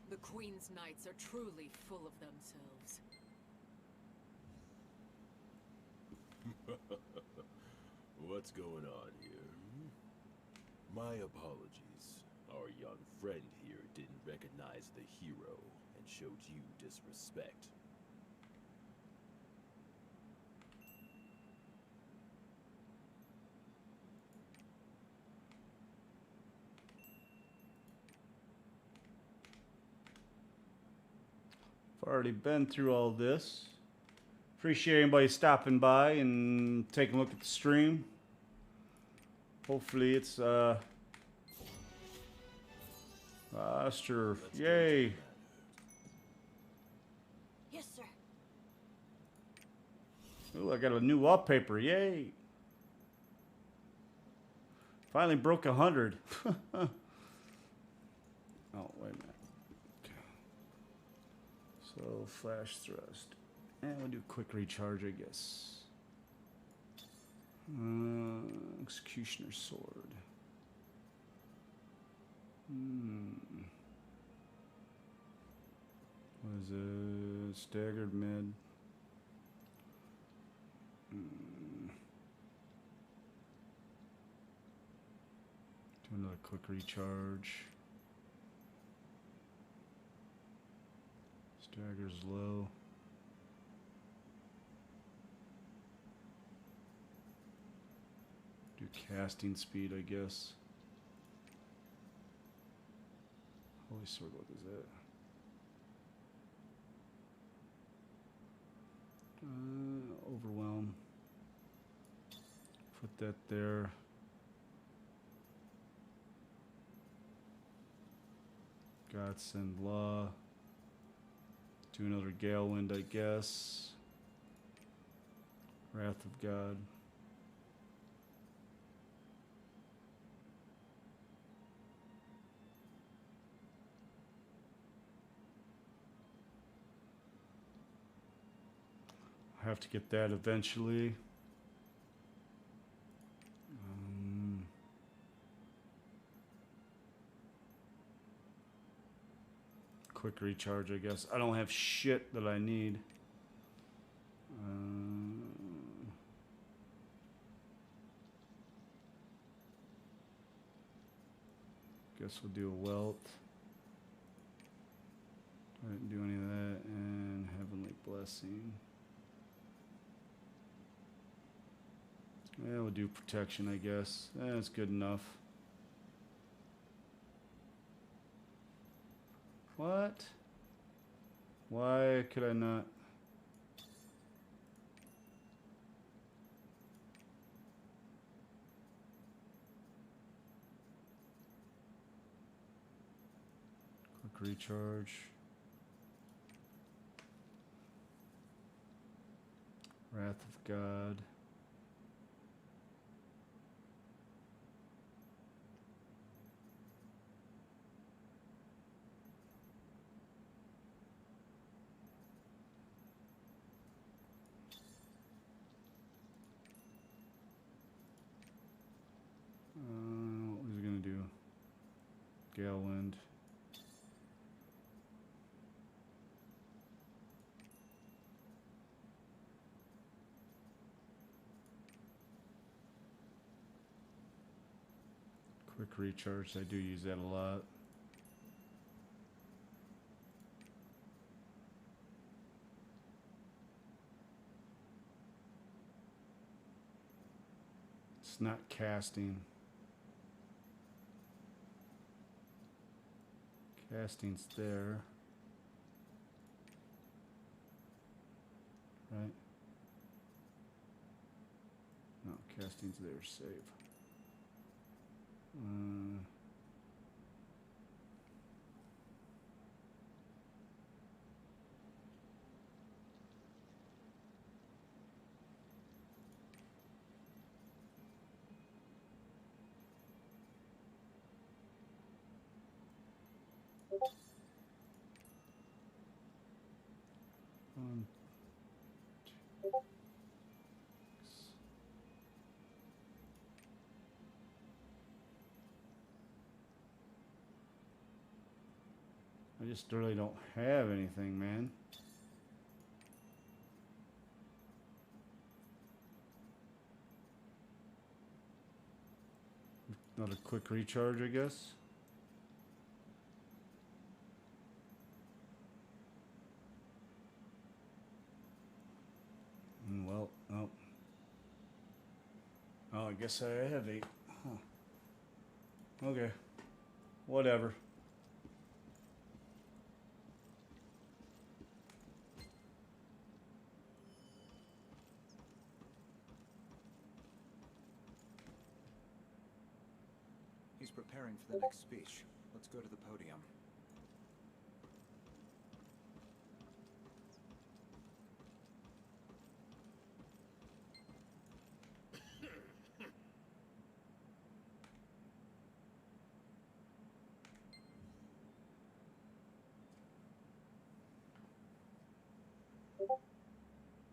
The Queen's Knights are truly full of themselves. What's going on here? My apologies. Our young friend here didn't recognize the hero and showed you disrespect. I've already been through all this. Appreciate anybody stopping by and taking a look at the stream. Hopefully it's faster. Yay. Yes, sir. Ooh, I got a new wallpaper. Yay. Finally broke 100. Oh, wait a minute. Okay. So flash thrust. And we'll do quick recharge, I guess. Executioner sword. What is it? Staggered mid. Do another quick recharge. Stagger's low. Do casting speed, I guess. Holy sword, what is that? Overwhelm. Put that there. God send law. Do another gale wind, I guess. Wrath of God. I have to get that eventually. Quick recharge, I guess. I don't have shit that I need. Guess we'll do a welt. I didn't do any of that. And Heavenly Blessing. Yeah, we'll do protection, I guess. That's good enough. What? Why could I not? Quick recharge. Wrath of God. What was it gonna do? Gale wind. Quick recharge. I do use that a lot. It's not casting. Casting's there. Right? No, casting's there. Save. One, two, I just really don't have anything, man. Not a quick recharge, I guess. Well, no. Oh, I guess I have 8. Huh. Okay. Whatever. He's preparing for the next speech. Let's go to the podium.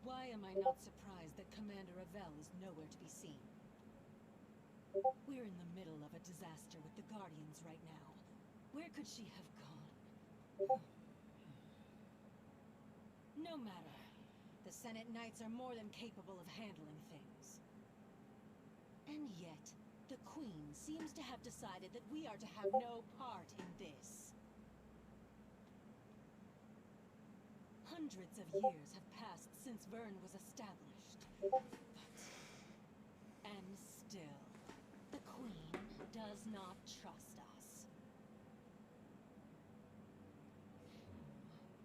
Why am I not surprised that Commander Avell is nowhere to be seen? We're in the middle of a disaster with the Guardians right now. Where could she have gone? No matter. The Senate Knights are more than capable of handling things. And yet, the Queen seems to have decided that we are to have no part in this. Hundreds of years have passed since Vern was established. And still, the Queen does not trust us.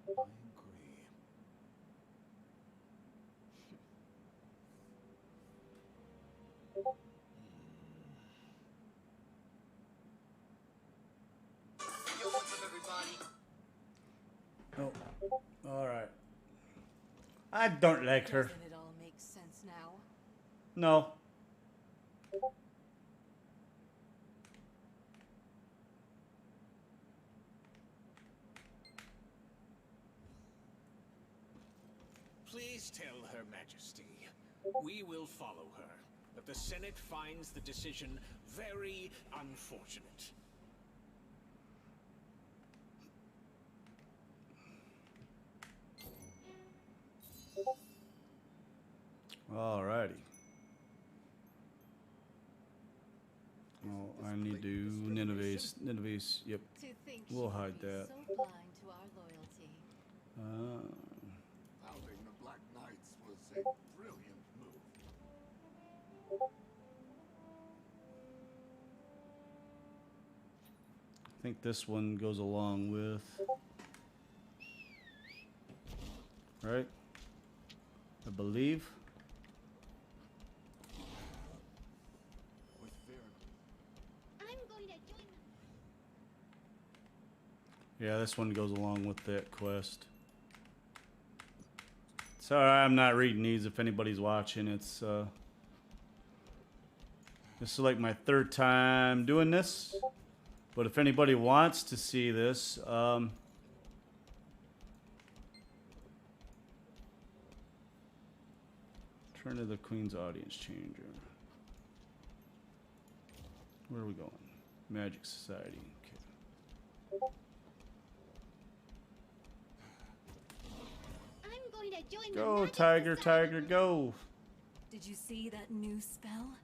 I agree. Oh, all right. I don't like her. Doesn't it all make sense now? No. Please tell Her Majesty, we will follow her, but the Senate finds the decision very unfortunate. Alrighty. Oh, I need to Nineveh's, yep. To think We'll she hide would be that. so blind to our loyalty. Founding the Black Knights was a brilliant move. I think this one goes along with, right? I believe. With Vern. I'm going to join them. Yeah, this one goes along with that quest. Sorry, I'm not reading these if anybody's watching. It's this is like my third time doing this. But if anybody wants to see this, turn to the Queen's audience changer. Where are we going? Magic Society. Okay. I'm going to join the Go, Magic Tiger, Society. Tiger, go! Did you see that new spell?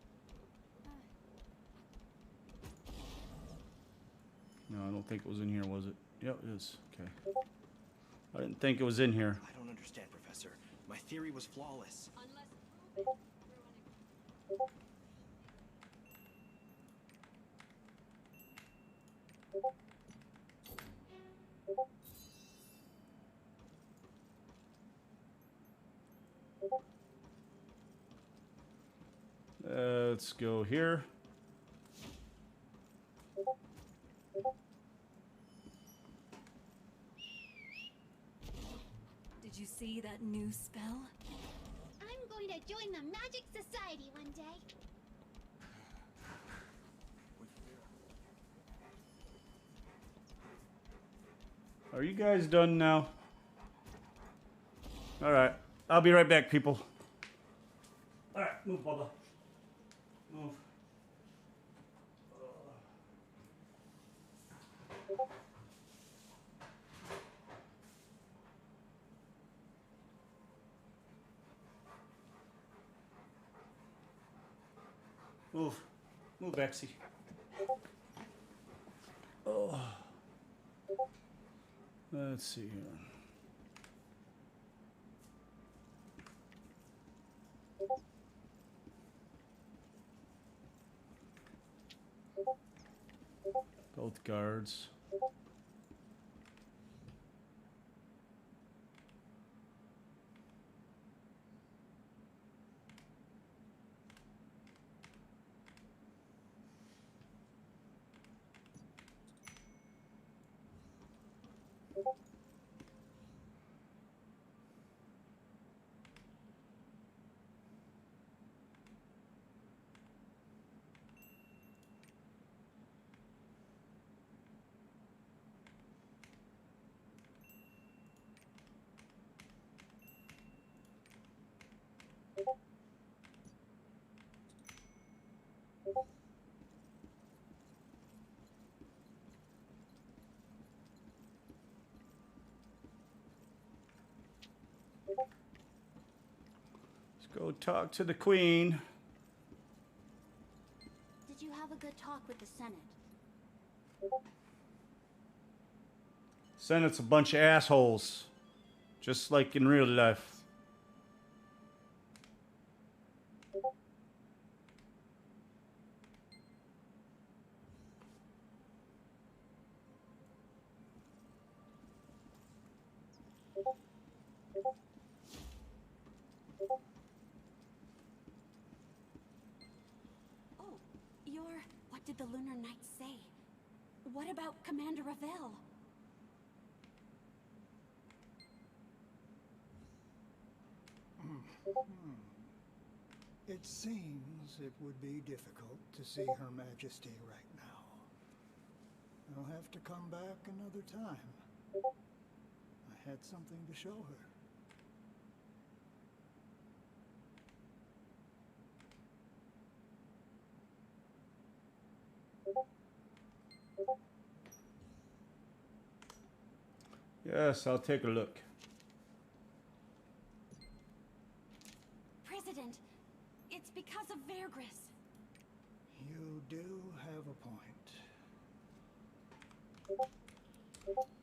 No, I don't think it was in here, was it? Yep, it is. Okay. I didn't think it was in here. I don't understand, Professor. My theory was flawless. Let's go here. Did you see that new spell? I'm going to join the Magic Society one day. With Vern. Are you guys done now? All right. I'll be right back, people. All right, move, Bubba. Move. Move. Move, Bexy. Oh. Let's see here. Both guards. Let's go talk to the Queen. Did you have a good talk with the Senate? Senate's a bunch of assholes. just like in real life. Oh, what did the Lunar Knights say? What about Commander Ravel? It seems it would be difficult to see Her Majesty right now. I'll have to come back another time. I had something to show her. Yes, I'll take a look. President, it's because of Vergris. You do have a point.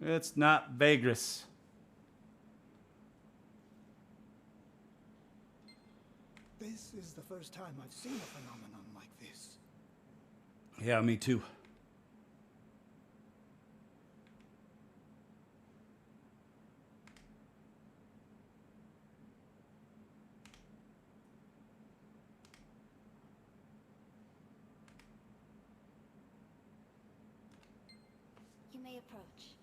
It's not Vegas. This is the first time I've seen a phenomenon like this. Yeah, me too. You may approach.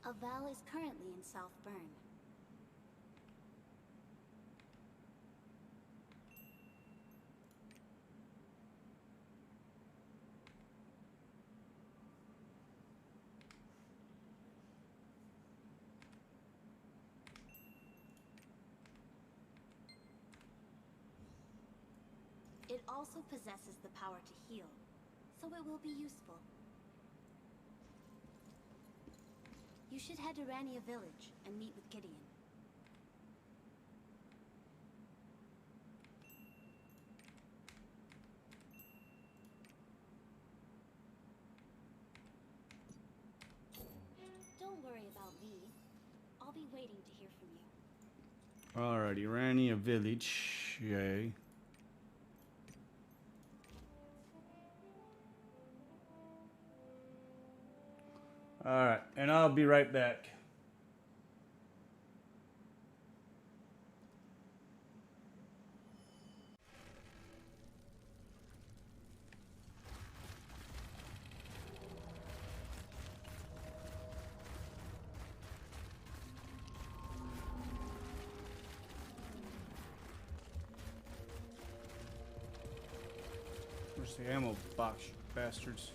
Aval is currently in South Bern. It also possesses the power to heal, so it will be useful. You should head to Rania village and meet with Gideon. Don't worry about me. I'll be waiting to hear from you. Alrighty, Rania village. Yay. Alright, and I'll be right back. Where's the ammo box, you bastards?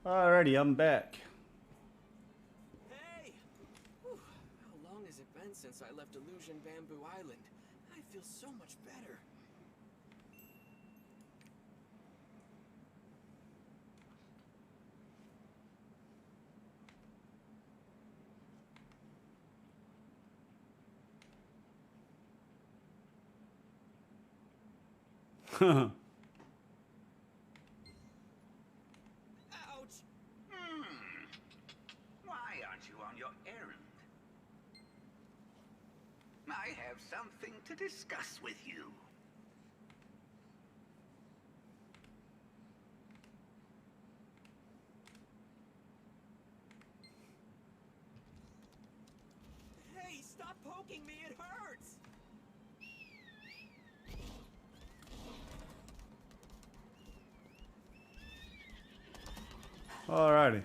Alrighty, I'm back. Hey! Whew. How long has it been since I left Illusion Bamboo Island? I feel so much better. Huh. Ouch! Why aren't you on your errand? I have something to discuss with you. Hey, stop poking me, it hurts! Alrighty.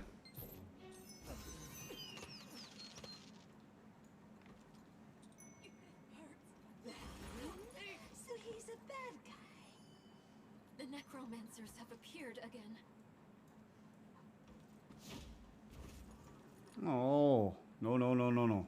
So he's a bad guy. The necromancers have appeared again. Oh, no, no, no, no, no.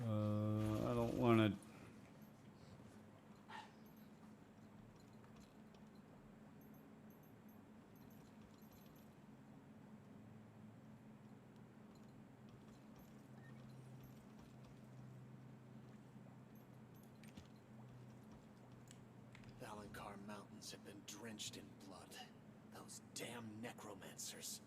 I don't want to. Valankar Mountains have been drenched in blood. Those damn necromancers.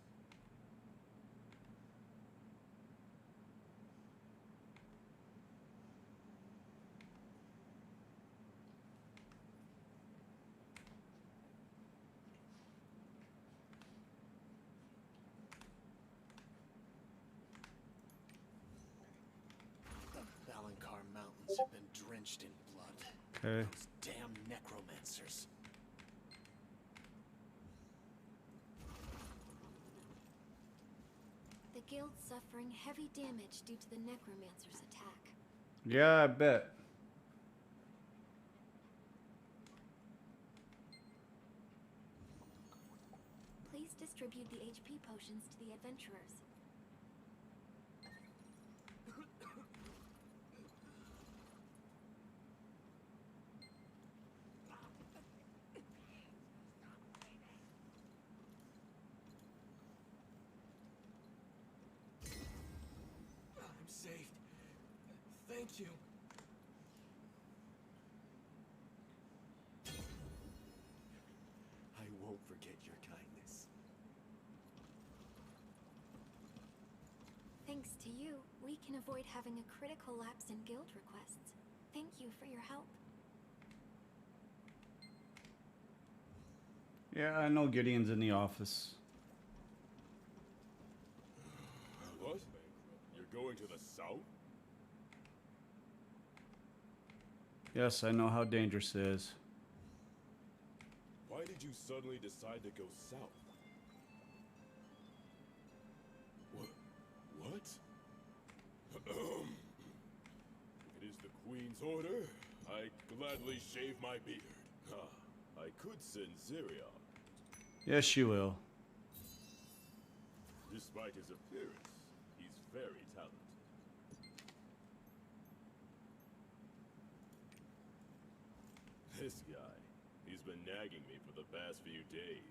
Valankar Mountains have been drenched in blood. Okay. Those damn necromancers. The guild's suffering heavy damage due to the necromancer's attack. Yeah, I bet. Please distribute the HP potions to the adventurers. I'm saved. Thank you. I won't forget your kindness. Thanks to you, we can avoid having a critical lapse in guild requests. Thank you for your help. Yeah, I know Gideon's in the office. What? You're going to the south? Yes, I know how dangerous it is. Why did you suddenly decide to go south? What? If it is the Queen's order, I gladly shave my beard. I could send Zirion. Yes, you will. Despite his appearance, he's very talented. This guy, he's been nagging me for the past few days.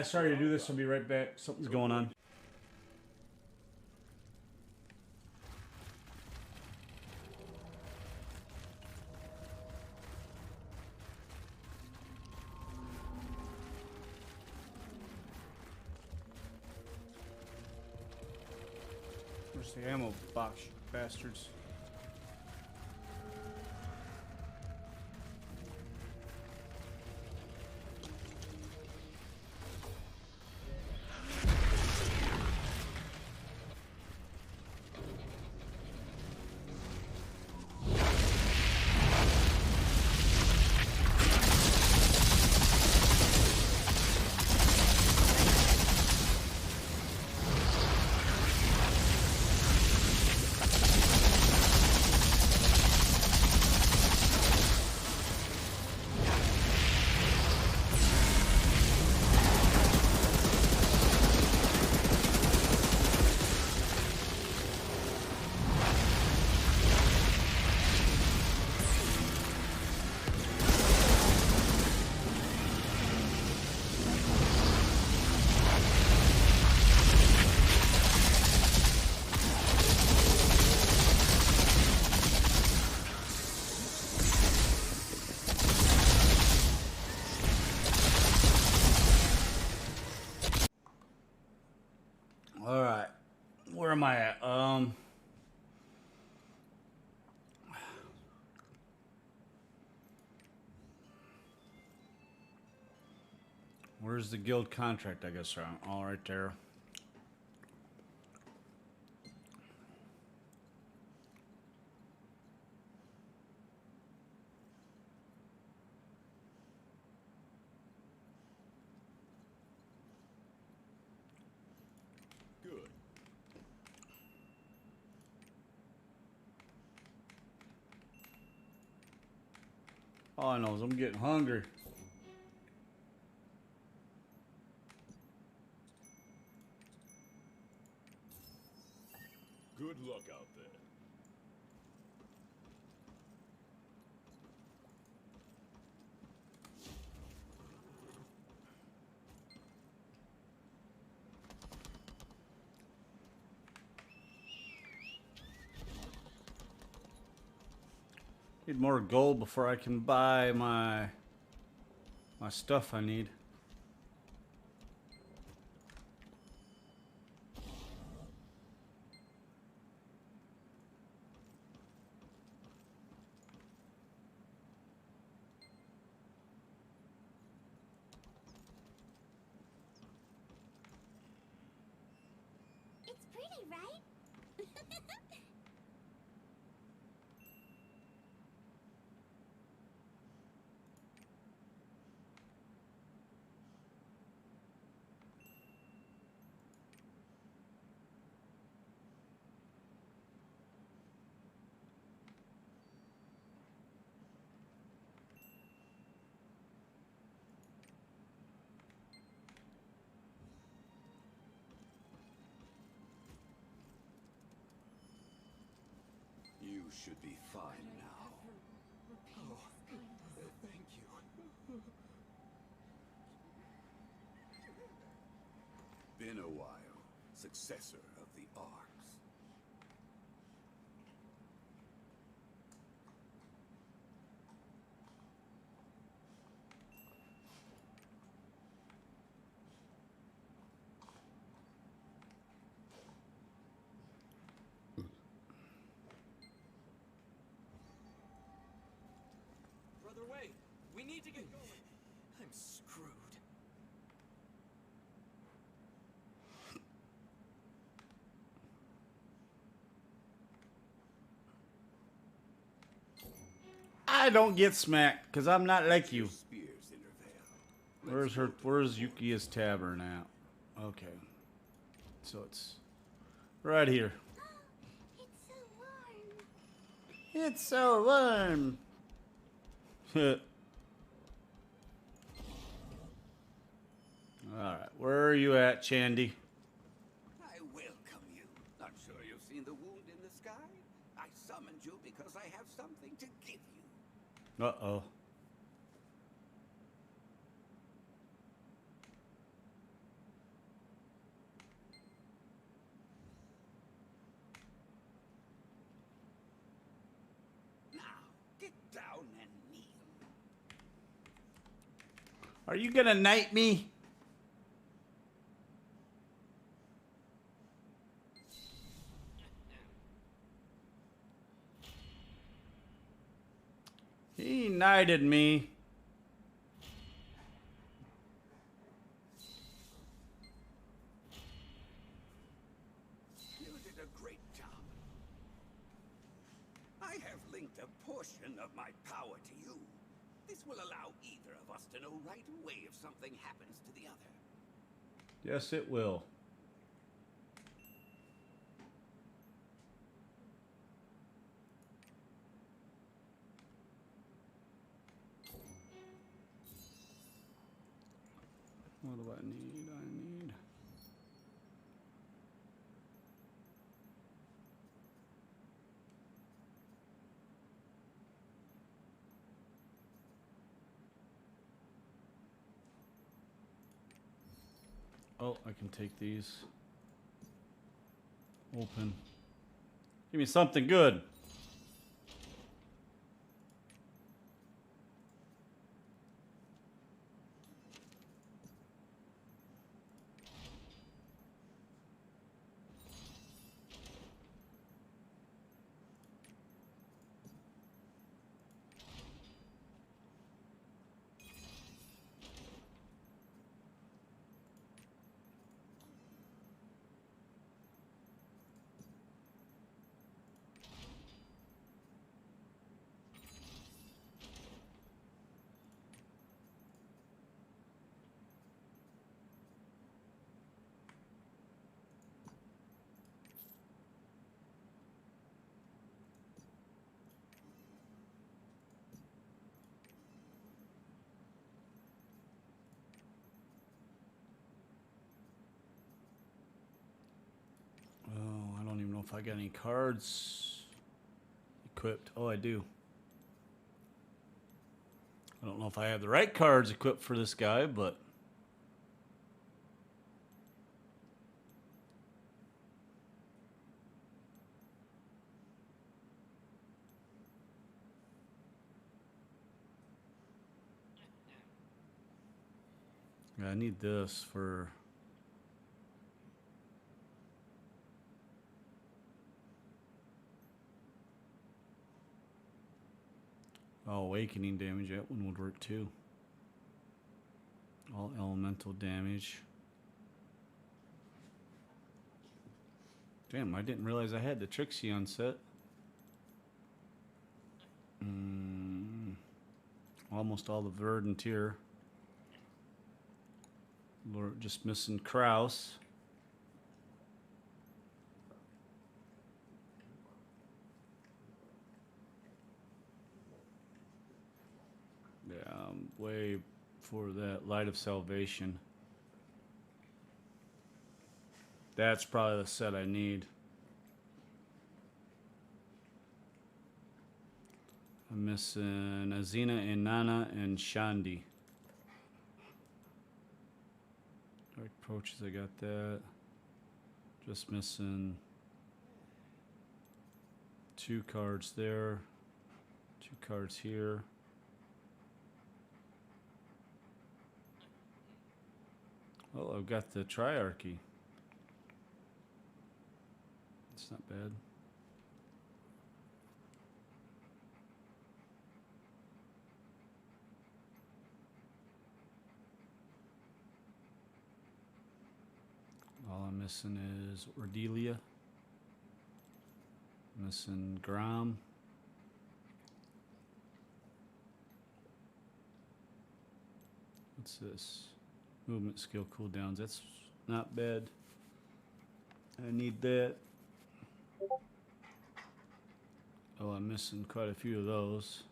Sorry to do this. I'll be right back. Something's going on. Where's the ammo box, you bastards? am I at? Where's the guild contract? I guess all right there. Good. All I know is I'm getting hungry. Good luck out there. Need more gold before I can buy my stuff I need. It's pretty, right? You should be fine now. Oh, Thank you. Been a while. Successor of the Arks. Brother Wade, we need to get going. I'm screwed. I don't get smacked because I'm not like you. Spears in her veil. Where's Yukia's tavern at? Okay. So it's right here. It's so warm. It's so warm. Alright, where are you at, Chandy? I welcome you. I'm sure you've seen the wound in the sky. I summoned you because I have something to give you. Uh-oh. Now, get down and kneel. Are you gonna knight me? He knighted me. You did a great job. I have linked a portion of my power to you. This will allow either of us to know right away if something happens to the other. Yes, it will. What do I need? I need... Oh, I can take these. Open. Give me something good. if I got any cards equipped. Oh, I do. I don't know if I have the right cards equipped for this guy, but yeah, I need this for awakening damage. That one would work too. All elemental damage. Damn, I didn't realize I had the Trixie on set. Almost all the verdant here. Just missing Kraus. Yeah, I'm way for that Light of Salvation. That's probably the set I need. I'm missing Azina and Nana and Shandi. Dark Approaches, I got that. Just missing 2 cards there. 2 cards here. Oh, I've got the Triarchy. It's not bad. All I'm missing is Ordelia. Missing Grom. What's this? Movement skill cooldowns. That's not bad. I need that. Oh, I'm missing quite a few of those.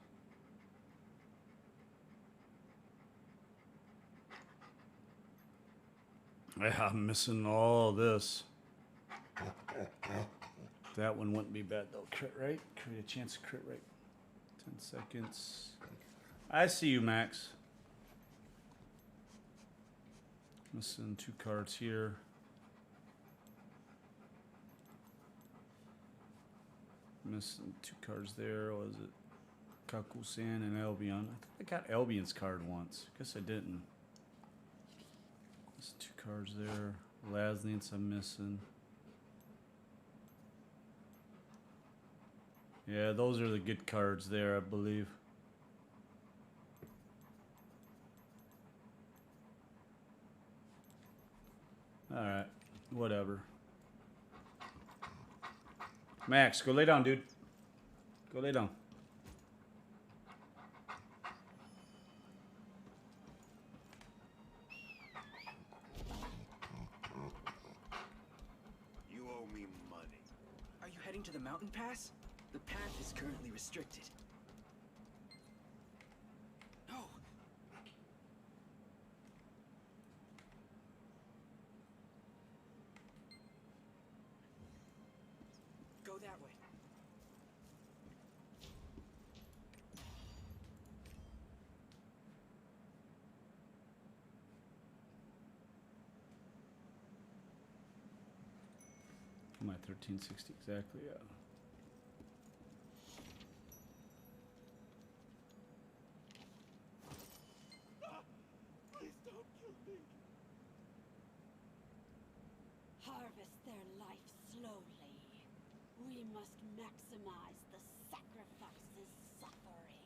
Yeah, I'm missing all this. That one wouldn't be bad though. Crit rate? Create a chance of crit rate. 10 seconds. I see you, Max. Missing 2 cards here. Missing 2 cards there. What was it? Kakusan and Albion. I think I got Albion's card once. Guess I didn't. There's 2 cards there. Lasnians I'm missing. Yeah, those are the good cards there, I believe. Alright, whatever. Max, go lay down, dude. Go lay down. You owe me money. Are you heading to the mountain pass? The path is currently restricted. No. Go that way. My 1360 exactly, yeah. Harvest their life slowly. We must maximize the sacrifices suffering.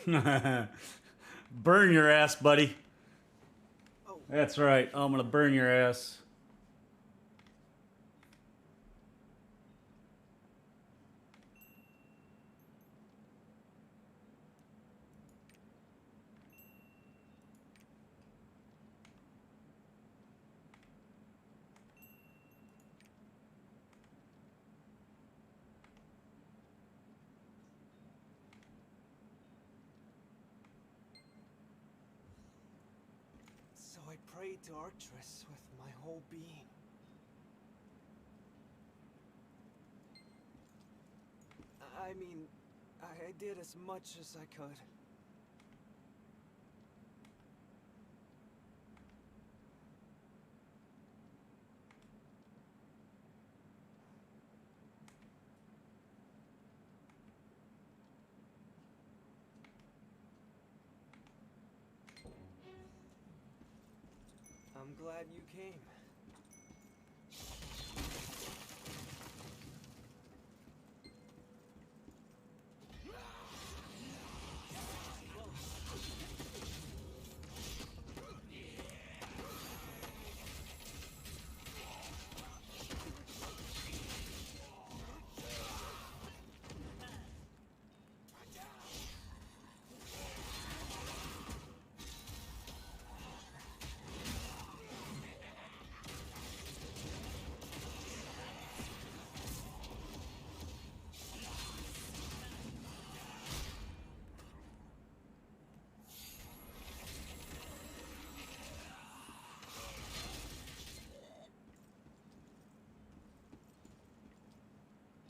Burn your ass, buddy. Oh. That's right. I'm gonna burn your ass. So I prayed to Arcturus with my whole being. I mean, I did as much as I could. I'm glad you came.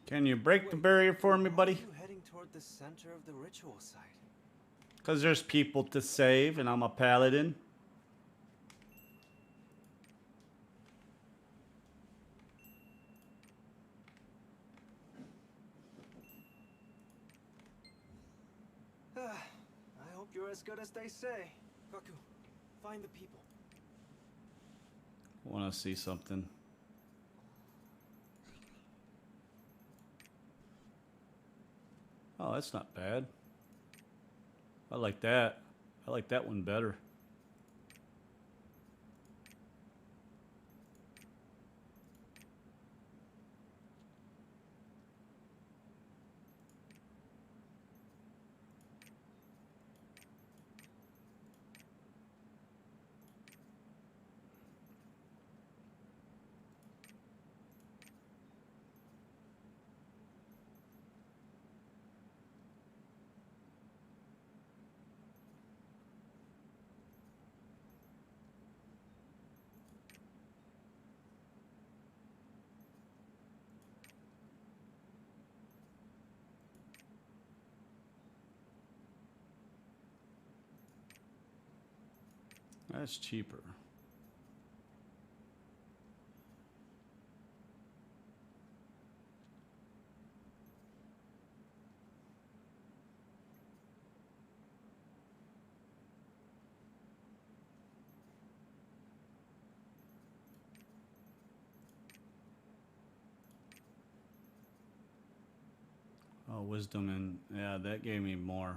Can you break the barrier for me, buddy? Why are you heading toward the center of the ritual site? Because there's people to save, and I'm a paladin. I hope you're as good as they say. Kaku, find the people. Want to see something. Oh, that's not bad. I like that. I like that one better. That's cheaper. Oh, wisdom and yeah, that gave me more.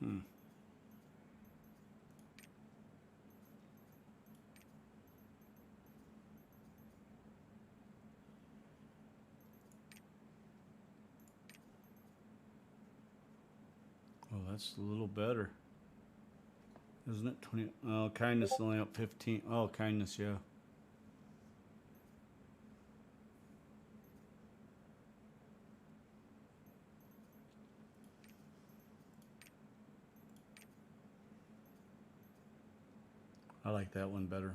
Hmm. Oh, that's a little better. Isn't it 20? Oh, kindness only up 15. Oh, kindness, yeah. like that one better.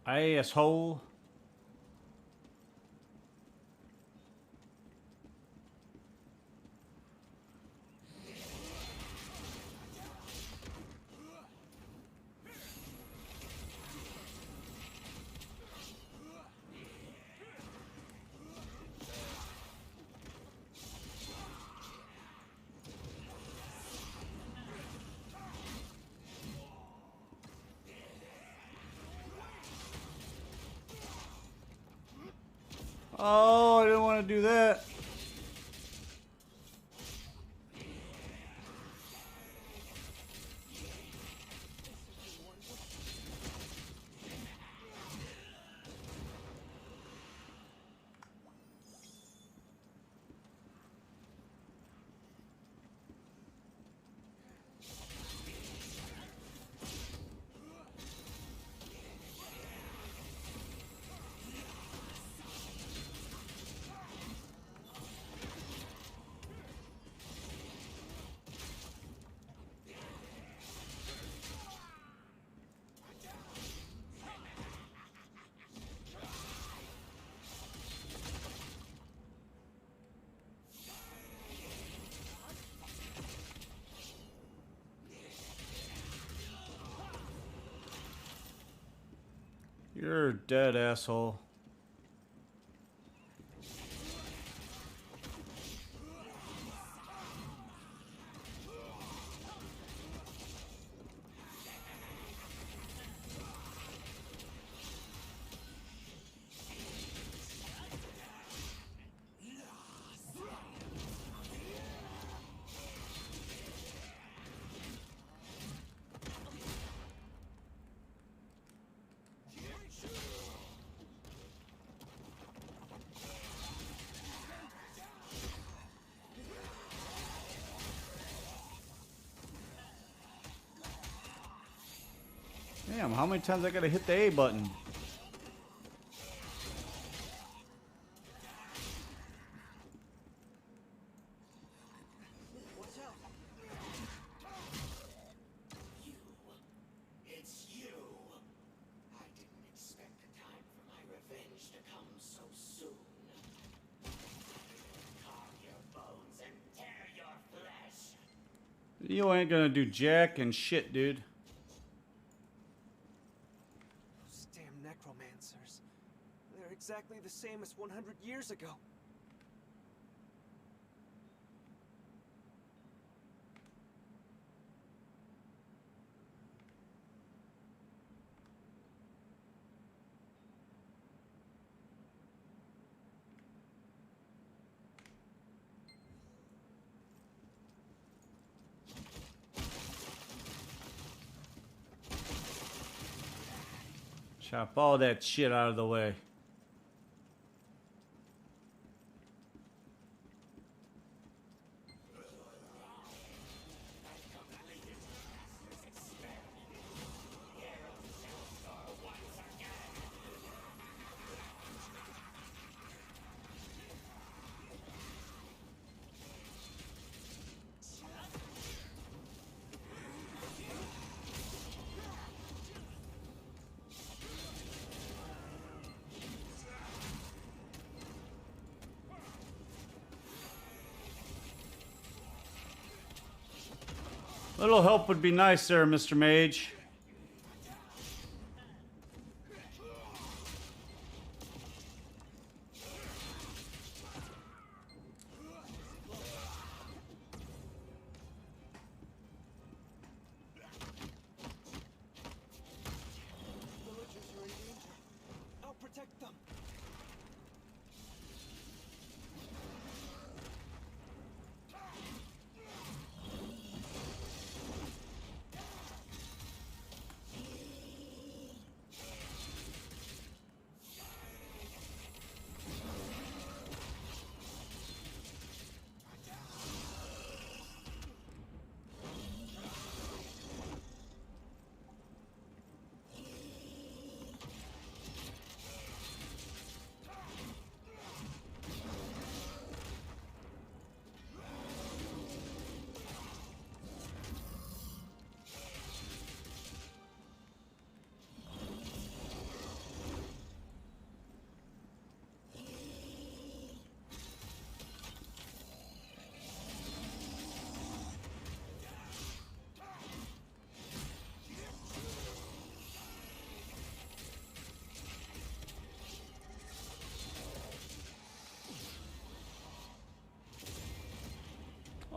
Asshole. Oh, I didn't want to do that. You're dead, asshole. Damn, how many times I gotta hit the A button? It's you. I didn't expect the time for my revenge to come so soon. Carve your bones and tear your flesh. You ain't gonna do jack and shit, dude. Those damn necromancers. They're exactly the same as 100 years ago. Chop all that shit out of the way. A little help would be nice there, Mr. Mage. Villagers are in danger. I'll protect them.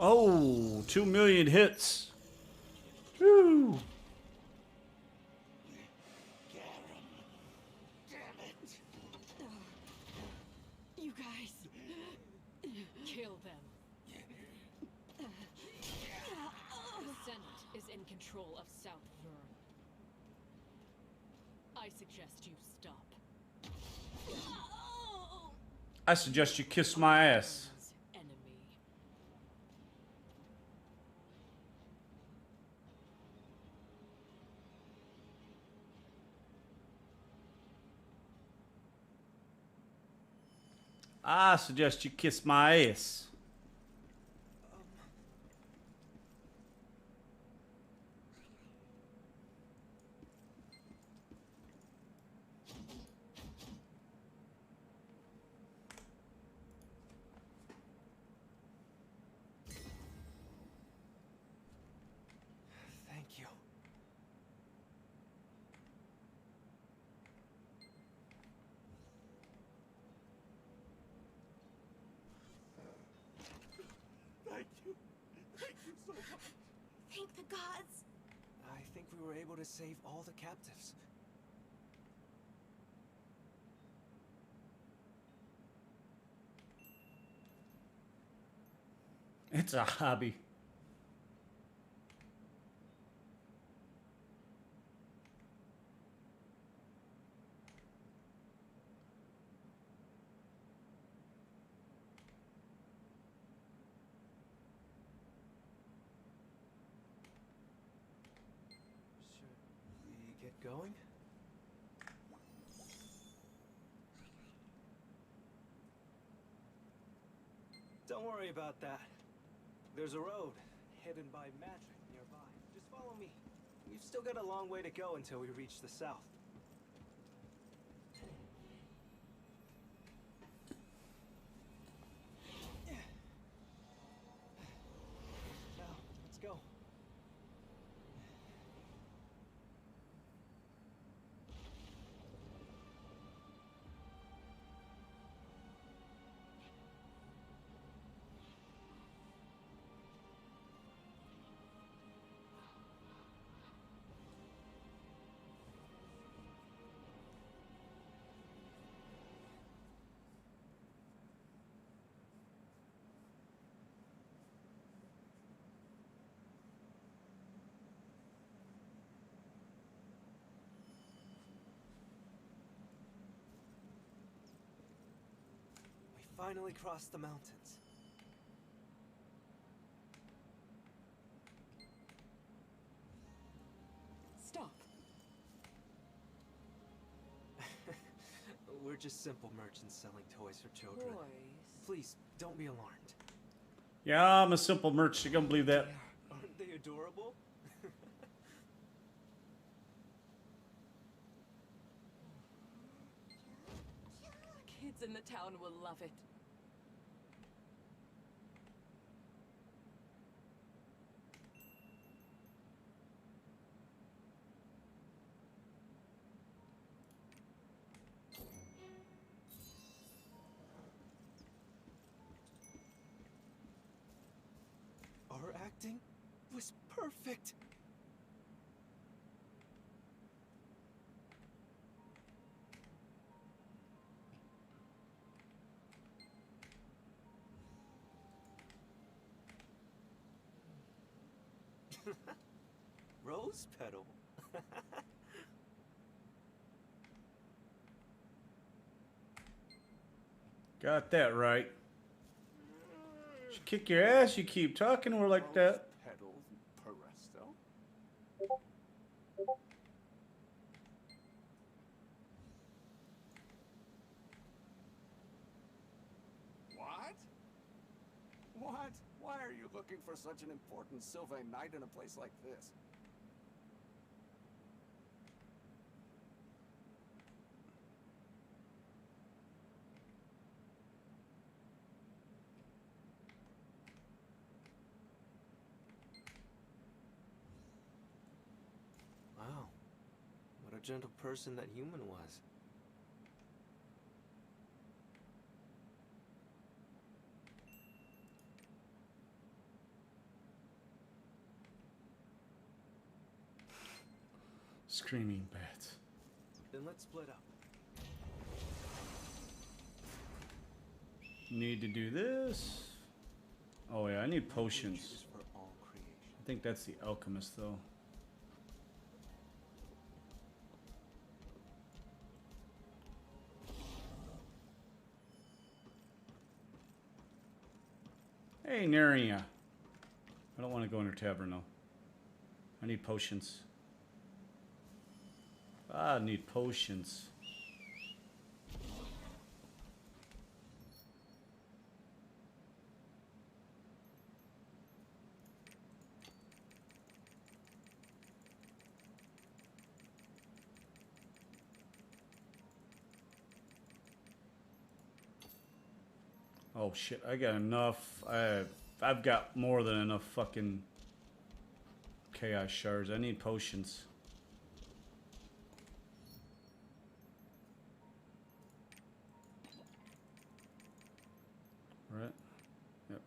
Oh, 2 million hits. Woo. You guys. Kill them. The Senate is in control of South Vern. I suggest you stop. I suggest you kiss my ass. Enemy. I suggest you kiss my ass. Thank you. Thank you. Thank you so much. Thank the gods. I think we were able to save all the captives. It's a hobby. Should we get going? Don't worry about that. There's a road hidden by magic nearby. Just follow me. We've still got a long way to go until we reach the south. Now, let's go. We finally crossed the mountains. Stop. We're just simple merchants selling toys for children. Toys? Please, don't be alarmed. Yeah, I'm a simple merchant. You gonna believe that? Aren't they adorable? Kids in the town will love it. acting was perfect. Rose petal. Got that right. Just kick your ass, you keep talking, we're like that. Petal Peresto? What? What? Why are you looking for such an important Sylvain knight in a place like this? Wow. What a gentle person that human was. Screaming bats. Then let's split up. Need to do this. Oh yeah, I need potions. For all creation. I think that's the alchemist though. Hey, Naria. I don't want to go in her tavern though. I need potions. I need potions. Oh shit, I got enough. I've got more than enough fucking chaos shards. I need potions. Right? Yep.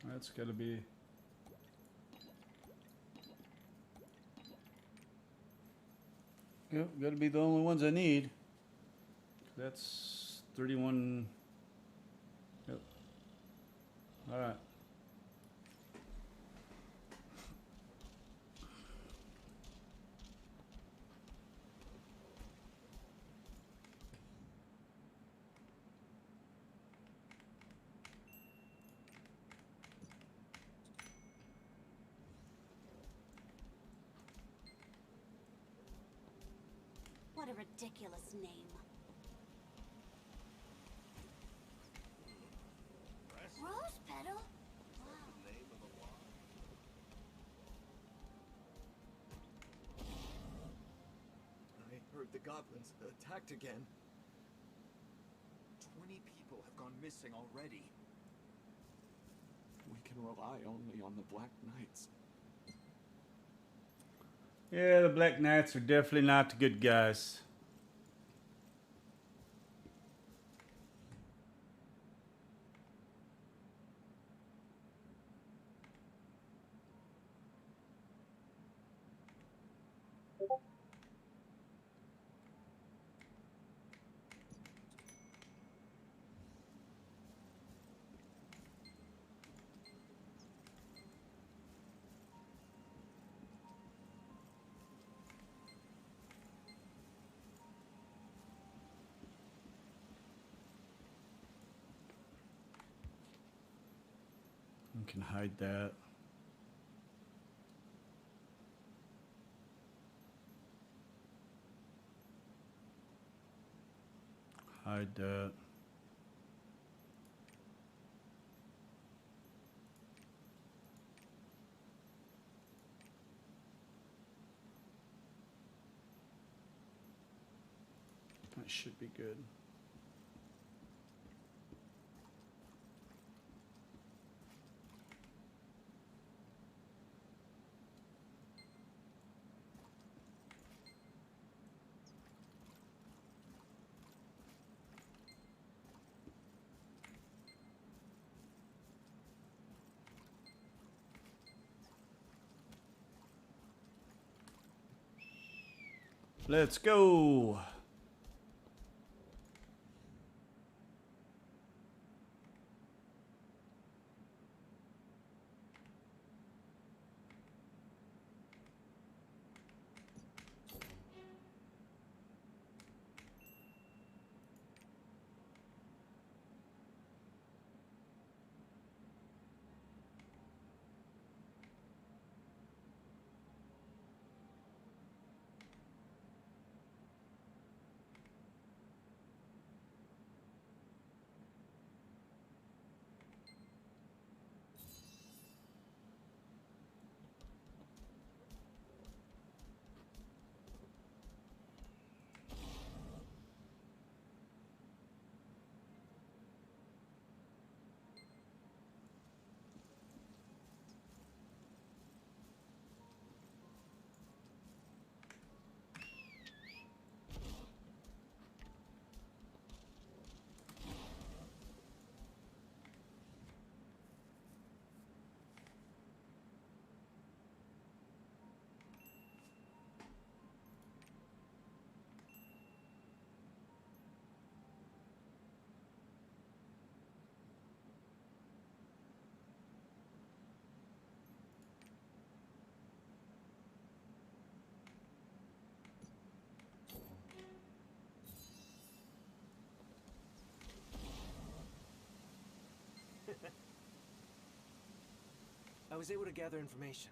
That's gotta be. Yep, gotta be the only ones I need. That's 31. Yep. Alright. What a ridiculous name. Rose petal? I heard the goblins attacked again. 20 people have gone missing already. We can rely only on the Black Knights. Yeah, the Black Knights are definitely not the good guys. You can hide that. Hide that. That should be good. Let's go. I was able to gather information.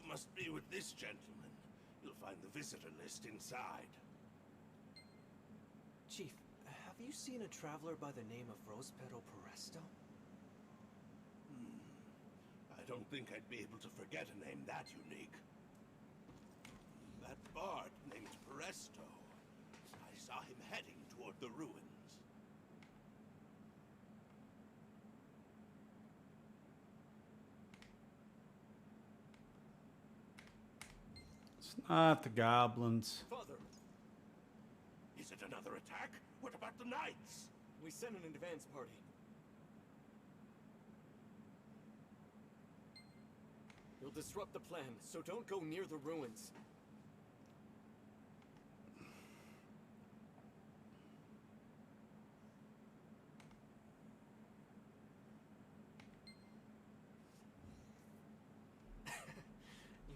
Must be with this gentleman. You'll find the visitor list inside. Chief, have you seen a traveler by the name of Rosepetal Peresto? I don't think I'd be able to forget a name that unique. That bard named Peresto. I saw him heading toward the ruins. It's not the goblins. Father! Is it another attack? What about the knights? We sent an advance party. You'll disrupt the plan, so don't go near the ruins.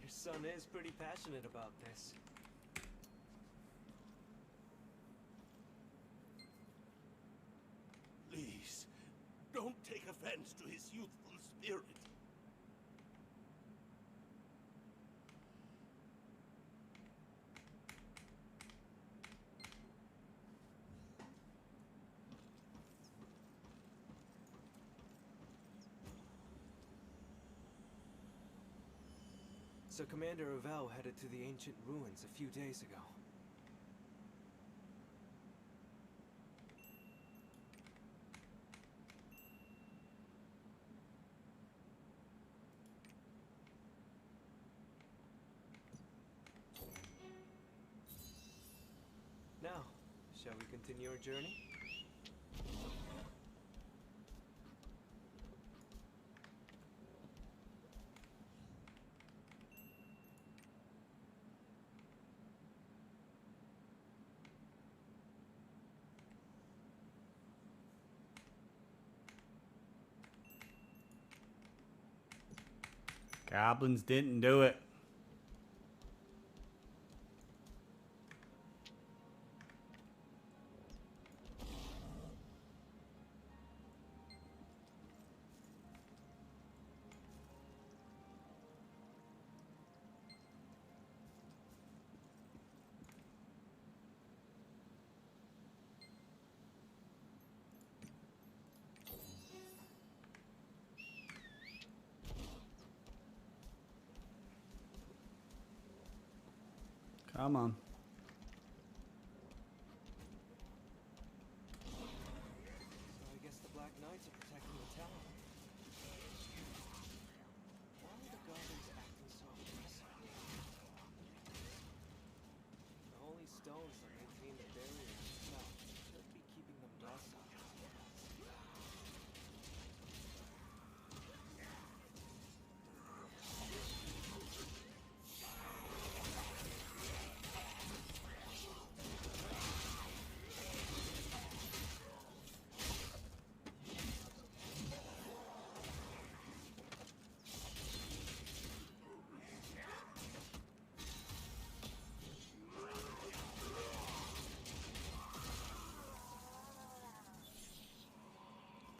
Your son is pretty passionate about this. Please, don't take offense to his youthful spirit. So Commander Ravel headed to the ancient ruins a few days ago. Shall we continue our journey? Goblins didn't do it. Come on. So I guess the Black Knights are protecting the tower. Why are the goblins acting so aggressive? The holy stones that maintain the barrier itself should be keeping them docile.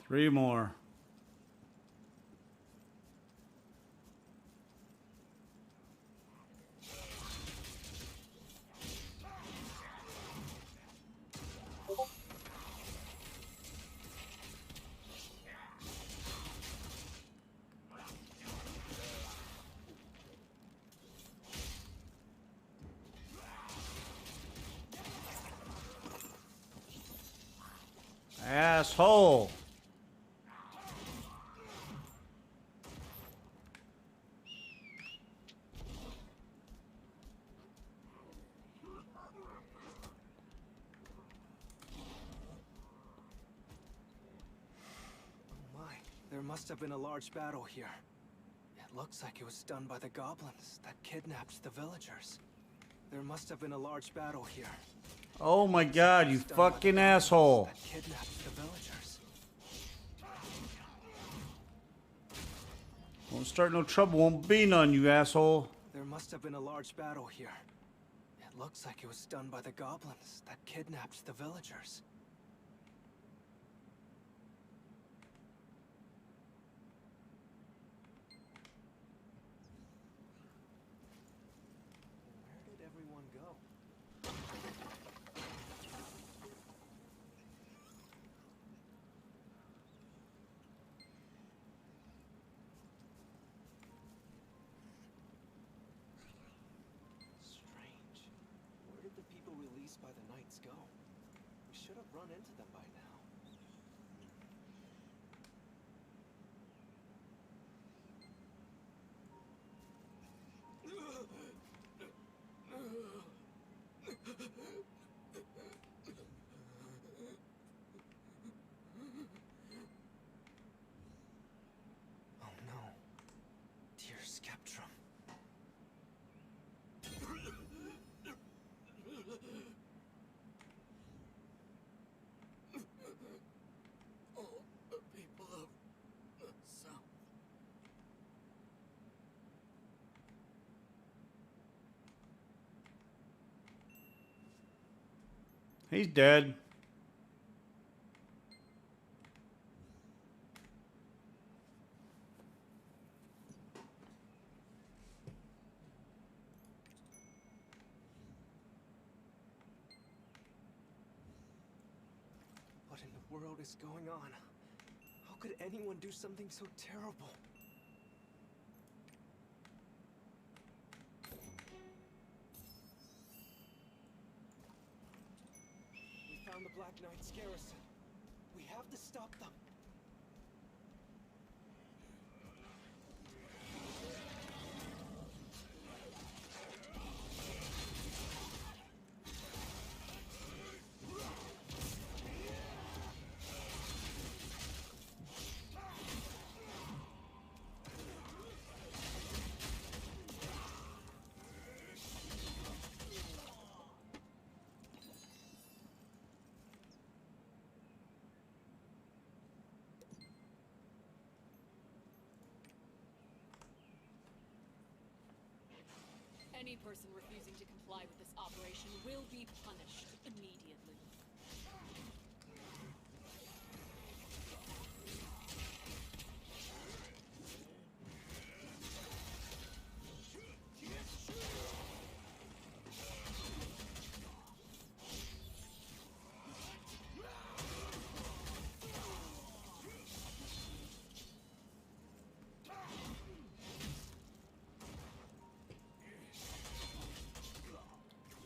Three more. Asshole. There must have been a large battle here. It looks like it was done by the goblins that kidnapped the villagers. There must have been a large battle here. Oh my god, you fucking asshole. That kidnapped the villagers. Won't start no trouble, won't be none, you asshole. There must have been a large battle here. It looks like it was done by the goblins that kidnapped the villagers. Where did everyone go? Strange. Where did the people released by the knights go? We should have run into them by now. Oh no. Dear Skeptrum. All the people of the South. He's dead. What in the world is going on? How could anyone do something so terrible? We found the Black Knight's garrison. We have to stop them. Any person refusing to comply with this operation will be punished immediately.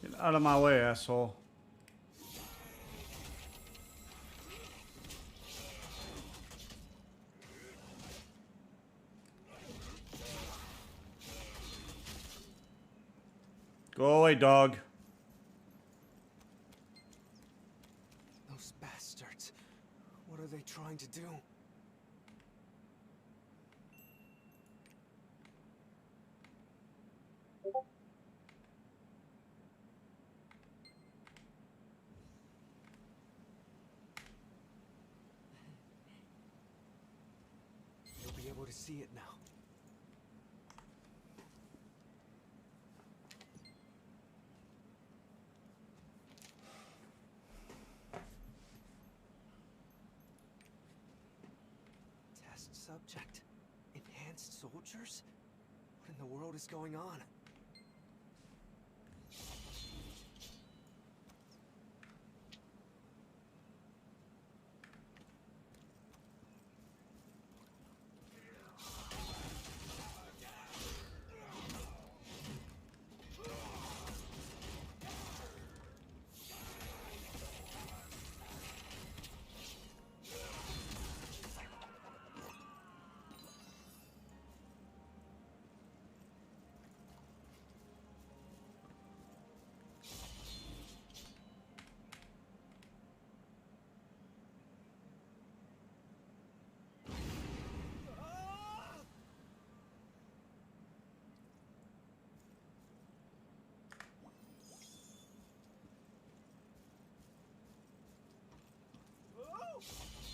Get out of my way, asshole. Go away, dog. Those bastards. What are they trying to do? You'll be able to see it now. Test subject? Enhanced soldiers? What in the world is going on?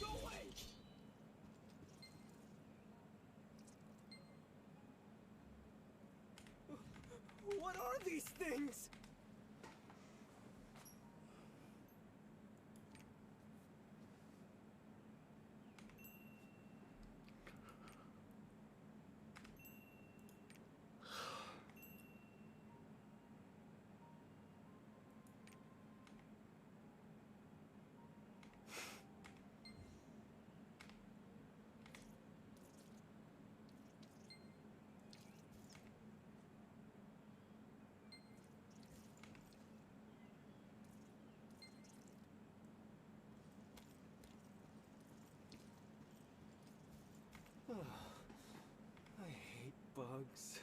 Go away! What are these things? I hate bugs.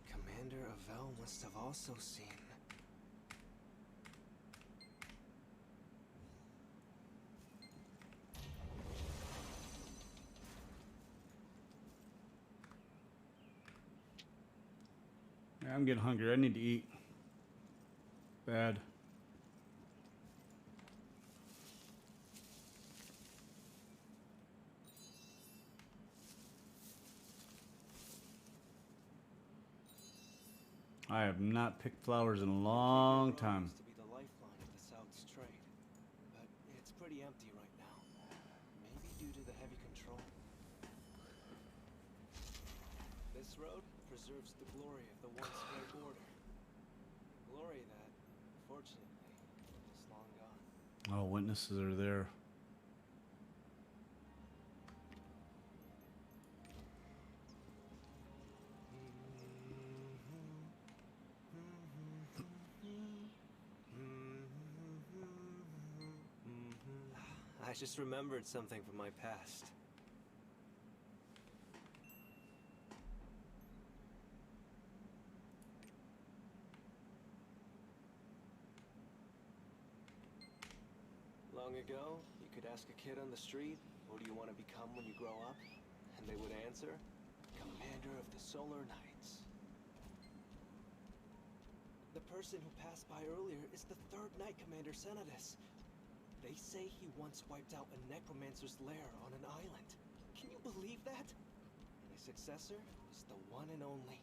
Commander Avell must have also seen. Yeah, I'm getting hungry. I need to eat. Bad. I have not picked flowers in a long time. Used to be the lifeline of the South's trade, but it's pretty empty right now. Maybe due to the heavy control. This road preserves the glory of the once great order. Glory that, unfortunately, is long gone. Oh, witnesses are there. I just remembered something from my past. Long ago, you could ask a kid on the street, "What do you want to become when you grow up?" And they would answer, "Commander of the Solar Knights." The person who passed by earlier is the third Knight Commander Senadus. They say he once wiped out a necromancer's lair on an island. Can you believe that? successor is the one and only.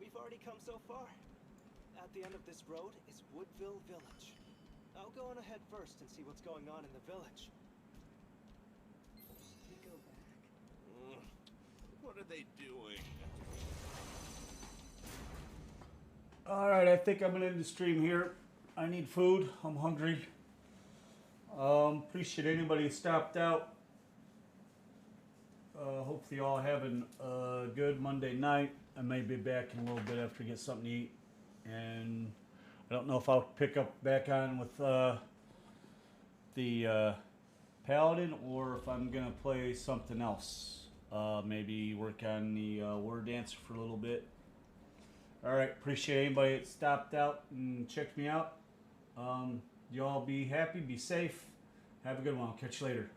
We've already come so far. At the end of this road is Woodville Village. I'll go on ahead first and see what's going on in the village. We go back. What are they doing? Alright, I think I'm gonna end the stream here. I need food. I'm hungry. Appreciate anybody who stopped out. Hopefully you all having a good Monday night. I may be back in a little bit after I get something to eat. And I don't know if I'll pick up back on with the Paladin or if I'm going to play something else. Maybe work on the Word Dancer for a little bit. Alright, appreciate anybody that stopped out and checked me out. Y'all be happy, be safe. Have a good one. I'll catch you later.